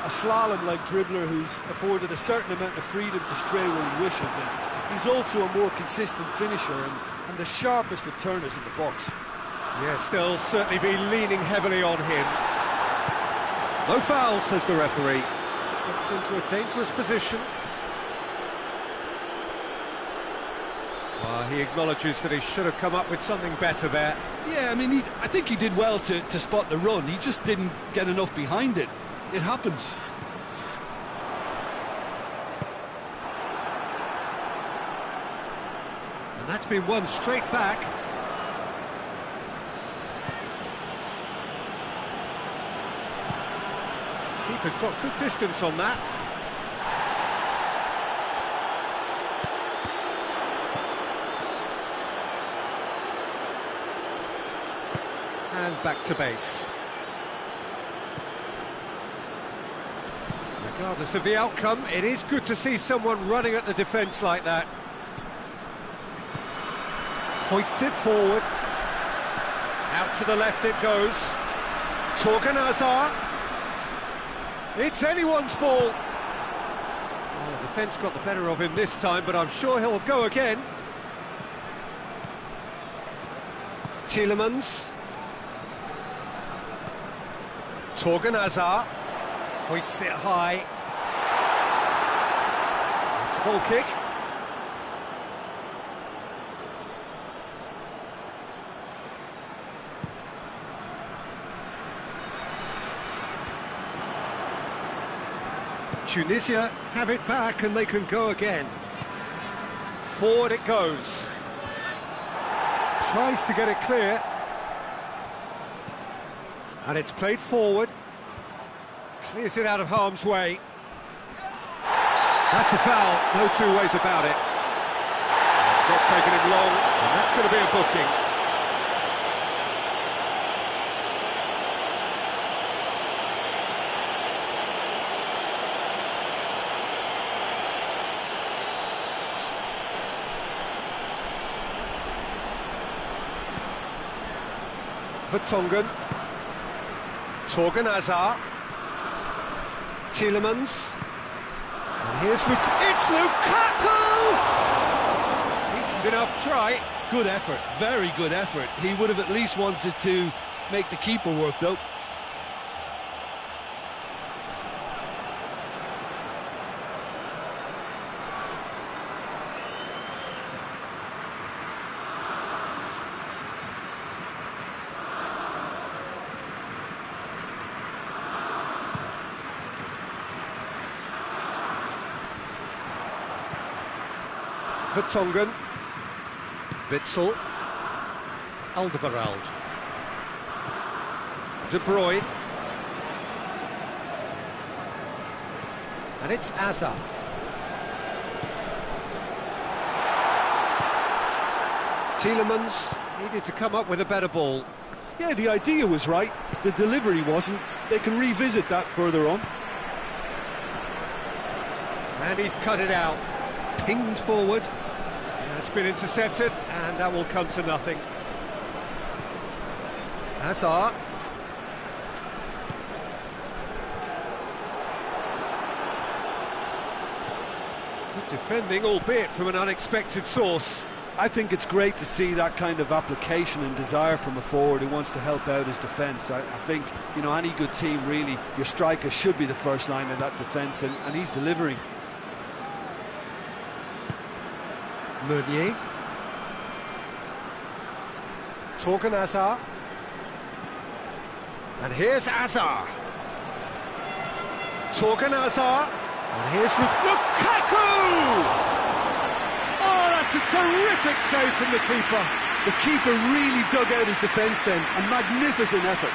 A slalom-like dribbler who's afforded a certain amount of freedom to stray where he wishes, and he's also a more consistent finisher and the sharpest of turners in the box. Yes, they'll certainly be leaning heavily on him. No foul, says the referee. Gets into a dangerous position. He acknowledges that he should have come up with something better there. Yeah, I mean, I think he did well to spot the run. He just didn't get enough behind it. It happens. And that's been won straight back. keeper's got good distance on that. And back to base. Regardless of the outcome, it is good to see someone running at the defence like that. Hoists it forward. Out to the left it goes. Torgan Hazard. It's anyone's ball. Well, the defence got the better of him this time, but I'm sure he'll go again. Tielemans. Torgan Hazard. Hoists it high. It's a ball kick. Tunisia have it back and they can go again. Forward it goes. Tries to get it clear. And it's played forward. Clears it out of harm's way. That's a foul, no two ways about it. It's not taking him long, and that's going to be a booking. Vertonghen. Torgan Hazard. Tielemans. And here's it's Lukaku! Decent enough try. Good effort, very good effort. He would have at least wanted to make the keeper work, though. Vertonghen. Witsel. Alderweireld. De Bruyne. And it's Hazard. Tielemans needed to come up with a better ball. Yeah, the idea was right, the delivery wasn't. They can revisit that further on. And he's cut it out. Pinged forward. It's been intercepted, and that will come to nothing. Hazard. Good defending, albeit from an unexpected source. I think it's great to see that kind of application and desire from a forward who wants to help out his defence. I think, you know, any good team, really, your striker should be the first line of that defence, and he's delivering. Meunier. Torgan Hazard. And here's Hazard. Torgan Hazard. And here's Lukaku! Oh, that's a terrific save from the keeper. The keeper really dug out his defence then. A magnificent effort.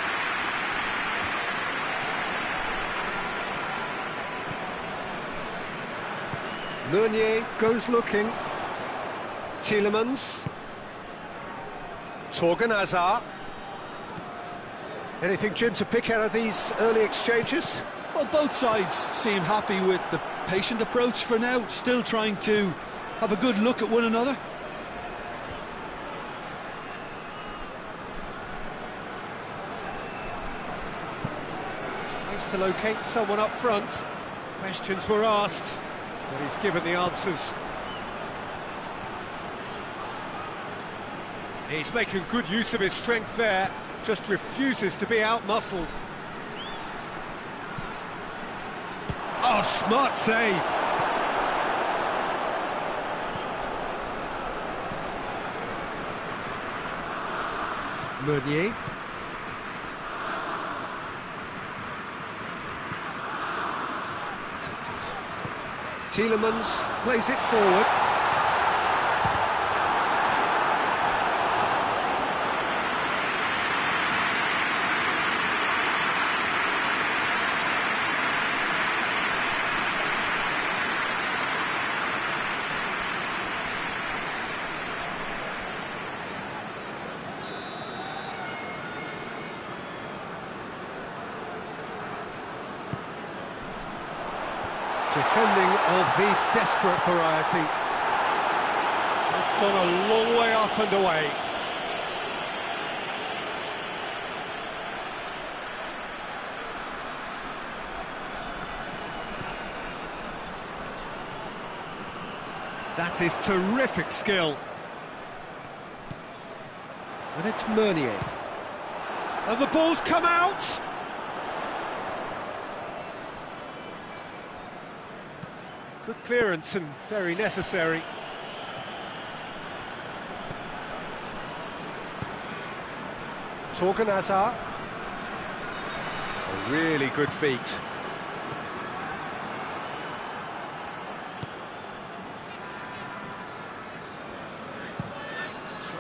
Meunier goes looking. Tielemans. Torgan Hazard. Anything, Jim, to pick out of these early exchanges? Well, both sides seem happy with the patient approach for now, still trying to have a good look at one another. Tries to locate someone up front. Questions were asked, but he's given the answers. He's making good use of his strength there, just refuses to be out-muscled. Oh, smart save! Meunier. Tielemans plays it forward. Defending of the desperate variety. It's gone a long way up and away. That is terrific skill. And it's Meunier. And the ball's come out! Good clearance and very necessary. Torgan. A really good feat.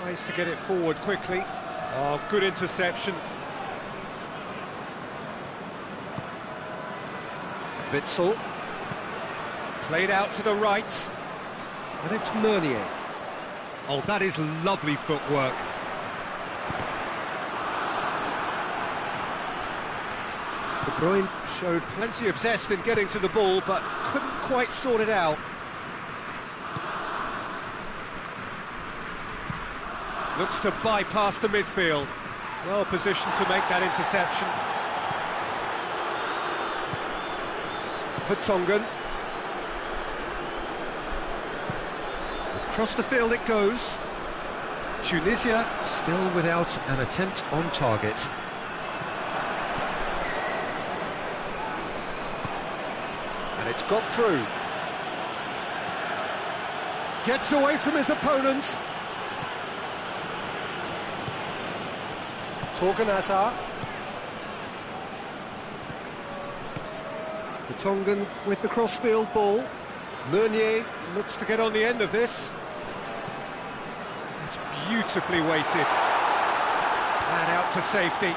Tries to get it forward quickly. Oh, good interception. Witsel. Played out to the right. And it's Meunier. Oh, that is lovely footwork. De Bruyne showed plenty of zest in getting to the ball, but couldn't quite sort it out. Looks to bypass the midfield. Well positioned to make that interception. Vertonghen. Across the field it goes. Tunisia still without an attempt on target. And it's got through. Gets away from his opponent. Torgan. Vertonghen with the crossfield ball. Meunier looks to get on the end of this. That's beautifully weighted. And out to safety.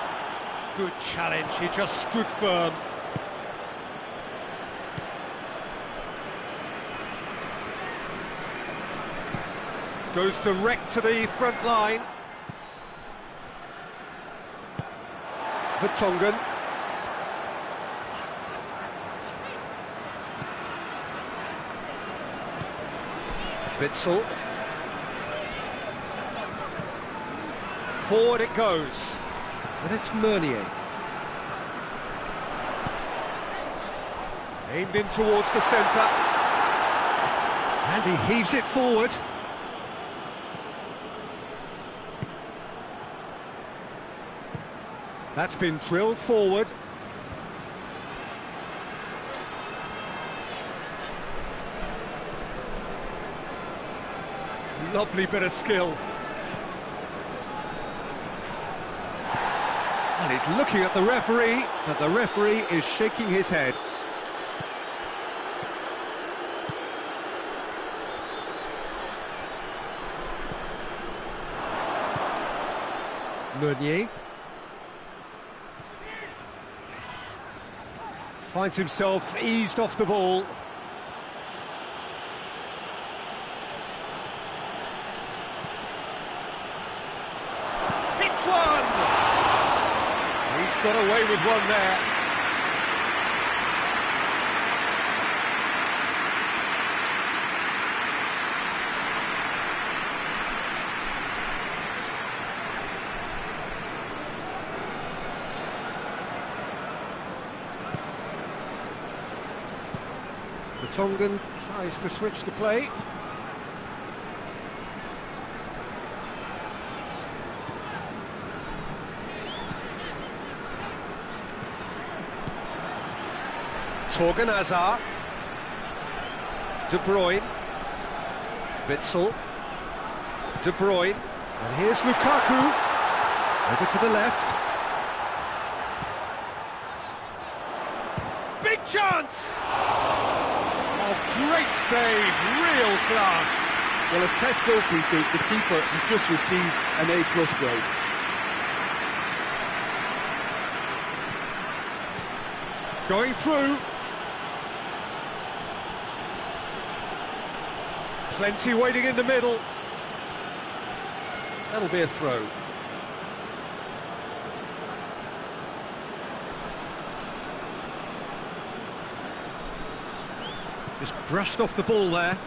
Good challenge, he just stood firm. Goes direct to the front line. Vertonghen. Witsel. Forward it goes. And it's Meunier. Aimed in towards the centre. And he heaves it forward. That's been drilled forward. Lovely bit of skill. And he's looking at the referee, and the referee is shaking his head. Meunier. Finds himself eased off the ball. Hits one! He's got away with one there. Vertonghen tries to switch the play. Torgan. De Bruyne. Witsel. De Bruyne. And here's Lukaku. Over to the left. Big chance! Great save, real class. Well, as tests go, Peter, the keeper has just received an A+ grade. Going through. Plenty waiting in the middle. That'll be a throw. Just brushed off the ball there.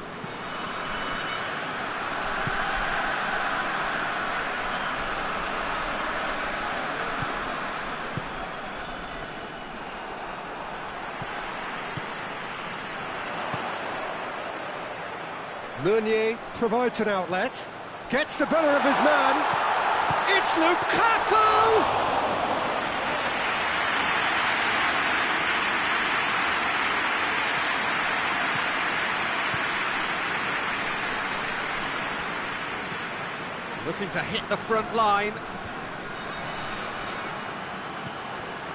Meunier provides an outlet, gets the better of his man. It's Lukaku! Looking to hit the front line.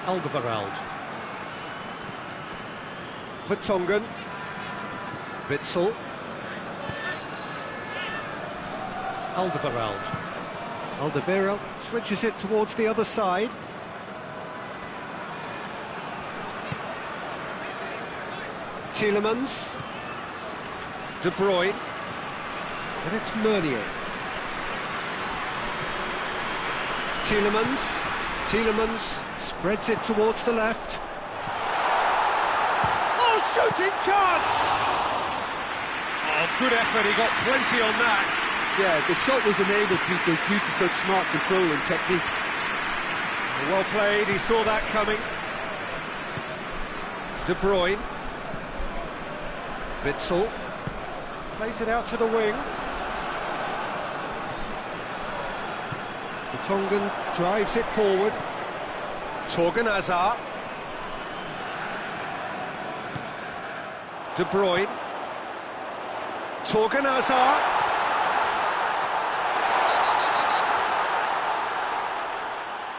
Alderweireld. Vertonghen. Witsel. Alderweireld. Alderweireld switches it towards the other side. Tielemans. De Bruyne. And it's Meunier. Tielemans spreads it towards the left. Oh, shooting chance! Oh, good effort, he got plenty on that. Yeah, the shot was enabled, Peter, due to such smart control and technique. Well played, he saw that coming. De Bruyne. Witsel plays it out to the wing. Vertonghen drives it forward. Torgan Hazard. De Bruyne. Torgan Hazard.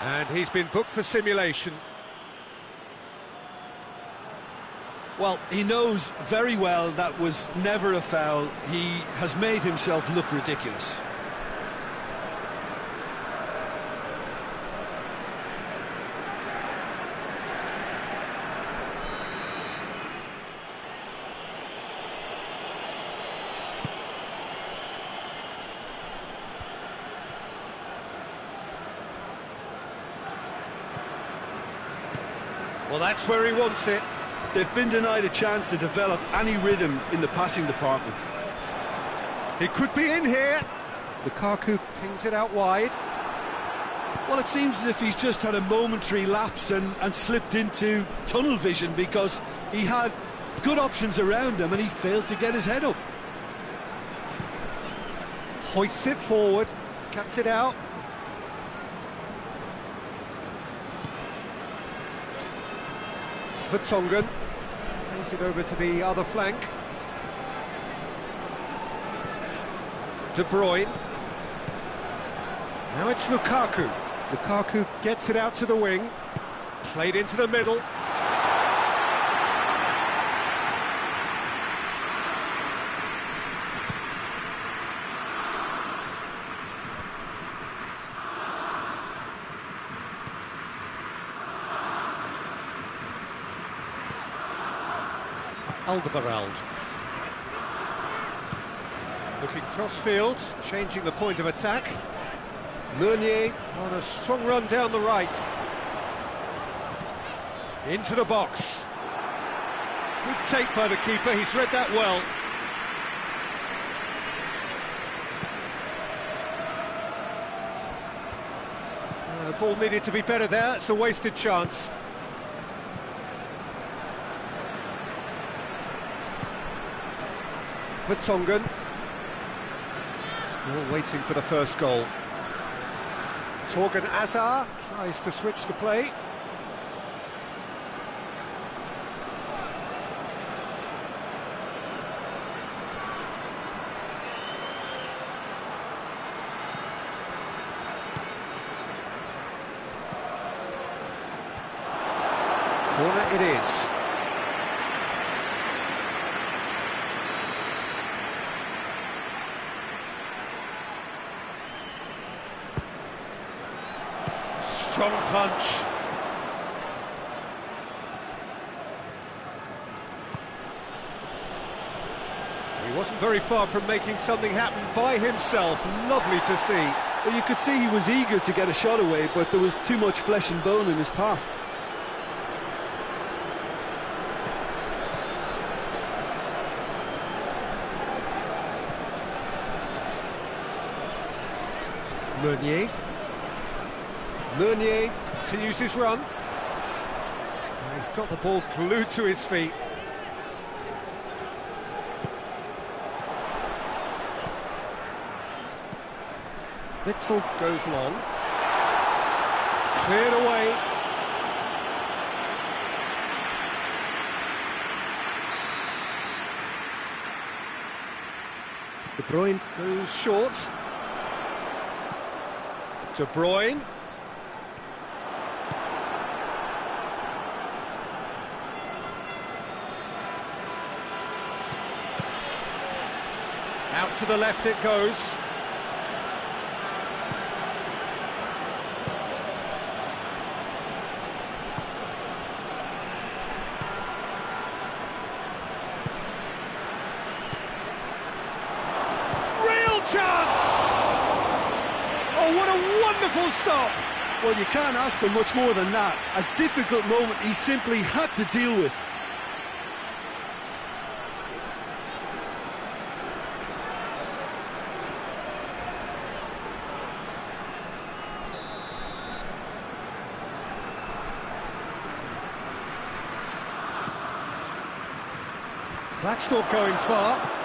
And he's been booked for simulation. Well, he knows very well that was never a foul. He has made himself look ridiculous. Well, that's where he wants it. They've been denied a chance to develop any rhythm in the passing department. He could be in here. Lukaku pings it out wide. Well, it seems as if he's just had a momentary lapse and slipped into tunnel vision, because he had good options around him and he failed to get his head up. Hoists it forward, cuts it out. Vertonghen plays it over to the other flank. De Bruyne. Now it's Lukaku. Lukaku gets it out to the wing. Played into the middle. Alderweireld. Looking cross-field, changing the point of attack. Meunier on a strong run down the right. Into the box. Good take by the keeper, he's read that well. The ball needed to be better there, it's a wasted chance. Vertonghen. Still waiting for the first goal. Torgan Hazard tries to switch the play. Corner it is. Strong punch. He wasn't very far from making something happen by himself. Lovely to see. Well, you could see he was eager to get a shot away, but there was too much flesh and bone in his path. Meunier. Meunier continues his run. He's got the ball glued to his feet. Witsel goes long. Cleared away. De Bruyne goes short. De Bruyne. Out to the left it goes. Chance! Oh, what a wonderful stop! Well, you can't ask for much more than that. A difficult moment he simply had to deal with. That's not going far.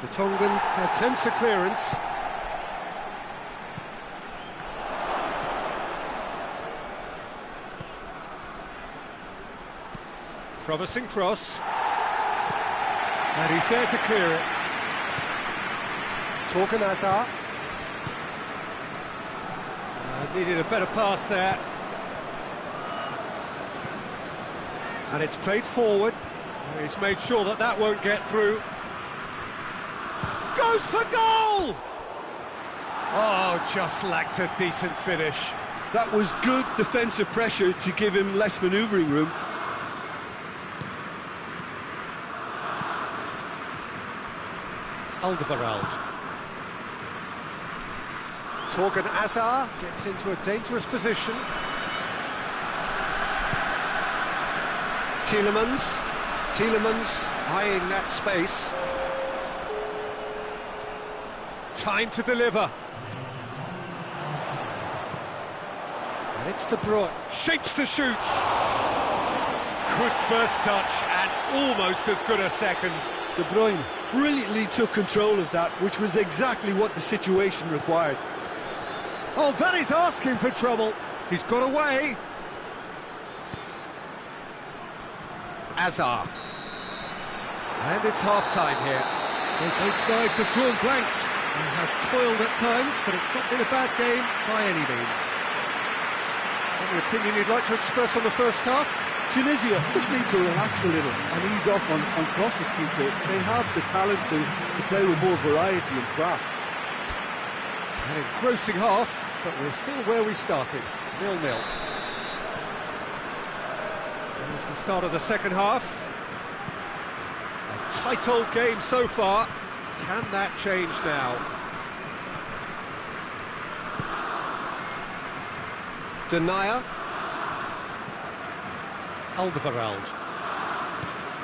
The Tongan attempts a clearance. Promising cross. And he's there to clear it. Torgan Hazard. Needed a better pass there. And it's played forward. He's made sure that that won't get through. Goes for goal! Oh, just lacked a decent finish. That was good defensive pressure to give him less manoeuvring room. Alderweireld. Torgan Hazard gets into a dangerous position. Tielemans eyeing that space. Time to deliver. And it's De Bruyne. Shapes to shoot. Good first touch and almost as good a second. De Bruyne brilliantly took control of that, which was exactly what the situation required. Oh, that is asking for trouble. He's got away. Hazard. And it's half-time here. So both sides have drawn blanks. They have toiled at times, but it's not been a bad game by any means. Any opinion you'd like to express on the first half? Tunisia just need to relax a little and ease off on crosses, people. They have the talent to play with more variety and craft. An engrossing half, but we're still where we started, 0-0. There's the start of the second half. A tight old game so far. Can that change now? Denier. Alderweireld.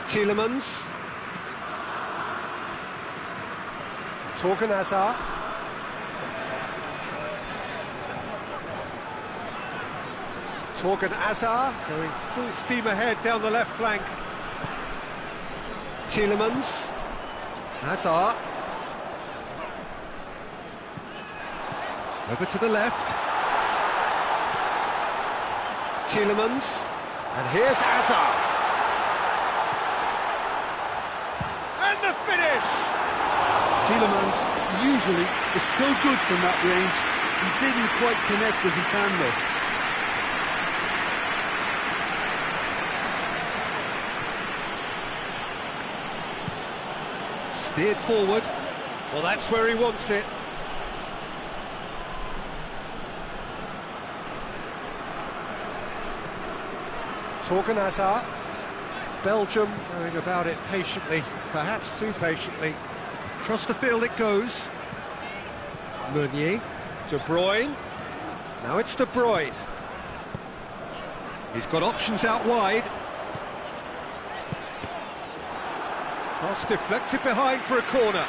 Tielemans. Torgan Hazard. Torgan Hazard going full steam ahead down the left flank. Tielemans. Hazard. Over to the left. Tielemans. And here's Hazard. And the finish! Tielemans usually is so good from that range. He didn't quite connect as he can though. Steered forward. Well, that's where he wants it. Torgan Hazard. Belgium going about it patiently, perhaps too patiently. Across the field it goes. Meunier. De Bruyne. Now it's De Bruyne. He's got options out wide. Cross deflected behind for a corner.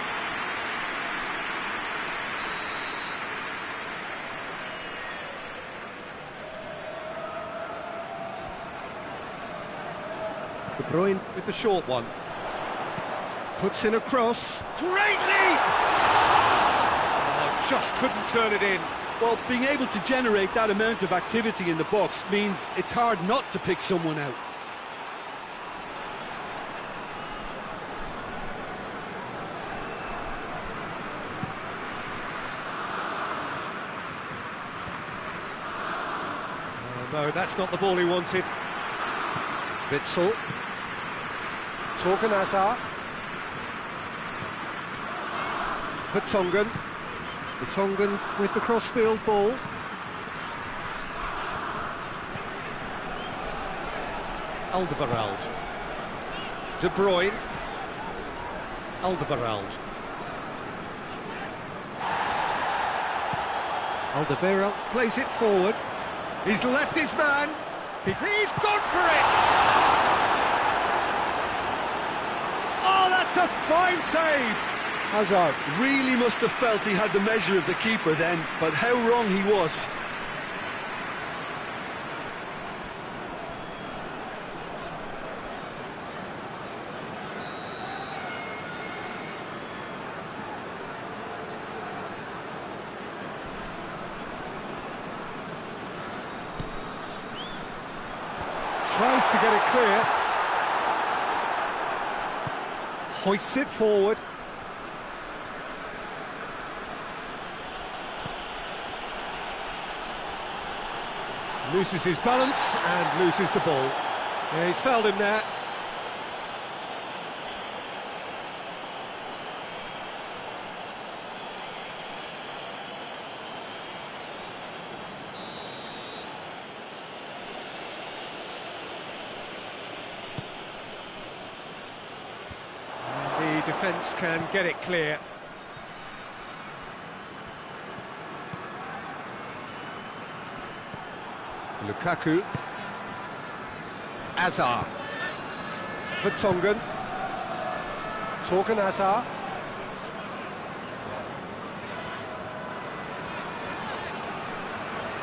De Bruyne with the short one. Puts in a cross. Great leap! Oh, just couldn't turn it in. Well, being able to generate that amount of activity in the box means it's hard not to pick someone out. Oh, no, that's not the ball he wanted. Witsel. Torgan Hazard. Vertonghen. Vertonghen with the crossfield ball. Alderweireld. De Bruyne. Alderweireld. Alderweireld plays it forward. He's left his man. He's gone for it! Oh, that's a fine save! Hazard really must have felt he had the measure of the keeper then, but how wrong he was. Tries to get it clear. Hoists it forward. Loses his balance and loses the ball. Yeah, he's fouled him there. The defence can get it clear. Lukaku. Hazard. Vertonghen. Torgan Hazard.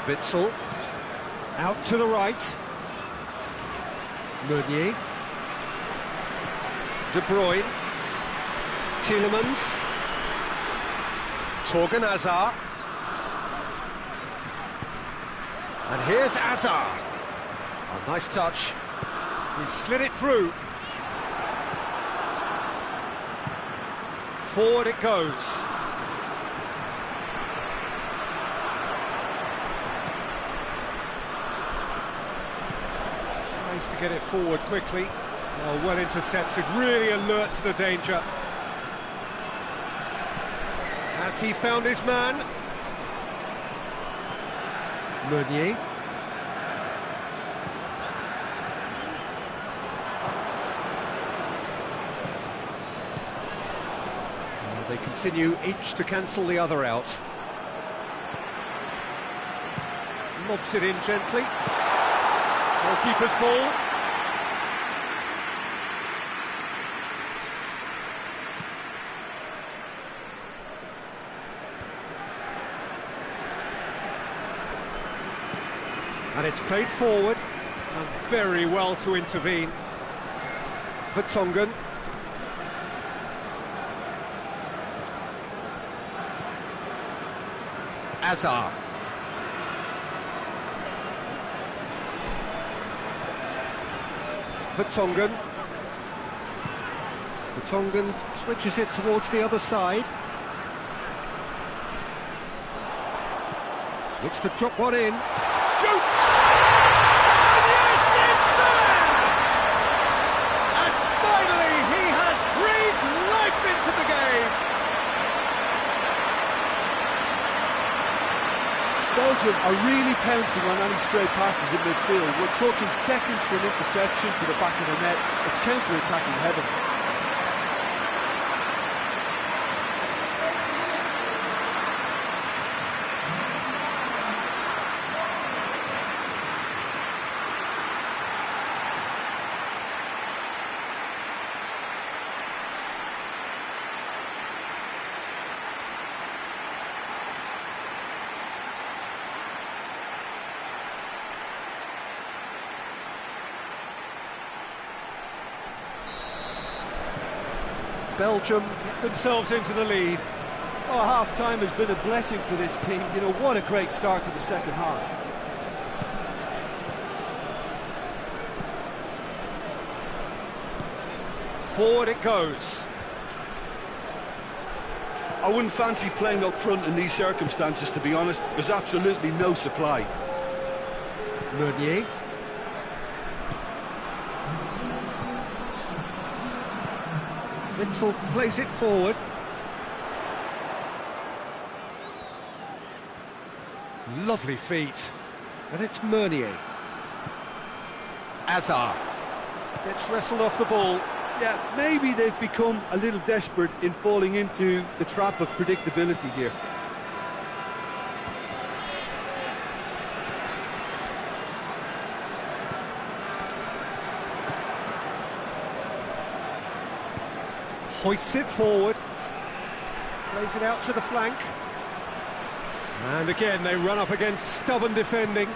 Witsel. Out to the right. Meunier. De Bruyne. Tielemans. Torgan Hazard. And here's Hazard. Oh, nice touch. He slid it through. Forward it goes. Tries to get it forward quickly. Oh, well intercepted, really alert to the danger. Has he found his man? Meunier. They continue each to cancel the other out. Lobs it in gently. Goalkeeper's ball. And it's played forward. Done very well to intervene. Vertonghen. Hazard. Vertonghen. Vertonghen switches it towards the other side. Looks to drop one in. Shoots! And yes, it's there! And finally he has breathed life into the game! Belgium are really pouncing on any stray passes in midfield. We're talking seconds from interception to the back of the net. It's counter-attacking heaven. Belgium get themselves into the lead. Oh, half-time has been a blessing for this team. You know, what a great start to the second half. Forward it goes. I wouldn't fancy playing up front in these circumstances, to be honest. There's absolutely no supply. Meunier. Witzel plays it forward. Lovely feet. And it's Meunier. Azar gets wrestled off the ball. Yeah, maybe they've become a little desperate in falling into the trap of predictability here. Hoists it forward. Plays it out to the flank. And again, they run up against stubborn defending.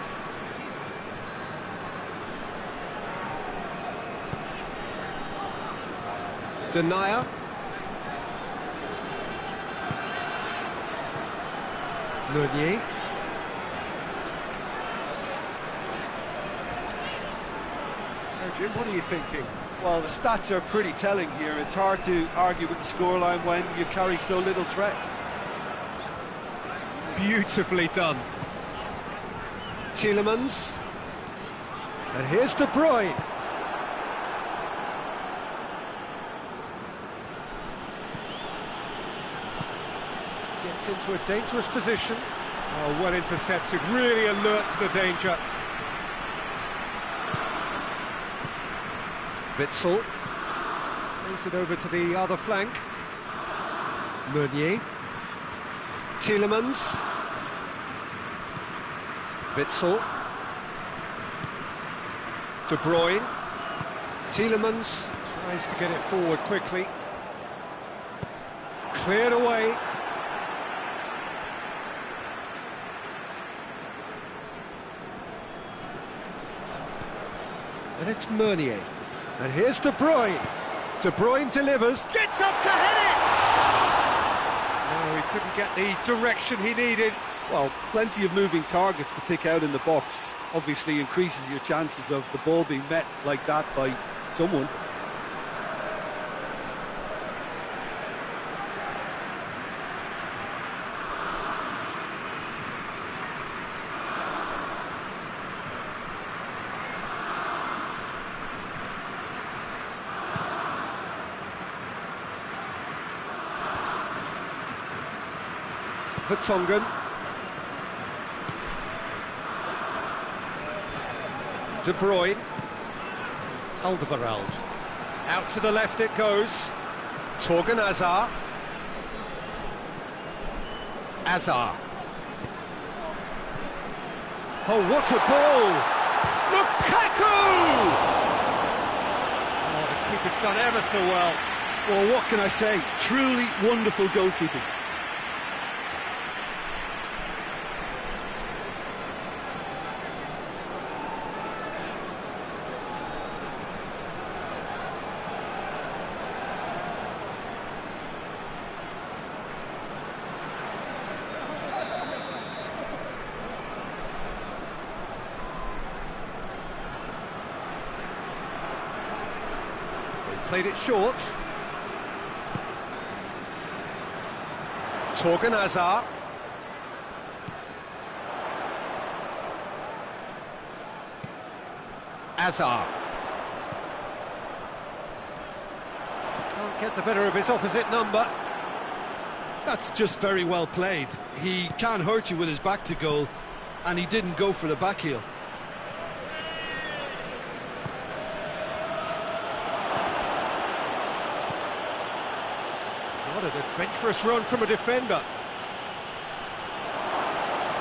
Denier. Meunier. So, Jim, what are you thinking? Well, the stats are pretty telling here. It's hard to argue with the scoreline when you carry so little threat. Beautifully done. Tielemans. And here's De Bruyne. Gets into a dangerous position. Oh, well intercepted, really alert to the danger. Witzel. Plays it over to the other flank. Meunier. Tielemans. Witzel. De Bruyne. Tielemans tries to get it forward quickly. Cleared away. And it's Meunier. And here's De Bruyne. De Bruyne delivers. Gets up to head it! No, he couldn't get the direction he needed. Well, plenty of moving targets to pick out in the box. Obviously increases your chances of the ball being met like that by someone. Vertonghen. De Bruyne. Alderweireld. Out to the left it goes. Torgan Hazard. Hazard. Oh, what a ball! Lukaku! Oh, the keeper's done ever so well. Well, what can I say? Truly wonderful goalkeeping. Played it short. Torgan Hazard. Hazard. Can't get the better of his opposite number. That's just very well played. He can't hurt you with his back to goal, and he didn't go for the back heel. What an adventurous run from a defender.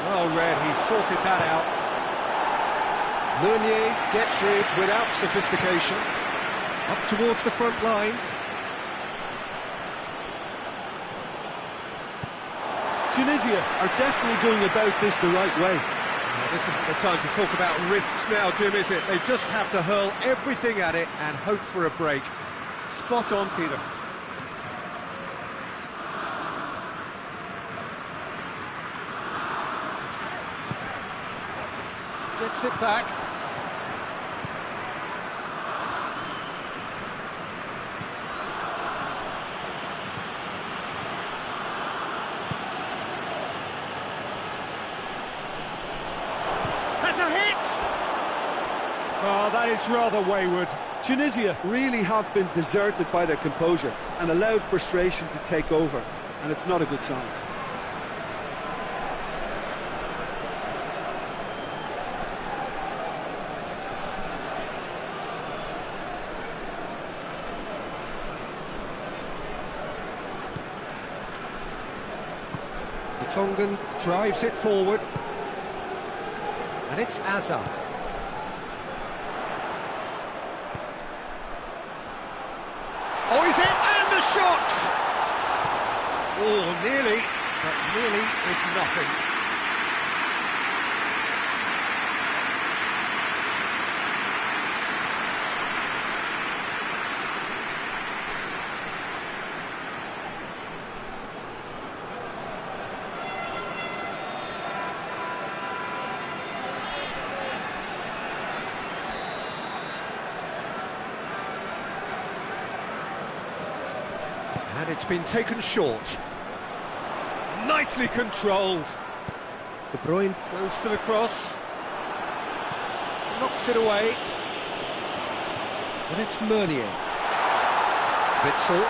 Well read, he sorted that out. Meunier gets rid without sophistication. Up towards the front line. Tunisia are definitely going about this the right way. Now, this isn't the time to talk about risks now, Jim, is it? They just have to hurl everything at it and hope for a break. Spot on, Peter. Gets it back. Has a hit! Oh, that is rather wayward. Tunisia really have been deserted by their composure and allowed frustration to take over, and it's not a good sign. The Tongan drives it forward. And it's Azar. Oh, he's in, and the shot! Oh, nearly, but nearly is nothing. And it's been taken short. Nicely controlled. De Bruyne goes for the cross. Knocks it away. And it's Meunier. Witsel.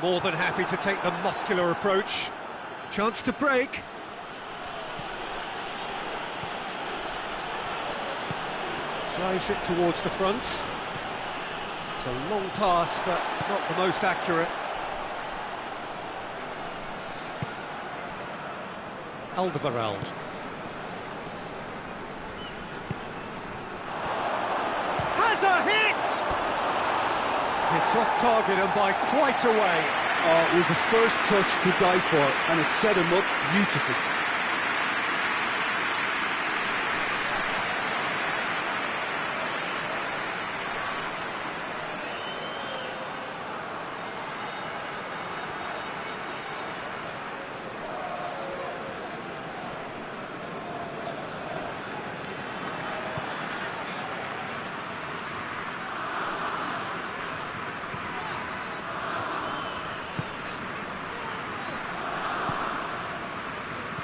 More than happy to take the muscular approach. Chance to break. Drives it towards the front. It's a long pass, but not the most accurate. Alderweireld. Has a hit! It's off target and by quite a way. Oh, it was a first touch to die for, and it set him up beautifully.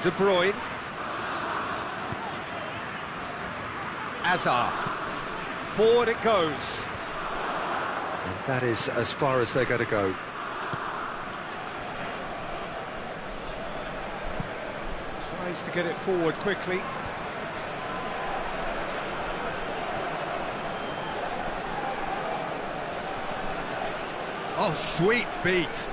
De Bruyne. Azar. Forward it goes. And that is as far as they're going to go. Tries to get it forward quickly. Oh, sweet feet.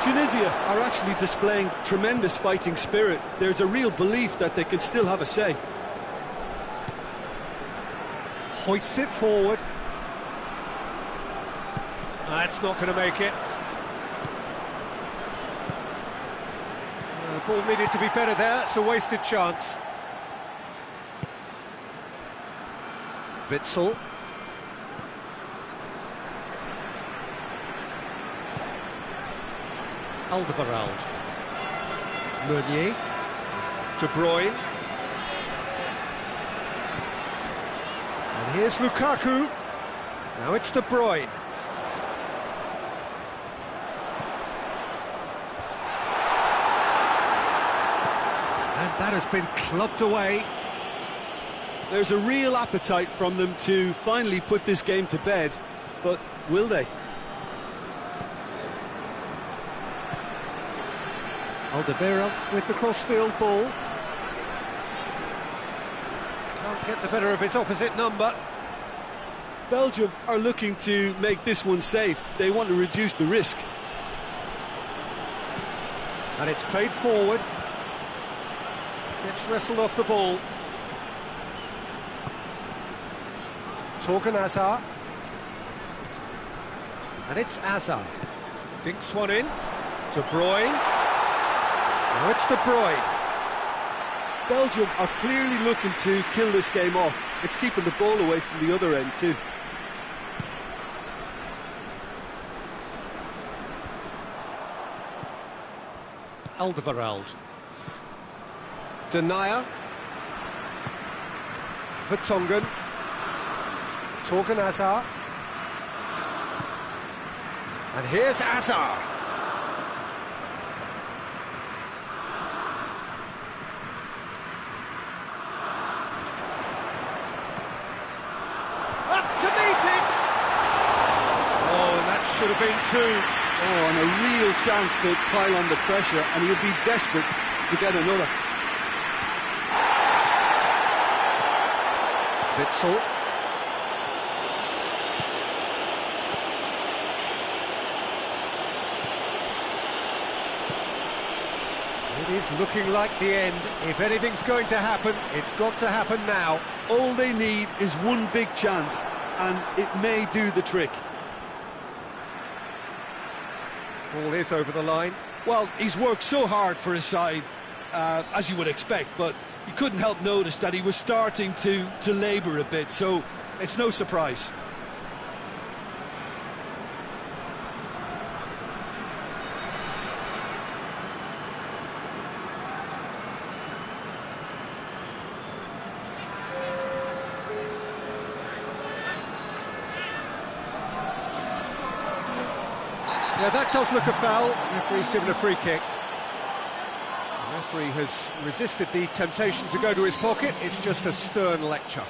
Tunisia are actually displaying tremendous fighting spirit. There's a real belief that they can still have a say. Hoists it forward. That's not going to make it. Ball needed to be better there. It's a wasted chance. Witsel. Alderweireld. Meunier. De Bruyne. And here's Lukaku. Now it's De Bruyne. And that has been clubbed away. There's a real appetite from them to finally put this game to bed, but will they? Alderweireld with the crossfield ball. Can't get the better of his opposite number. Belgium are looking to make this one safe. They want to reduce the risk. And it's played forward. Gets wrestled off the ball. Torgan Hazard. And it's Hazard. Dinks one in. De Bruyne. Now it's De Bruyne. Belgium are clearly looking to kill this game off. It's keeping the ball away from the other end too. Alderweireld. Denier. Vertonghen. Torgan Hazard. And here's Hazard. Up to meet it! Oh, and that should have been two. Oh, and a real chance to pile on the pressure, and he'll be desperate to get another. Witsel. It is looking like the end. If anything's going to happen, it's got to happen now. All they need is one big chance, and it may do the trick. Ball is over the line. Well, he's worked so hard for his side, as you would expect, but you couldn't help notice that he was starting to labour a bit, so it's no surprise. Yeah, that does look a foul. The referee's given a free kick. The referee has resisted the temptation to go to his pocket. It's just a stern lecture.